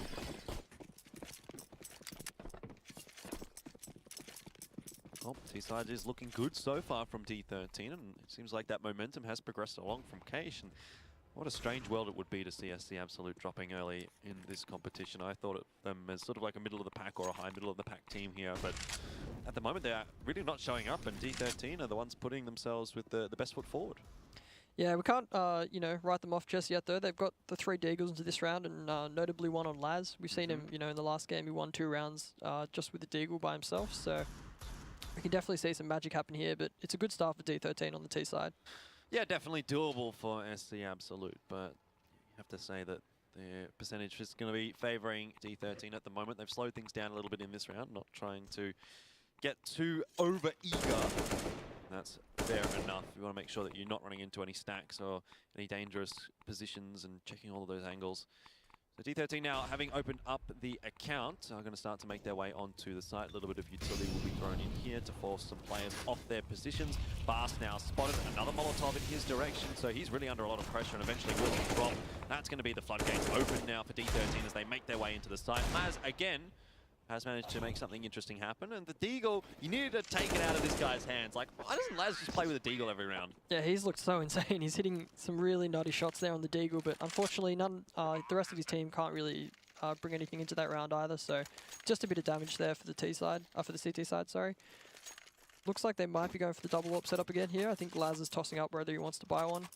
Well, T-side is looking good so far from D13, and it seems like that momentum has progressed along from Cache. And what a strange world it would be to see SC Absolute dropping early in this competition. I thought of them as sort of like a middle of the pack or a high middle of the pack team here, but at the moment they're really not showing up, and D13 are the ones putting themselves with the best foot forward. Yeah, we can't, you know, write them off just yet, though. They've got the 3 Deagles into this round, and notably 1 on Laz. We've seen him, you know, in the last game, he won 2 rounds just with the Deagle by himself, so we can definitely see some magic happen here, but it's a good start for D13 on the T side. Yeah, definitely doable for SC Absolute, but you have to say that the percentage is going to be favouring D13 at the moment. They've slowed things down a little bit in this round, not trying to get too over-eager. That's fair enough. You want to make sure that you're not running into any stacks or any dangerous positions and checking all of those angles. So D13 now, having opened up the account, are going to start to make their way onto the site. A little bit of utility will be thrown in here. here to force some players off their positions. Bast now spotted another Molotov in his direction, so he's really under a lot of pressure and eventually will drop. That's going to be the floodgates open now for D13 as they make their way into the site. Laz, again, has managed to make something interesting happen, and the Deagle, you needed to take it out of this guy's hands. Like, why doesn't Laz just play with a Deagle every round? Yeah, he's looked so insane. He's hitting some really nutty shots there on the Deagle, but unfortunately, the rest of his team can't really bring anything into that round either. So, just a bit of damage there for the T side, for the CT side. Sorry. Looks like they might be going for the double AWP setup again here. I think Laz is tossing up whether he wants to buy one,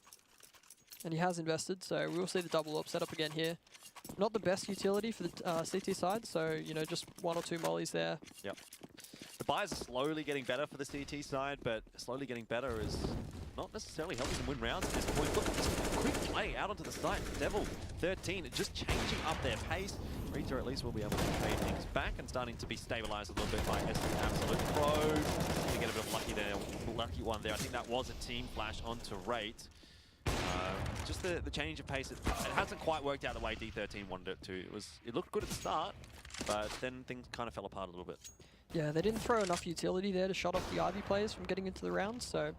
and he has invested. So we'll see the double AWP setup again here. Not the best utility for the CT side, so, you know, just 1 or 2 mollies there. Yep. The buys are slowly getting better for the CT side, but slowly getting better is not necessarily helping them win rounds at this point. Look at this quick play out onto the side. Devil 13 just changing up their pace. Rita at least will be able to trade things back and starting to be stabilized a little bit by SC Absolute. Pro to get a bit of lucky one there. I think that was a team flash onto Rate. Just the change of pace, it hasn't quite worked out the way D13 wanted it to. It looked good at the start, but then things kind of fell apart a little bit. Yeah, they didn't throw enough utility there to shut off the Ivy players from getting into the round, so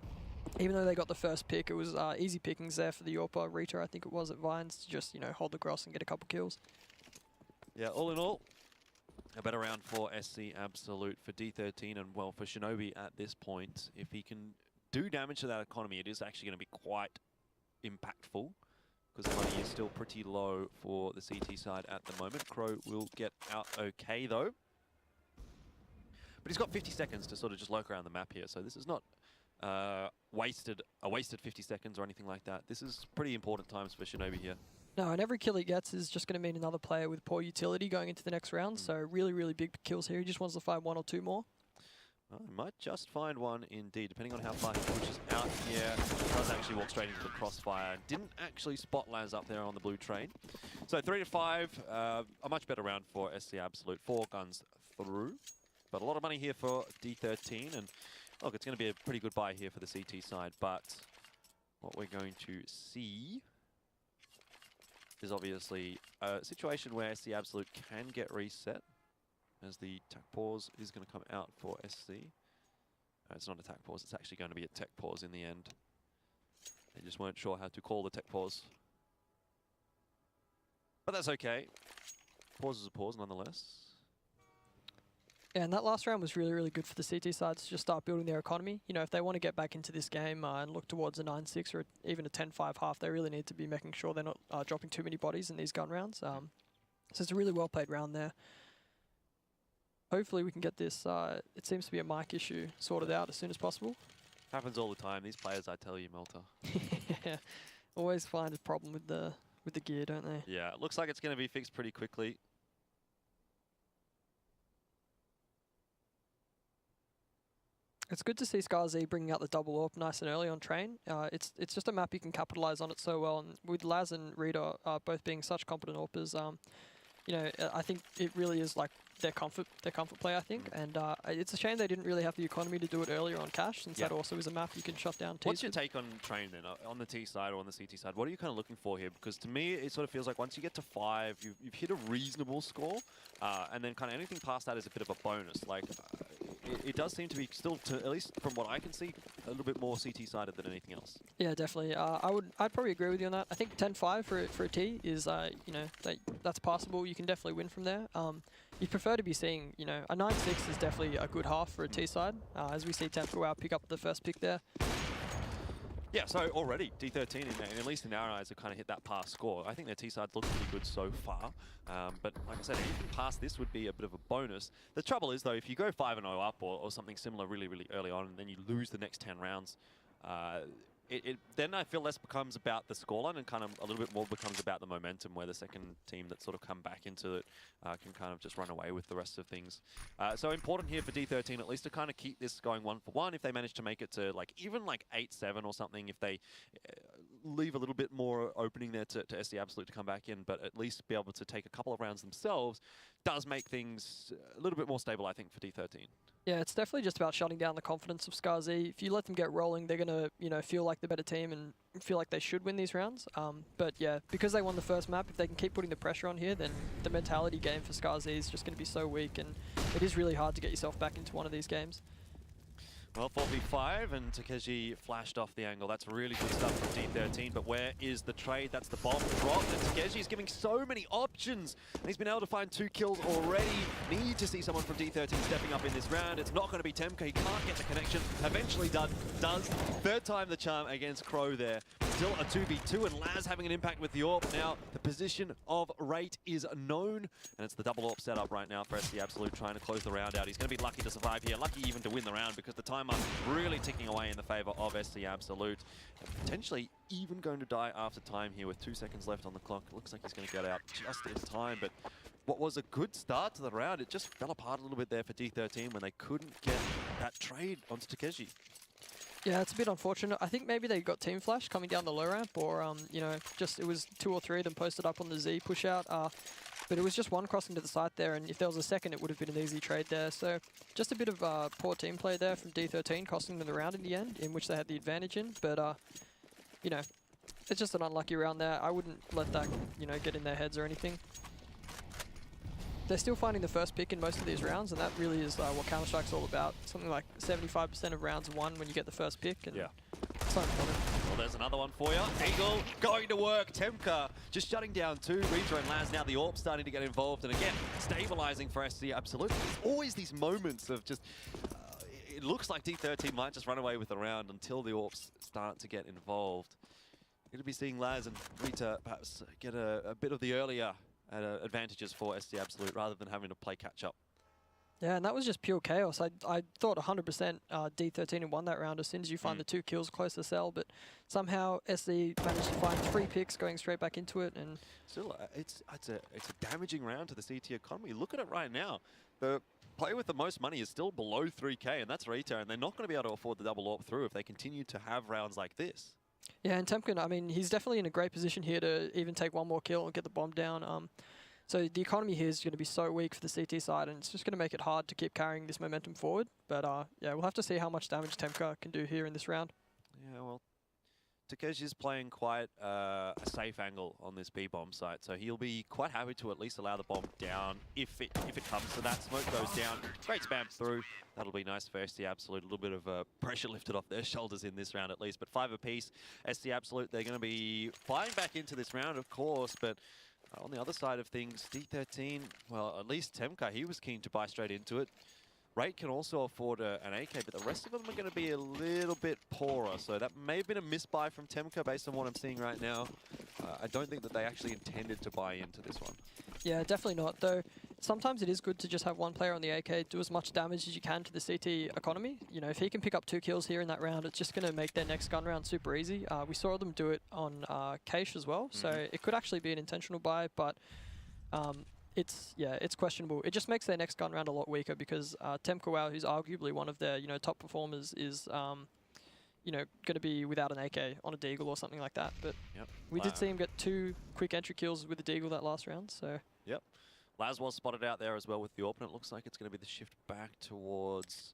even though they got the first pick, it was easy pickings there for the Yorpa. Rita, I think it was, at Vines, to just, you know, hold the cross and get a couple kills. Yeah, all in all, a better round for SC Absolute, for D13, and well, for Shinobi at this point. If he can do damage to that economy, it is actually going to be quite impactful, because the money is still pretty low for the CT side at the moment. Crow will get out okay though, but he's got 50 seconds to sort of just lurk around the map here, so this is not a wasted 50 seconds or anything like that. This is pretty important times for Shinobi here. No, and every kill he gets is just going to mean another player with poor utility going into the next round, so really, really big kills here. He just wants to find 1 or 2 more. Well, he might just find one indeed, depending on how far he pushes out here. He does actually walk straight into the crossfire. Didn't actually spot Laz up there on the blue train. So 3 to 5, a much better round for SC Absolute. 4 guns through, but a lot of money here for D13. And look, it's going to be a pretty good buy here for the CT side. But what we're going to see is obviously a situation where SC Absolute can get reset, as the tech pause is going to come out for SC. It's not a tech pause, it's actually going to be a tech pause in the end. They just weren't sure how to call the tech pause. But that's okay. Pause is a pause nonetheless. Yeah, and that last round was really, really good for the CT sides to just start building their economy. You know, if they want to get back into this game and look towards a 9-6 or even a 10-5 half, they really need to be making sure they're not dropping too many bodies in these gun rounds. So it's a really well played round there. Hopefully we can get this, it seems to be a mic issue, sorted out as soon as possible. Happens all the time. These players, I tell you, Melta. Yeah, always find a problem with the gear, don't they? Yeah, it looks like it's going to be fixed pretty quickly. It's good to see ScarZ bringing out the double AWP nice and early on train. It's just a map you can capitalize on it so well, and with Laz and Rita both being such competent AWPers, you know, I think it really is like their comfort play, I think. And it's a shame they didn't really have the economy to do it earlier on Cash, since that also is a map you can shut down. What's your take on train then, on the T side or on the CT side? What are you kind of looking for here? Because to me, it sort of feels like once you get to 5, you've hit a reasonable score, and then kind of anything past that is a bit of a bonus. Like, it does seem to be still, at least from what I can see, a little bit more CT sided than anything else. Yeah, definitely. I'd probably agree with you on that. I think 10-5 for a T is, you know, that's possible. You can definitely win from there. You prefer to be seeing, you know, a 9-6 is definitely a good half for a T side, as we see Temporal pick up the first pick there. Yeah, so already D13, at least in our eyes, have kind of hit that pass score. I think their T sides look pretty good so far, but like I said, anything past this would be a bit of a bonus. The trouble is though, if you go 5-0 up or something similar really, really early on, and then you lose the next 10 rounds, then I feel less becomes about the scoreline and kind of a little bit more becomes about the momentum, where the second team that sort of come back into it can kind of just run away with the rest of things. So important here for D13 at least to kind of keep this going 1-for-1. If they manage to make it to like even like 8-7 or something, if they leave a little bit more opening there to SC Absolute to come back in, but at least be able to take a couple of rounds themselves, does make things a little bit more stable, I think, for D13. Yeah, it's definitely just about shutting down the confidence of ScarZ. If you let them get rolling, they're going to, you know, feel like the better team and feel like they should win these rounds. But yeah, because they won the first map, if they can keep putting the pressure on here, then the mentality game for ScarZ is just going to be so weak, and it is really hard to get yourself back into one of these games. Well, 4v5, and Takeshi flashed off the angle. That's really good stuff from D13, but where is the trade? That's the bomb drop, and Takeshi is giving so many options. And he's been able to find 2 kills already. Need to see someone from D13 stepping up in this round. It's not going to be Temka. He can't get the connection. Eventually does. Third time the charm against Crow there. Still a 2v2, and Laz having an impact with the AWP. Now, the position of Rate is known, and it's the double AWP setup right now for SC Absolute, trying to close the round out. He's going to be lucky to survive here, lucky even to win the round, because the timer really ticking away in the favor of SC Absolute. And potentially even going to die after time here with 2 seconds left on the clock. Looks like he's going to get out just in time, but what was a good start to the round, it just fell apart a little bit there for D13 when they couldn't get that trade onto Takeshi. Yeah, it's a bit unfortunate. I think maybe they got team flash coming down the low ramp, or you know, just it was 2 or 3 of them posted up on the Z push out. But it was just one crossing to the side there, and if there was a second, it would have been an easy trade there. So just a bit of poor team play there from D13, costing them the round in the end, in which they had the advantage in. But you know, it's just an unlucky round there. I wouldn't let that, you know, get in their heads or anything. They're still finding the first pick in most of these rounds, and that really is what Counter-Strike's all about. Something like 75% of rounds won when you get the first pick. And yeah. So important. Well, there's another one for you. Eagle going to work. Temka just shutting down 2. Rita and Laz, now the AWP starting to get involved. And again, stabilizing for SC Absolute. There's always these moments of just... it looks like D13 might just run away with the round until the AWPs start to get involved. Going to be seeing Laz and Rita perhaps get a bit of the earlier advantages for SC Absolute rather than having to play catch-up. Yeah, and that was just pure chaos. I thought 100% D13 had won that round as soon as you find the 2 kills close to cell, but somehow SC managed to find 3 picks going straight back into it. And still, it's a damaging round to the CT economy. Look at it right now. The player with the most money is still below 3K, and that's Rita, and they're not going to be able to afford the double AWP through if they continue to have rounds like this. Yeah, and Temkin, I mean, he's definitely in a great position here to even take 1 more kill and get the bomb down. So the economy here is going to be so weak for the CT side, and it's just going to make it hard to keep carrying this momentum forward. But yeah, we'll have to see how much damage Temka can do here in this round. Yeah, well, Takeshi's playing quite a safe angle on this B-bomb site, so he'll be quite happy to at least allow the bomb down if it comes to that. Smoke goes down, great spam through. That'll be nice for SC Absolute. A little bit of pressure lifted off their shoulders in this round at least. But 5 apiece, SC Absolute, they're going to be flying back into this round, of course, but on the other side of things, D13, well, at least Temka, he was keen to buy straight into it. Rate can also afford an AK, but the rest of them are going to be a little bit poorer. So that may have been a misbuy from Temka based on what I'm seeing right now. I don't think that they actually intended to buy into this one. Yeah, definitely not. Though sometimes it is good to just have one player on the AK do as much damage as you can to the CT economy. You know, if he can pick up 2 kills here in that round, it's just going to make their next gun round super easy. We saw them do it on Keish as well, so it could actually be an intentional buy, but it's questionable. It just makes their next gun round a lot weaker because Temka, who's arguably one of their top performers, is going to be without an AK on a Deagle or something like that. But we did see him get 2 quick entry kills with the Deagle that last round. So Laz was spotted out there as well with the AWP, and it looks like it's going to be the shift back towards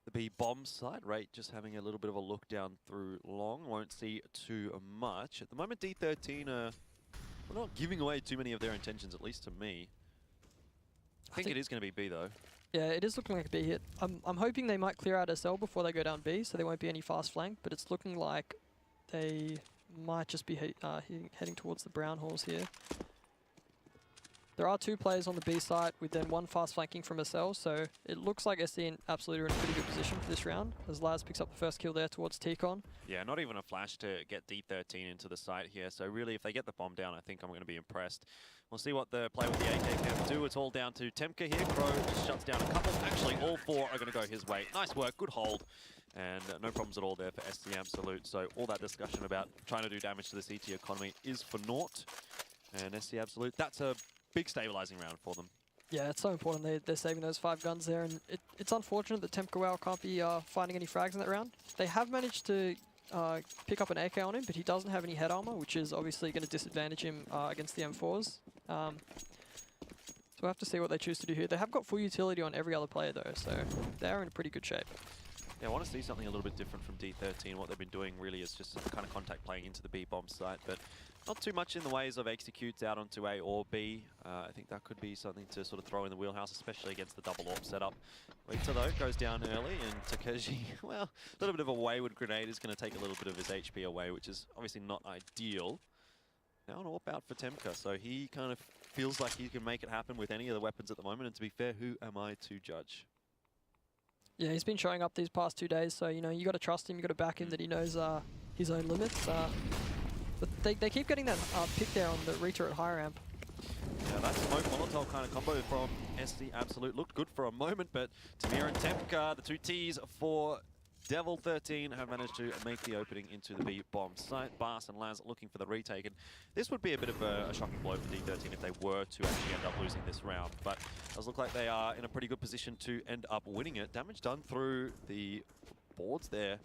the B-bomb side. Rate just having a little bit of a look down through long. Won't see too much. At the moment, D13 are not giving away too many of their intentions, at least to me. I think it is going to be B, though. Yeah, it is looking like a B hit. I'm hoping they might clear out SL before they go down B, so there won't be any fast flank, but it's looking like they might just be heading towards the brown halls here. There are 2 players on the B site with then 1 fast flanking from SL, so it looks like SC and Absolute are in a pretty good position for this round, as Laz picks up the first kill there towards T-Con. Yeah, not even a flash to get D13 into the site here, so really if they get the bomb down, I think I'm going to be impressed. We'll see what the player with the AK can do. It's all down to Temka here. Crow just shuts down a couple. Actually, all 4 are going to go his way. Nice work, good hold, and no problems at all there for SC Absolute. So all that discussion about trying to do damage to the CT economy is for naught. And SC Absolute, that's a big stabilizing round for them. Yeah, it's so important. They're saving those 5 guns there, and it's unfortunate that Temka can't be finding any frags in that round. They have managed to pick up an AK on him, but he doesn't have any head armor, which is obviously going to disadvantage him against the M4s. So we'll have to see what they choose to do here. They have got full utility on every other player though, so they're in pretty good shape. Yeah, I want to see something a little bit different from D13. What they've been doing really is just some kind of contact playing into the B-bomb site, but Not too much in the ways of executes out onto A or B. I think that could be something to sort of throw in the wheelhouse, especially against the double AWP setup. Waiter, though, goes down early, and Takeshi, well, a little bit of a wayward grenade is going to take a little bit of his HP away, which is obviously not ideal. Now an AWP out for Temka, so he kind of feels like he can make it happen with any of the weapons at the moment, and to be fair, who am I to judge? Yeah, he's been showing up these past 2 days, so, you know, you got to trust him, you got to back him that he knows his own limits. But they keep getting that pick there on the Rita at high ramp. Yeah, that smoke Molotov kind of combo from SC Absolute looked good for a moment, but Tamir and Temka, the two Ts for D13, have managed to make the opening into the B bomb site. Bas and Laz looking for the retake, and this would be a bit of a shocking blow for D13 if they were to actually end up losing this round. But it does look like they are in a pretty good position to end up winning it. Damage done through the boards there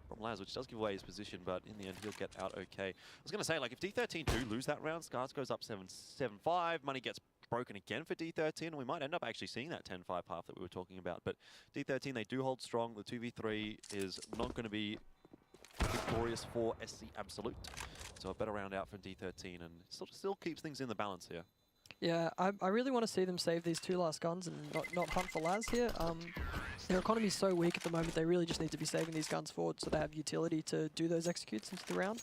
from Laz, which does give away his position, but in the end he'll get out okay. I was going to say, like, if D13 do lose that round, Scars goes up 7-5, money gets broken again for D13, and we might end up actually seeing that 10-5 half that we were talking about. But D13, they do hold strong. The 2v3 is not going to be victorious for SC Absolute. So a better round out for D13, and sort of still keeps things in the balance here. Yeah, I really want to see them save these two last guns and not hunt for Laz here. Their economy is so weak at the moment, they really just need to be saving these guns forward so they have utility to do those executes into the round.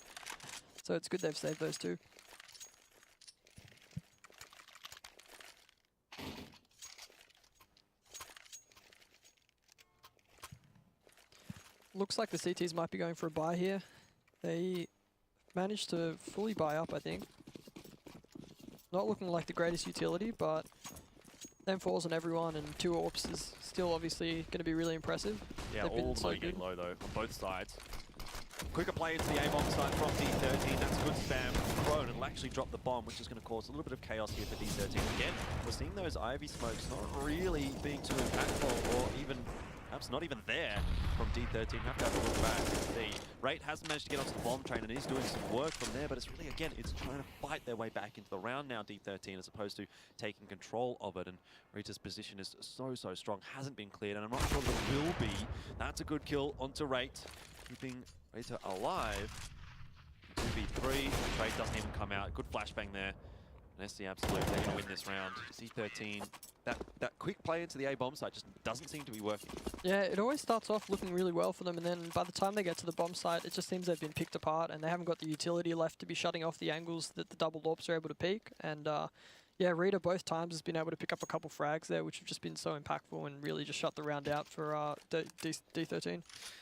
So it's good they've saved those two. Looks like the CTs might be going for a buy here. They managed to fully buy up, I think. Not looking like the greatest utility, but M4s on everyone and 2 AWPs is still obviously going to be really impressive. Yeah, They've all so getting low though, on both sides. Quicker play into the A-bomb side from D13, that's good spam thrown. It'll actually drop the bomb, which is going to cause a little bit of chaos here for D13. Again, we're seeing those Ivy smokes not really being too impactful, or even, perhaps not even there from D13. Have to have a look back. The Rate has managed to get onto the bomb train and is doing some work from there, but it's really, again, it's trying to fight their way back into the round now, D13, as opposed to taking control of it. And Rita's position is so strong, hasn't been cleared, and I'm not sure that it will be. That's a good kill onto Rate, keeping Rita alive. 2v3, Trade doesn't even come out. Good flashbang there. And SC Absolute, they're going to win this round. D13, that quick play into the A-bomb site just doesn't seem to be working. Yeah, it always starts off looking really well for them, and then by the time they get to the bomb site, it just seems they've been picked apart, and they haven't got the utility left to be shutting off the angles that the double AWPs are able to peak. And yeah, Rita both times has been able to pick up a couple frags there, which have just been so impactful and really just shut the round out for D13.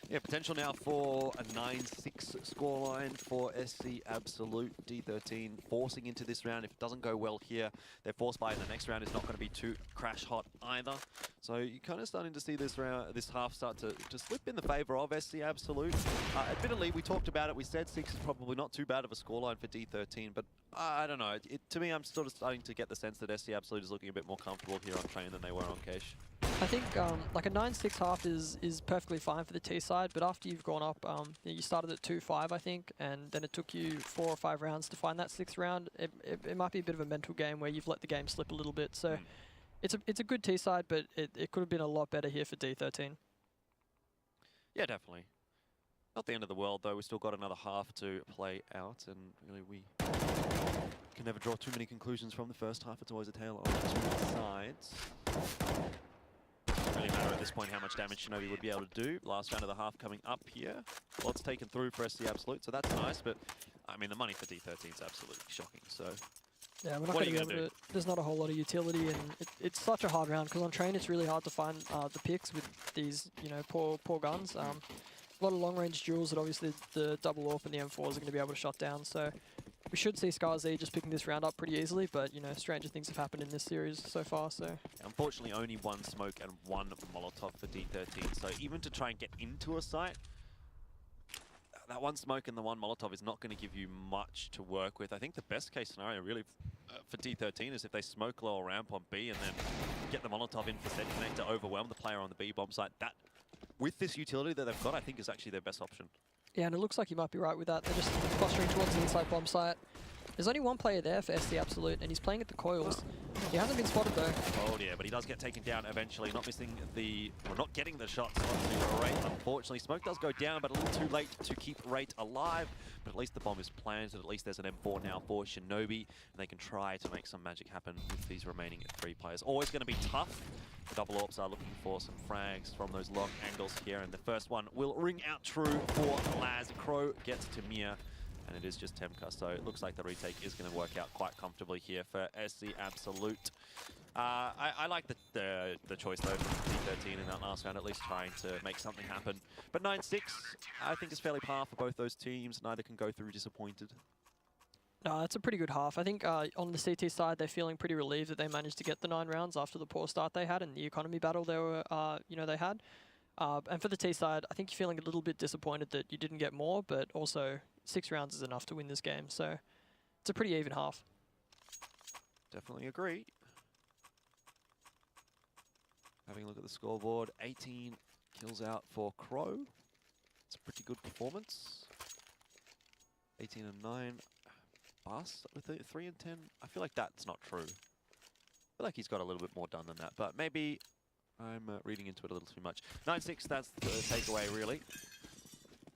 Yeah, potential now for a 9-6 scoreline for SC Absolute. D13 forcing into this round. If it doesn't go well here, their force buy in the next round is not going to be too crash hot either. So you're kind of starting to see this round, this half start to slip in the favour of SC Absolute. Admittedly, we talked about it. We said 6 is probably not too bad of a scoreline for D13, but I don't know. To me, I'm sort of starting to get the sense that SC Absolute is looking a bit more comfortable here on train than they were on Cache. I think like a 9-6 half is perfectly fine for the T side, but after you've gone up, you started at 2-5, I think, and then it took you 4 or 5 rounds to find that 6th round. It might be a bit of a mental game where you've let the game slip a little bit. So it's a good T side, but it could have been a lot better here for D13. Yeah, definitely. Not the end of the world, though. We've still got another half to play out, and really we can never draw too many conclusions from the first half. It's always a tale of two sides. Doesn't really matter at this point how much damage Shinobi would be able to do. Last round of the half coming up here. Lots taken through for SC Absolute, so that's nice, but I mean, the money for D13 is absolutely shocking, so yeah, we're not going to be able to. There's not a whole lot of utility, and it's such a hard round because on train it's really hard to find the picks with these, you know, poor guns. A lot of long-range duels that obviously the double AWP and the M4s are going to be able to shut down. So we should see ScarZ just picking this round up pretty easily, but you know, stranger things have happened in this series so far. So unfortunately, only 1 smoke and 1 Molotov for D13. So even to try and get into a site, that 1 smoke and the 1 Molotov is not going to give you much to work with. I think the best case scenario really for D13 is if they smoke lower ramp on B and then get the Molotov in for set connect to overwhelm the player on the B bomb site. That, with this utility that they've got, I think is actually their best option. Yeah, and it looks like you might be right with that. They're just clustering towards the inside bomb site. There's only one player there for SC Absolute, and he's playing at the coils. He hasn't been spotted though. Oh yeah, but he does get taken down eventually, not missing the, or not getting the shots onto Rate, unfortunately. Smoke does go down, but a little too late to keep Rate alive. But at least the bomb is planted, at least there's an M4 now for Shinobi, and they can try to make some magic happen with these remaining 3 players. Always going to be tough. The double AWPs are looking for some frags from those long angles here, and the first one will ring out true for Laz. Crow gets to Mia, and it is just Temka, so it looks like the retake is going to work out quite comfortably here for SC Absolute. I like the choice though from D13 in that last round, at least trying to make something happen. But 9-6, I think is fairly par for both those teams. Neither can go through disappointed. No, that's a pretty good half. I think on the CT side, they're feeling pretty relieved that they managed to get the 9 rounds after the poor start they had and the economy battle they were, they had. And for the T side, I think you're feeling a little bit disappointed that you didn't get more, but also 6 rounds is enough to win this game, so it's a pretty even half. Definitely agree. Having a look at the scoreboard, 18 kills out for Crow. It's a pretty good performance. 18 and 9. Bus with 3 and 10. I feel like that's not true. I feel like he's got a little bit more done than that, but maybe I'm reading into it a little too much. 9-6, that's the takeaway really.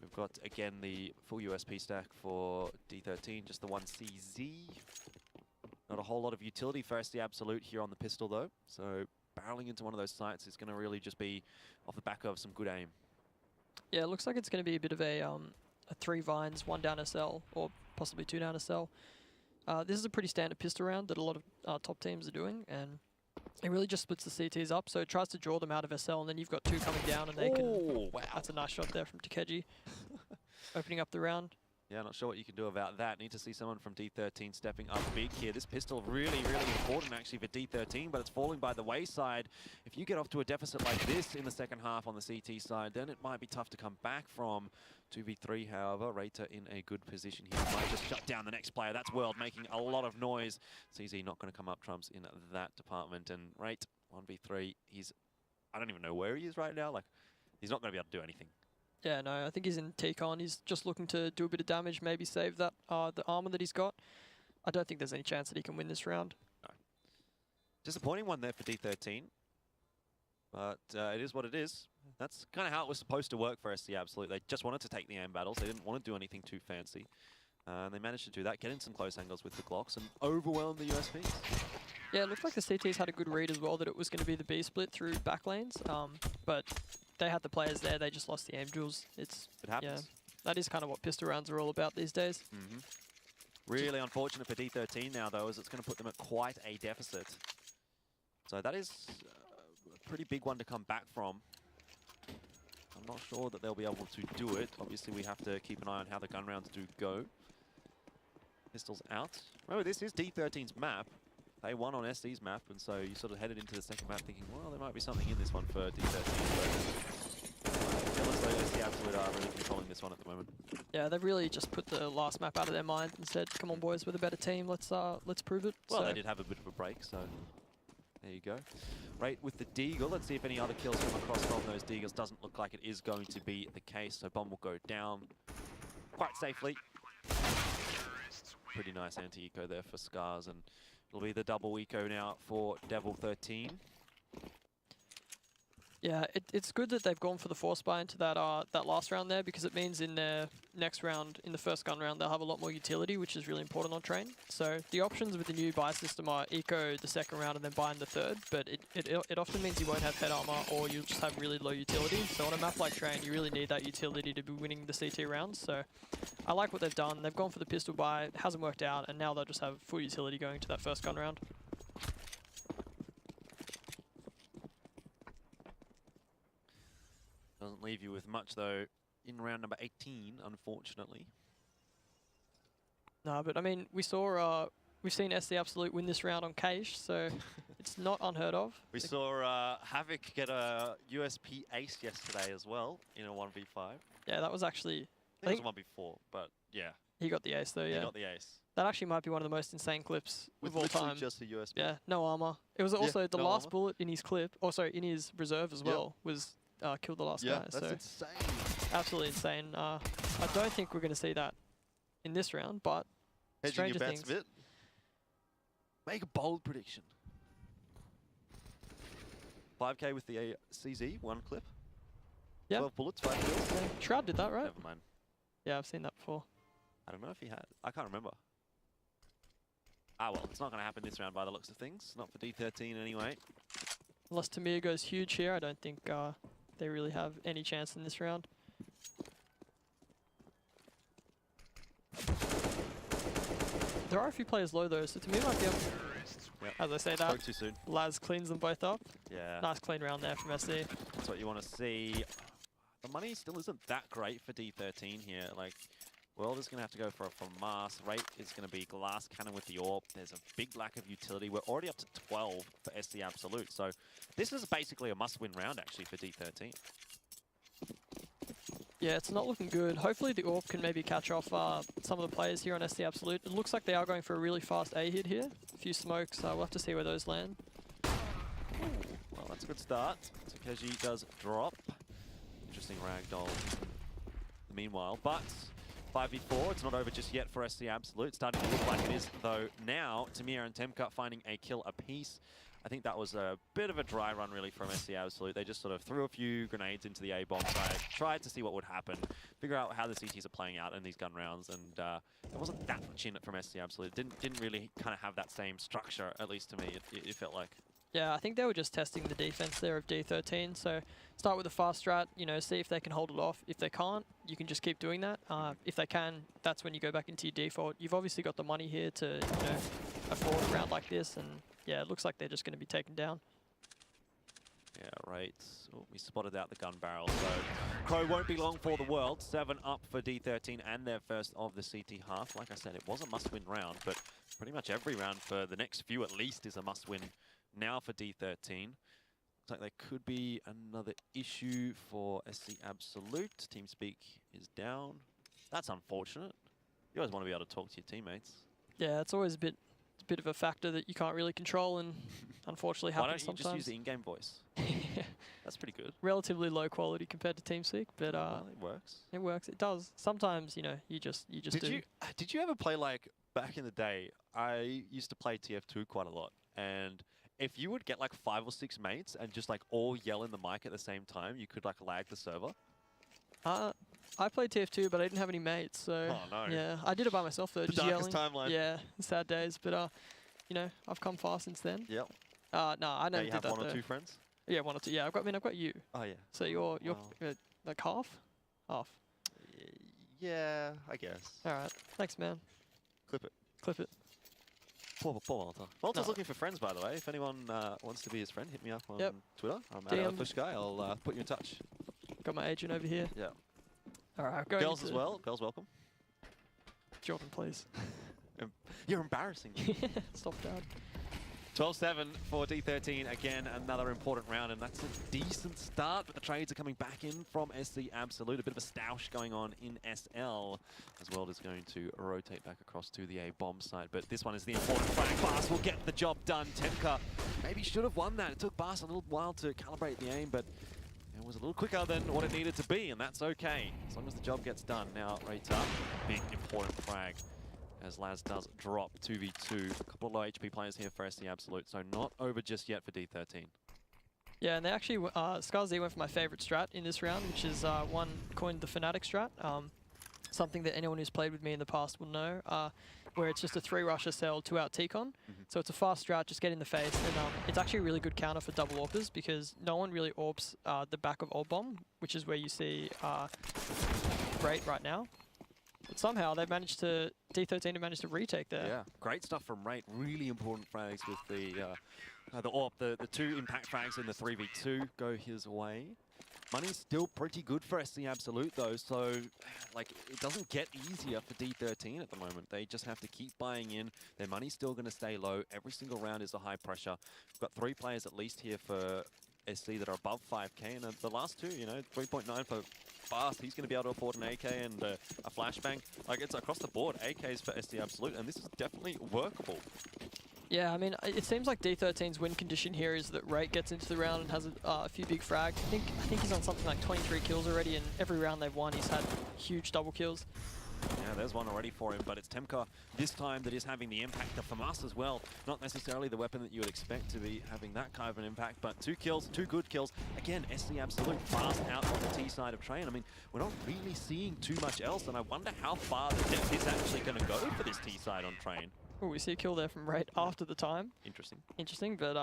We've got again the full USP stack for D13, just the 1 CZ. Not a whole lot of utility for SC Absolute here on the pistol though, so barreling into one of those sites is going to really just be off the back of some good aim. Yeah, it looks like it's going to be a bit of a 3 vines, 1 down SL, or possibly 2 down SL. This is a pretty standard pistol round that a lot of top teams are doing, and it really just splits the CTs up, so it tries to draw them out of SL, and then you've got 2 coming down, and they can... Wow. That's a nice shot there from Takeji. Opening up the round. Yeah, not sure what you can do about that. Need to see someone from D13 stepping up big here. This pistol really important actually for D13, but it's falling by the wayside. If you get off to a deficit like this in the second half on the CT side, then it might be tough to come back from. 2v3, however, Rater in a good position here. Might just shut down the next player. That's World making a lot of noise. CZ not going to come up trumps in that department. And Rate, 1v3, I don't even know where he is right now. Like, he's not going to be able to do anything. Yeah, no, I think he's in T-Con. He's just looking to do a bit of damage, maybe save that the armor that he's got. I don't think there's any chance that he can win this round. No. Disappointing one there for D13. But it is what it is. That's kind of how it was supposed to work for SC Absolute. They just wanted to take the aim battles. They didn't want to do anything too fancy. And they managed to do that, get in some close angles with the Glocks and overwhelm the USPs. Yeah, it looked like the CTs had a good read as well, that it was going to be the B split through back lanes. But they had the players there, they just lost the aim duels. It happens. Yeah, that is kind of what pistol rounds are all about these days. Mm-hmm. Really unfortunate for D13 now, though, as it's going to put them at quite a deficit. So that is a pretty big one to come back from. I'm not sure that they'll be able to do it. Obviously, we have to keep an eye on how the gun rounds do go. Pistols out. Remember, this is D13's map. They won on SC's map, and so you sort of headed into the second map thinking, well, there might be something in this one for D13. But it looks like SC Absolute are really controlling this one at the moment. Yeah, they've really just put the last map out of their mind and said, come on, boys, we're the better team. Let's prove it. Well, so they did have a bit of a break, so there you go. Right, with the Deagle, let's see if any other kills come across from those Deagles. Doesn't look like it is going to be the case, so bomb will go down quite safely. Pretty nice anti-eco there for Scars, and it'll be the double eco now for Devil 13. Yeah, it's good that they've gone for the force buy into that last round there, because it means in their next round, in the first gun round, they'll have a lot more utility, which is really important on train. So the options with the new buy system are eco the second round and then buy in the third, but it often means you won't have head armor or you'll just have really low utility. So on a map like train, you really need that utility to be winning the CT rounds. So I like what they've done. They've gone for the pistol buy, it hasn't worked out, and now they'll just have full utility going to that first gun round. Doesn't leave you with much, though, in round number 18, unfortunately. No, but I mean, we've seen SC Absolute win this round on Cache, so it's not unheard of. We saw Havoc get a USP ace yesterday as well in a 1v5. Yeah, that was actually... I think it was 1v4, but yeah. He got the ace though, yeah. He got the ace. That actually might be one of the most insane clips With of all time. Just a USB. Yeah, no armor. It was also the no last armor. bullet in his clip, also in his reserve as well, was killed the last guy. That's So insane. absolutely insane. I don't think we're going to see that in this round, but Hedging Stranger your bets things. a bit. Make a bold prediction. 5K with the CZ, 1 clip. Yeah. 12 bullets, 5 kills. Yeah, Shroud did that, right? Never mind. Yeah, I've seen that before. I don't know if he had. I can't remember. Ah, well, it's not going to happen this round by the looks of things. Not for D13 anyway. Unless Tamir goes huge here, I don't think they really have any chance in this round. There are a few players low though, so Tamir might be able to, Yep. as I say that, Spoke too soon. Laz cleans them both up. Yeah. Nice clean round there from SC. That's what you want to see. The money still isn't that great for D13 here. Like, World is going to have to go for a FAMAS. Rate is going to be Glass Cannon with the AWP. There's a big lack of utility. We're already up to 12 for SC Absolute. So this is basically a must-win round, actually, for D13. Yeah, it's not looking good. Hopefully the AWP can maybe catch off some of the players here on SC Absolute. It looks like they are going for a really fast A hit here. A few smokes. We'll have to see where those land. Well, that's a good start. Takeshi does drop. Interesting ragdoll. Meanwhile, but 5v4, it's not over just yet for SC Absolute. Starting to look like it is, though, now. Tamir and Temka finding a kill apiece. I think that was a bit of a dry run, really, from SC Absolute. They just sort of threw a few grenades into the A-bomb side, tried to see what would happen, figure out how the CTs are playing out in these gun rounds, and there wasn't that much in it from SC Absolute. Didn't really kind of have that same structure, at least to me, it felt like. Yeah, I think they were just testing the defense there of D13. So start with a fast strat, you know, see if they can hold it off. If they can't, you can just keep doing that. If they can, that's when you go back into your default. You've obviously got the money here to, you know, afford a round like this, and yeah, it looks like they're just going to be taken down. Yeah, right. Oh, we spotted out the gun barrel, so Crow won't be long for the world. 7 up for D13 and their first of the CT half. Like I said, it was a must-win round, but pretty much every round for the next few at least is a must-win now for D13. Looks like there could be another issue for SC Absolute. TeamSpeak is down. That's unfortunate. You always want to be able to talk to your teammates. Yeah, it's always a bit of a factor that you can't really control, and unfortunately happens sometimes. Why don't you just use the in-game voice? That's pretty good. Relatively low quality compared to TeamSpeak, but well, it works. It works. It does. Sometimes, you know, you just do. Did you ever play, like, back in the day? I used to play TF2 quite a lot, and if you would get like 5 or 6 mates and just like all yell in the mic at the same time, you could like lag the server. I played TF2, but I didn't have any mates, so oh, no. yeah, I did it by myself though. The just darkest yelling. timeline. Yeah, sad days, but you know, I've come far since then. Yep. No, I never you did have that one or though. 2 friends? Yeah, 1 or 2. Yeah, I've got you. Oh yeah. So you're Wow. like half. Yeah, I guess. All right, thanks, man. Clip it. Clip it. Poor Walter. Walter's No. looking for friends, by the way. If anyone wants to be his friend, hit me up on Yep. Twitter. I'm DM. @pushguy. I'll put you in touch. Got my agent over here. Yeah. All right, go. Girls as well. Girls welcome. Jordan, please. You're embarrassing me. Stop, Dad. 12-7 for D13. Again, another important round, and that's a decent start, but the trades are coming back in from SC Absolute. A bit of a stoush going on in SL, as World is going to rotate back across to the A-bomb side. But this one is the important frag. Bas will get the job done. Temka maybe should have won that. It took Bas a little while to calibrate the aim, but it was a little quicker than what it needed to be, and that's okay, as long as the job gets done. Now, rate up. Big, important frag, as Laz does drop 2v2. A couple of low HP players here for SC Absolute, so not over just yet for D13. Yeah, and they actually, ScarZ went for my favorite strat in this round, which is one coined the Fnatic strat. Something that anyone who's played with me in the past will know, where it's just a 3-rush SL, 2-out T-con. So it's a fast strat, just get in the face, and it's actually a really good counter for double AWPers, because no one really AWPs the back of AWP bomb, which is where you see Rate right now. But somehow they've managed to, D13 have managed to retake there. Yeah, great stuff from Rate. Really important frags with the AWP. The 2 impact frags in the 3v2 go his way. Money's still pretty good for SC Absolute though, so like it doesn't get easier for D13 at the moment. They just have to keep buying in. Their money's still going to stay low. Every single round is a high pressure. We've got 3 players at least here for SC that are above 5k, and the last 2, you know, 3.9 for Bas. He's going to be able to afford an AK and a flashbang. Like, it's across the board, AKs for SC Absolute, and this is definitely workable. Yeah, I mean, it seems like D13's win condition here is that Rate gets into the round and has a few big frags. I think he's on something like 23 kills already, and every round they've won, he's had huge double kills. Yeah, there's one already for him, but it's Temka this time that is having the impact. The FAMAS as well, not necessarily the weapon that you would expect to be having that kind of an impact, but 2 kills, 2 good kills. Again, SC Absolute fast out on the T side of Train. I mean, we're not really seeing too much else, and I wonder how far the depth is actually going to go for this T side on Train. Oh, we see a kill there from Rate after the time. Interesting. Interesting, but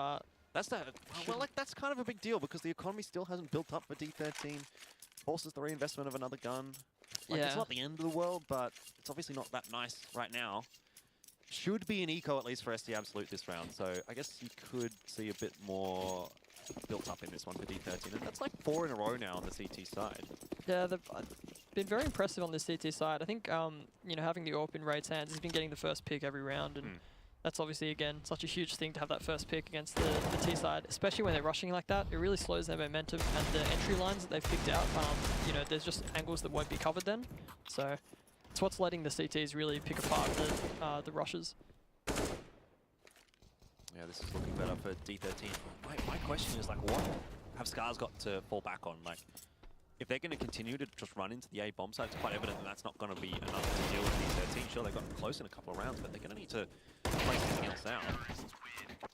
That's that. Well, like that's kind of a big deal because the economy still hasn't built up for D13. Forces the reinvestment of another gun. Like, it's not the end of the world, but it's obviously not that nice right now. Should be an eco at least for SC Absolute this round, so I guess you could see a bit more built up in this one for D13, and that's like 4 in a row now on the CT side. Yeah, they've been very impressive on the CT side. I think, you know, having the AWP in Raid's hands, he's been getting the first pick every round, and that's obviously, again, such a huge thing to have that first pick against the T side, especially when they're rushing like that. It really slows their momentum, and the entry lines that they've picked out, you know, there's just angles that won't be covered then. So it's what's letting the CTs really pick apart the rushes. Yeah, this is looking better for D13. My question is, like, what have Scars got to fall back on? Like, if they're going to continue to just run into the A bomb site, it's quite evident that that's not going to be enough to deal with D13. Sure, they got close in a couple of rounds, but they're going to need to play something else out.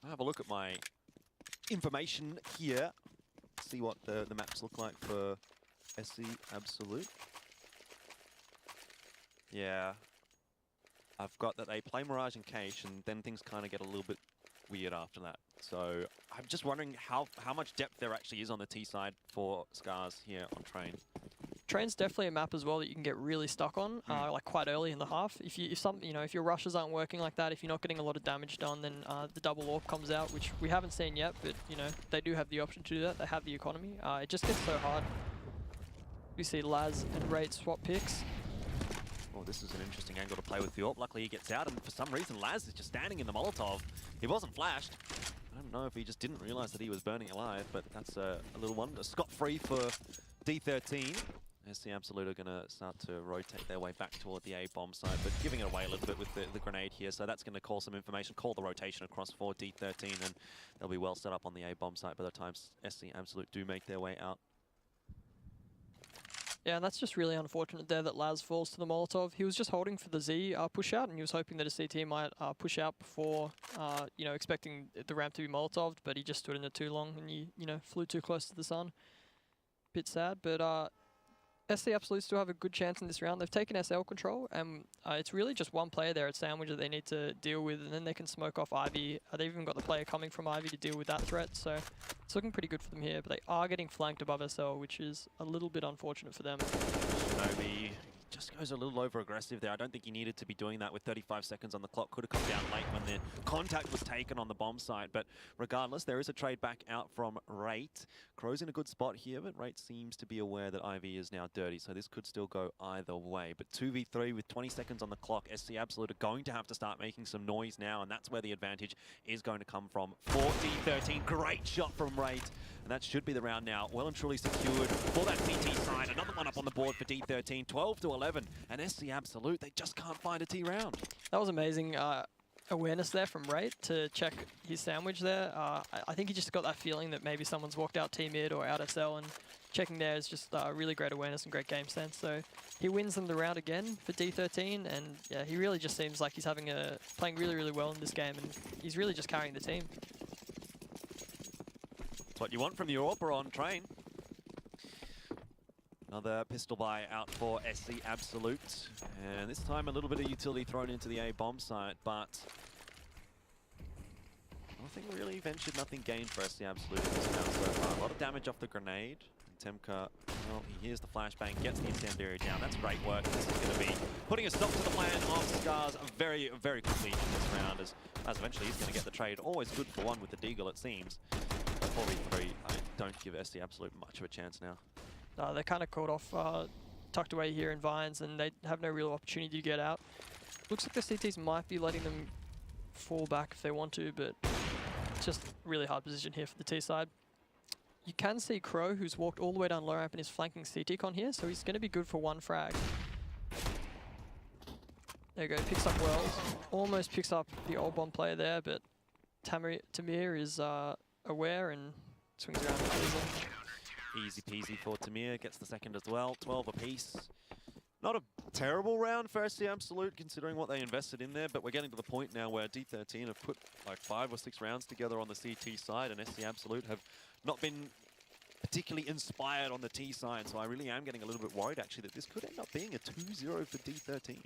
I'll have a look at my information here, see what the maps look like for SC Absolute. Yeah, I've got that they play Mirage and Cache, and then things kind of get a little bit weird after that. So I'm just wondering how much depth there actually is on the T side for Scars here on Train. Train's definitely a map as well that you can get really stuck on, like quite early in the half. If your rushes aren't working like that, if you're not getting a lot of damage done, then the double AWP comes out, which we haven't seen yet. But you know, they do have the option to do that. They have the economy. It just gets so hard. We see Laz and Rate swap picks. Oh, this is an interesting angle to play with the AWP. Luckily he gets out, and for some reason Laz is just standing in the Molotov. He wasn't flashed. I don't know if he just didn't realize that he was burning alive, but that's a little one. A scot-free for D13. SC Absolute are going to start to rotate their way back toward the A-bomb side, but giving it away a little bit with the grenade here, so that's going to call some information, call the rotation across for D13, and they'll be well set up on the A-bomb side by the time SC Absolute do make their way out. Yeah, and that's just really unfortunate there that Laz falls to the Molotov. He was just holding for the Z push out, and he was hoping that a CT might push out before, you know, expecting the ramp to be Molotoved, but he just stood in it too long, and he, you know, flew too close to the sun. Bit sad, but SC Absolute still have a good chance in this round. They've taken SL control, and it's really just one player there at Sandwich that they need to deal with, and then they can smoke off Ivy. They've even got the player coming from Ivy to deal with that threat, so it's looking pretty good for them here, but they are getting flanked above SL, which is a little bit unfortunate for them. Shinobi just goes a little over-aggressive there. I don't think he needed to be doing that with 35 seconds on the clock. Could have come down late when the contact was taken on the bomb site. But regardless, there is a trade back out from Rate. Crow's in a good spot here, but Rate seems to be aware that Ivy is now dirty, so this could still go either way. But 2v3 with 20 seconds on the clock, SC Absolute are going to have to start making some noise now, and that's where the advantage is going to come from. 4D13, great shot from Rate. And that should be the round now. Well and truly secured for that CT side. Another one up on the board for D13, 12-11. And SC Absolute, they just can't find a T round. That was amazing awareness there from Rate to check his sandwich there. I think he just got that feeling that maybe someone's walked out T mid or out SL, and checking there is just really great awareness and great game sense. So he wins them the round again for D13, and yeah, he really just seems like he's playing really, really well in this game, and he's really just carrying the team. That's what you want from your AWP on Train. Another pistol buy out for SC Absolute. And this time a little bit of utility thrown into the A-bomb site, but nothing really ventured, nothing gained for SC Absolute in this round so far. A lot of damage off the grenade. And Temka, well, he hears the flashbang, gets the incendiary down. That's great work. This is going to be putting a stop to the plan of Scars very, very quickly in this round, as eventually he's going to get the trade. Always good for one with the Deagle, it seems. But 4v3, I don't give SC Absolute much of a chance now. They're kind of caught off, tucked away here in Vines, and they have no real opportunity to get out. Looks like the CTs might be letting them fall back if they want to, but it's just a really hard position here for the T side. You can see Crow, who's walked all the way down low ramp and is flanking CT con here, so he's going to be good for one frag. There you go, picks up Wells. Almost picks up the old bomb player there, but Tamir is aware and swings around and kills him. Easy peasy for Tamir, gets the second as well. 12 apiece. Not a terrible round for SC Absolute, considering what they invested in there, but we're getting to the point now where D13 have put like 5 or 6 rounds together on the CT side, and SC Absolute have not been particularly inspired on the T side, so I really am getting a little bit worried actually that this could end up being a 2-0 for D13.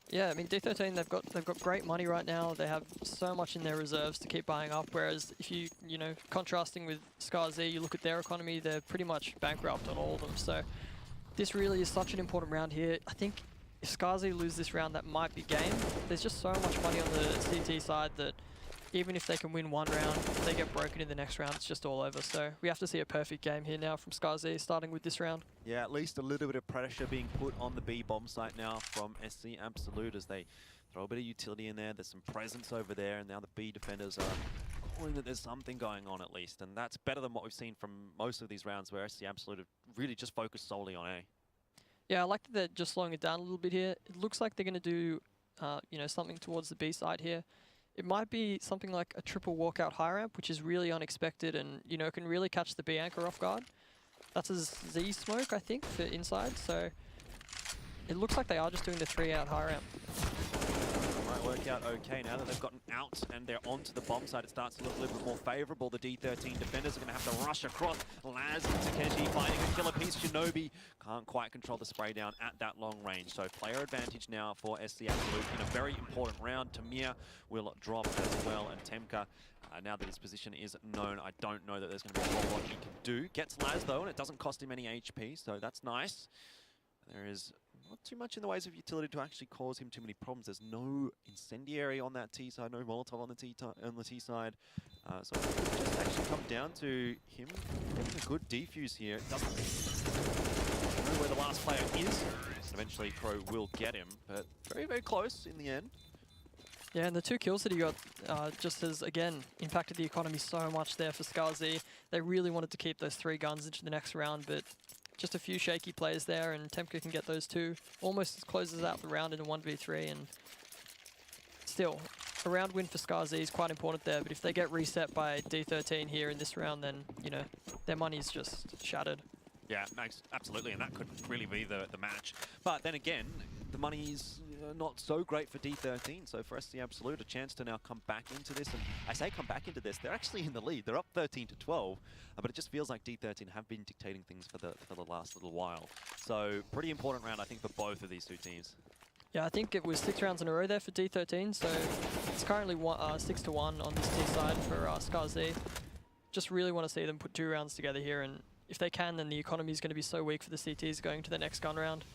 Yeah, I mean D13 they've got great money right now. They have so much in their reserves to keep buying up. Whereas if you contrasting with ScarZ, you look at their economy, they're pretty much bankrupt on all of them. So this really is such an important round here. I think if ScarZ lose this round, that might be game. There's just so much money on the CT side that even if they can win one round, if they get broken in the next round, it's just all over. So we have to see a perfect game here now from ScarZ, starting with this round. Yeah, at least a little bit of pressure being put on the B bomb site now from SC Absolute as they throw a bit of utility in there. There's some presence over there, and now the B defenders are calling that there's something going on at least. And that's better than what we've seen from most of these rounds where SC Absolute have really just focused solely on A. Yeah, I like that they're just slowing it down a little bit here. It looks like they're going to do, something towards the B side here. It might be something like a triple walkout high ramp, which is really unexpected and, can really catch the B anchor off guard. That's a Z smoke, I think, for inside. So it looks like they are just doing the 3-out high ramp. Might work out okay now that they've gotten out and they're onto the bomb side. It starts to look a little bit more favorable. The D13 defenders are going to have to rush across. Laz and Takeshi finding a killer piece. Shinobi can't quite control the spray down at that long range. So player advantage now for SC Absolute in a very important round. Tamir will drop as well, and Temka, now that his position is known, I don't know that there's going to be a whole lot he can do. Gets Laz though, and it doesn't cost him any HP, so that's nice. There is not too much in the ways of utility to actually cause him too many problems. There's no incendiary on that T side, no Molotov on the T side. So it could just actually come down to him getting a good defuse here. Doesn't know where the last player is. Eventually Crow will get him, but very, very close in the end. Yeah, and the 2 kills that he got just has, again, impacted the economy so much there for ScarZ. They really wanted to keep those 3 guns into the next round, but just a few shaky plays there, and Temka can get those 2. Almost closes out the round in a 1v3, and still, a round win for ScarZ is quite important there, but if they get reset by D13 here in this round, then, their money's just shattered. Yeah, absolutely, and that could really be the match. But then again, the money's not so great for D13, so for SC Absolute, a chance to now come back into this. And I say come back into this, they're actually in the lead. They're up 13-12, but it just feels like D13 have been dictating things for the last little while. So pretty important round, I think, for both of these 2 teams. Yeah, I think it was 6 rounds in a row there for D13, so it's currently 6-1 on this T side for ScarZ. Just really want to see them put 2 rounds together here, and if they can, then the economy is going to be so weak for the CTs going to the next gun round.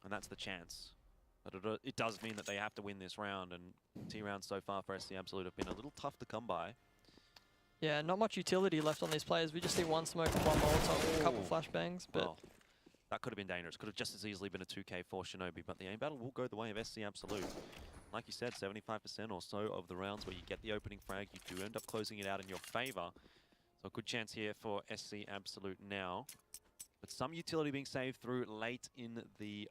And that's the chance. But it does mean that they have to win this round, and T rounds so far for SC Absolute have been a little tough to come by. Yeah, not much utility left on these players. We just see 1 smoke and 1 Molotov, a couple flashbangs, but... Well, that could have been dangerous. Could have just as easily been a 2K for Shinobi, but the aim battle will go the way of SC Absolute. Like you said, 75% or so of the rounds where you get the opening frag, you do end up closing it out in your favor. So a good chance here for SC Absolute now. But some utility being saved through late in the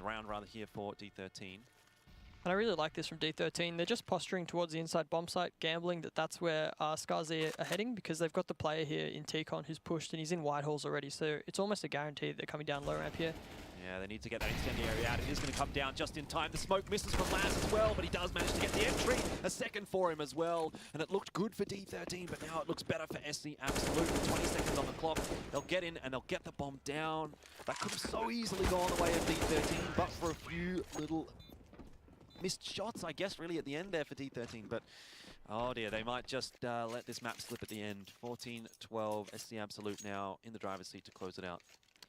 round rather here for D13. And I really like this from D13. They're just posturing towards the inside bomb site, gambling that that's where ScarZ are heading, because they've got the player here in T-Con who's pushed and he's in white halls already. So it's almost a guarantee that they're coming down low ramp here. Yeah, they need to get that incendiary out. It is going to come down just in time. The smoke misses from Laz as well, but he does manage to get the entry. A second for him as well. And it looked good for D13, but now it looks better for SC Absolute. With 20 seconds on the clock, they'll get in and they'll get the bomb down. That could have so easily gone the way of D13, but for a few little missed shots, I guess, really at the end there for D13. But, oh dear, they might just let this map slip at the end. 14-12, SC Absolute now in the driver's seat to close it out.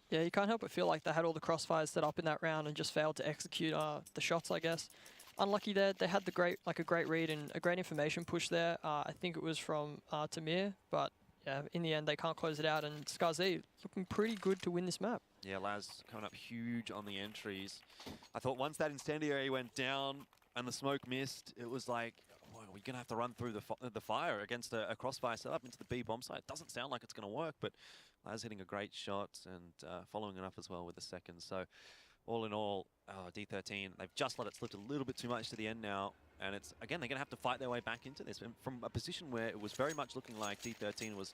Yeah, you can't help but feel like they had all the crossfires set up in that round and just failed to execute the shots, I guess. Unlucky there. They had a great read and a great information push there. I think it was from Tamir, but yeah, in the end they can't close it out, and ScarZ looking pretty good to win this map. Yeah, Laz coming up huge on the entries. I thought once that incendiary went down and the smoke missed, it was like, oh, we're going to have to run through the fire against a crossfire setup into the B bomb site. It doesn't sound like it's going to work, but Laz hitting a great shot and following it up as well with a second. So all in all, D13, they've just let it slip a little bit too much to the end now. And it's, again, they're going to have to fight their way back into this. And from a position where it was very much looking like D13 was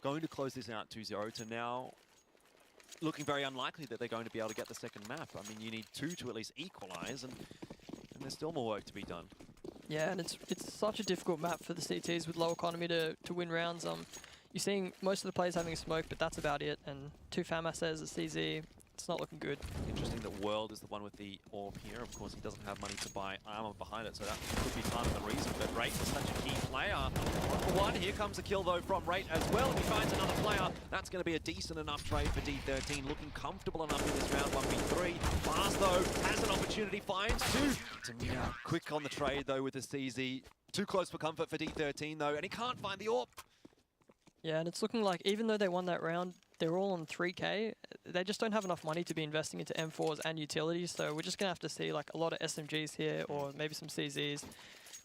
going to close this out 2-0 to now looking very unlikely that they're going to be able to get the second map. I mean, you need 2 to at least equalize, and there's still more work to be done. Yeah, and it's such a difficult map for the CTs with low economy to win rounds. You're seeing most of the players having a smoke, but that's about it. And 2 FAMASs, a CZ, it's not looking good. Interesting that World is the one with the orb here. Of course, he doesn't have money to buy armor behind it, so that could be part of the reason. But Rate is such a key player. 1-for-1, here comes a kill though from Rate as well. If he finds another player, that's going to be a decent enough trade for D13. Looking comfortable enough in this round 1v3. Fast though, has an opportunity, finds 2. Tamina quick on the trade though with the CZ. Too close for comfort for D13 though, and he can't find the orb. Yeah, and it's looking like even though they won that round, they're all on 3K. They just don't have enough money to be investing into M4s and utilities, so we're just going to have to see like a lot of SMGs here or maybe some CZs.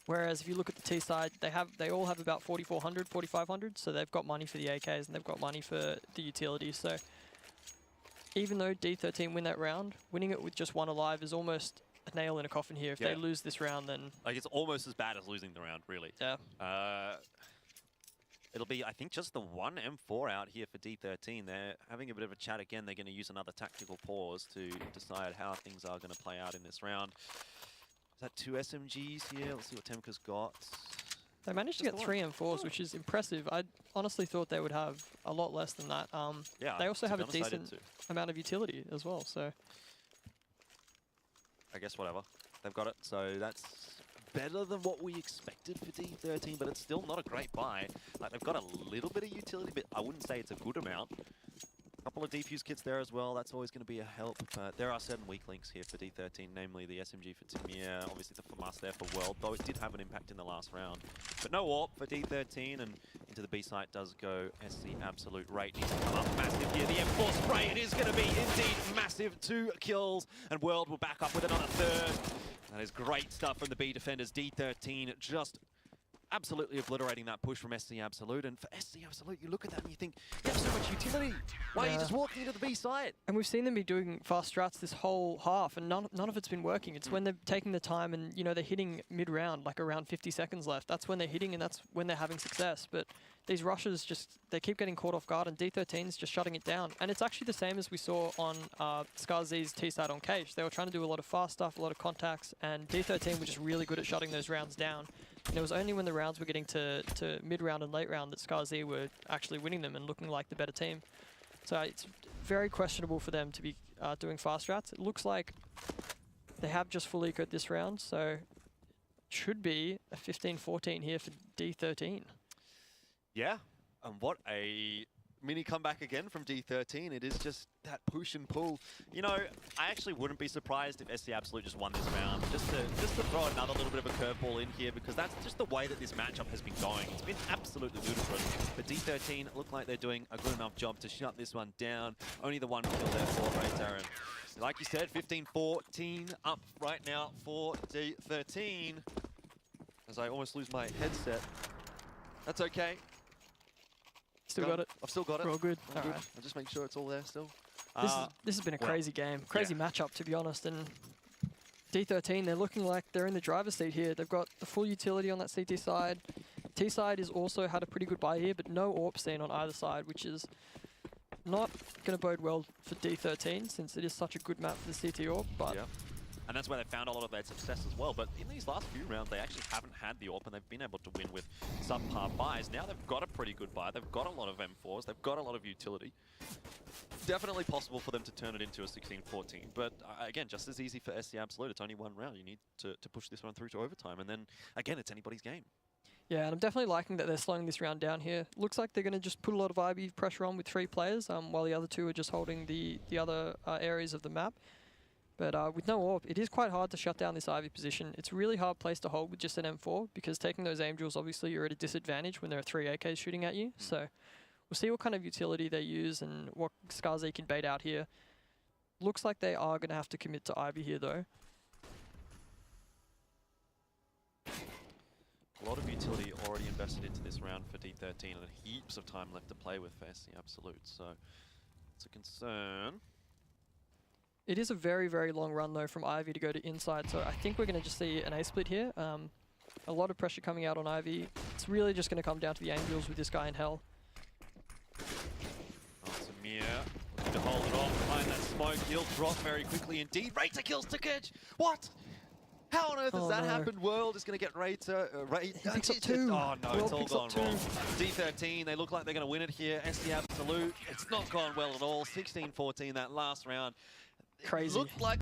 Whereas if you look at the T side, they all have about 4,400, 4,500, so they've got money for the AKs and they've got money for the utilities. So even though D13 win that round, winning it with just 1 alive is almost a nail in a coffin here. If they lose this round, then... Like, it's almost as bad as losing the round, really. Yeah. It'll be, I think, just the 1 M4 out here for D13. They're having a bit of a chat again. They're going to use another tactical pause to decide how things are going to play out in this round. Is that 2 SMGs here? Let's see what Temka's got. They managed to get 3 M4s, which is impressive. I honestly thought they would have a lot less than that. Yeah, they also have a decent amount of utility as well, so... I guess whatever. They've got it, so that's better than what we expected for D13, but it's still not a great buy. Like, they've got a little bit of utility, but I wouldn't say it's a good amount. A couple of defuse kits there as well, that's always going to be a help, but there are certain weak links here for D13, namely the SMG for Tamir, obviously the FAMAS there for World, though it did have an impact in the last round. But no AWP for D13, and into the B site does go SC Absolute. Rate needs to come up massive here. The M4 spray, it is going to be indeed massive. 2 kills, and World will back up with another 3rd. That is great stuff from the B defenders. D13 just absolutely obliterating that push from SC Absolute. And for SC Absolute, you look at that and you think, you have so much utility. Why are you just walking into the B site? And we've seen them be doing fast strats this whole half, and none of it's been working. It's when they're taking the time and, you know, they're hitting mid-round, like around 50 seconds left. That's when they're hitting and that's when they're having success. But these rushes just, they keep getting caught off guard, and D13's just shutting it down. And it's actually the same as we saw on ScarZ's T-side on Cage. They were trying to do a lot of fast stuff, a lot of contacts, and D13 were just really good at shutting those rounds down. And it was only when the rounds were getting to mid-round and late round that ScarZ were actually winning them and looking like the better team. So it's very questionable for them to be doing fast strats. It looks like they have just full ecoed this round, so should be a 15-14 here for D13. Yeah, and what a mini comeback again from D13. It is just that push and pull. You know, I actually wouldn't be surprised if SC Absolute just won this round. Just to throw another little bit of a curveball in here, because that's just the way that this matchup has been going. It's been absolutely ludicrous. But D13 look like they're doing a good enough job to shut this one down. Only the 1 kill there for Rayter. And like you said, 15-14 up right now for D13. As I almost lose my headset. That's okay. Still got it. I've still got it. We're all good. All right. I'll just make sure it's all there still. This has been a crazy game. Crazy matchup, to be honest. And D13, they're looking like they're in the driver's seat here. They've got the full utility on that CT side. T side has also had a pretty good buy here, but no AWP seen on either side, which is not going to bode well for D13, since it is such a good map for the CT AWP. But and that's where they found a lot of their success as well. But in these last few rounds, they actually haven't had the AWP, and they've been able to win with subpar buys. Now they've got a pretty good buy. They've got a lot of M4s. They've got a lot of utility. Definitely possible for them to turn it into a 16-14. But again, just as easy for SC Absolute. It's only 1 round. You need to push this one through to overtime. And then, again, it's anybody's game. yeah, and I'm definitely liking that they're slowing this round down here. Looks like they're going to just put a lot of IB pressure on with 3 players, while the other 2 are just holding the other areas of the map. But with no AWP, it is quite hard to shut down this Ivy position. It's a really hard place to hold with just an M4, because taking those aim drills, obviously you're at a disadvantage when there are 3 AKs shooting at you. So we'll see what kind of utility they use and what ScarZ can bait out here. Looks like they are going to have to commit to Ivy here, though. A lot of utility already invested into this round for D13, and heaps of time left to play with for SC Absolute. So it's a concern. It is a very, very long run, though, from Ivy to go to inside, so I think we're going to just see an A-split here. A lot of pressure coming out on Ivy. It's really just going to come down to the aim drills with this guy in hell. Samir looking to hold it off behind that smoke. He'll drop very quickly indeed. Rater kills Tukaj. What? How on earth has that happened? World is going to get Rater. He picks up 2. Oh no, World it's all picks up gone 2. wrong. D13, they look like they're going to win it here. SD Absolute, it's not gone well at all. 16-14 that last round. Crazy. It looked like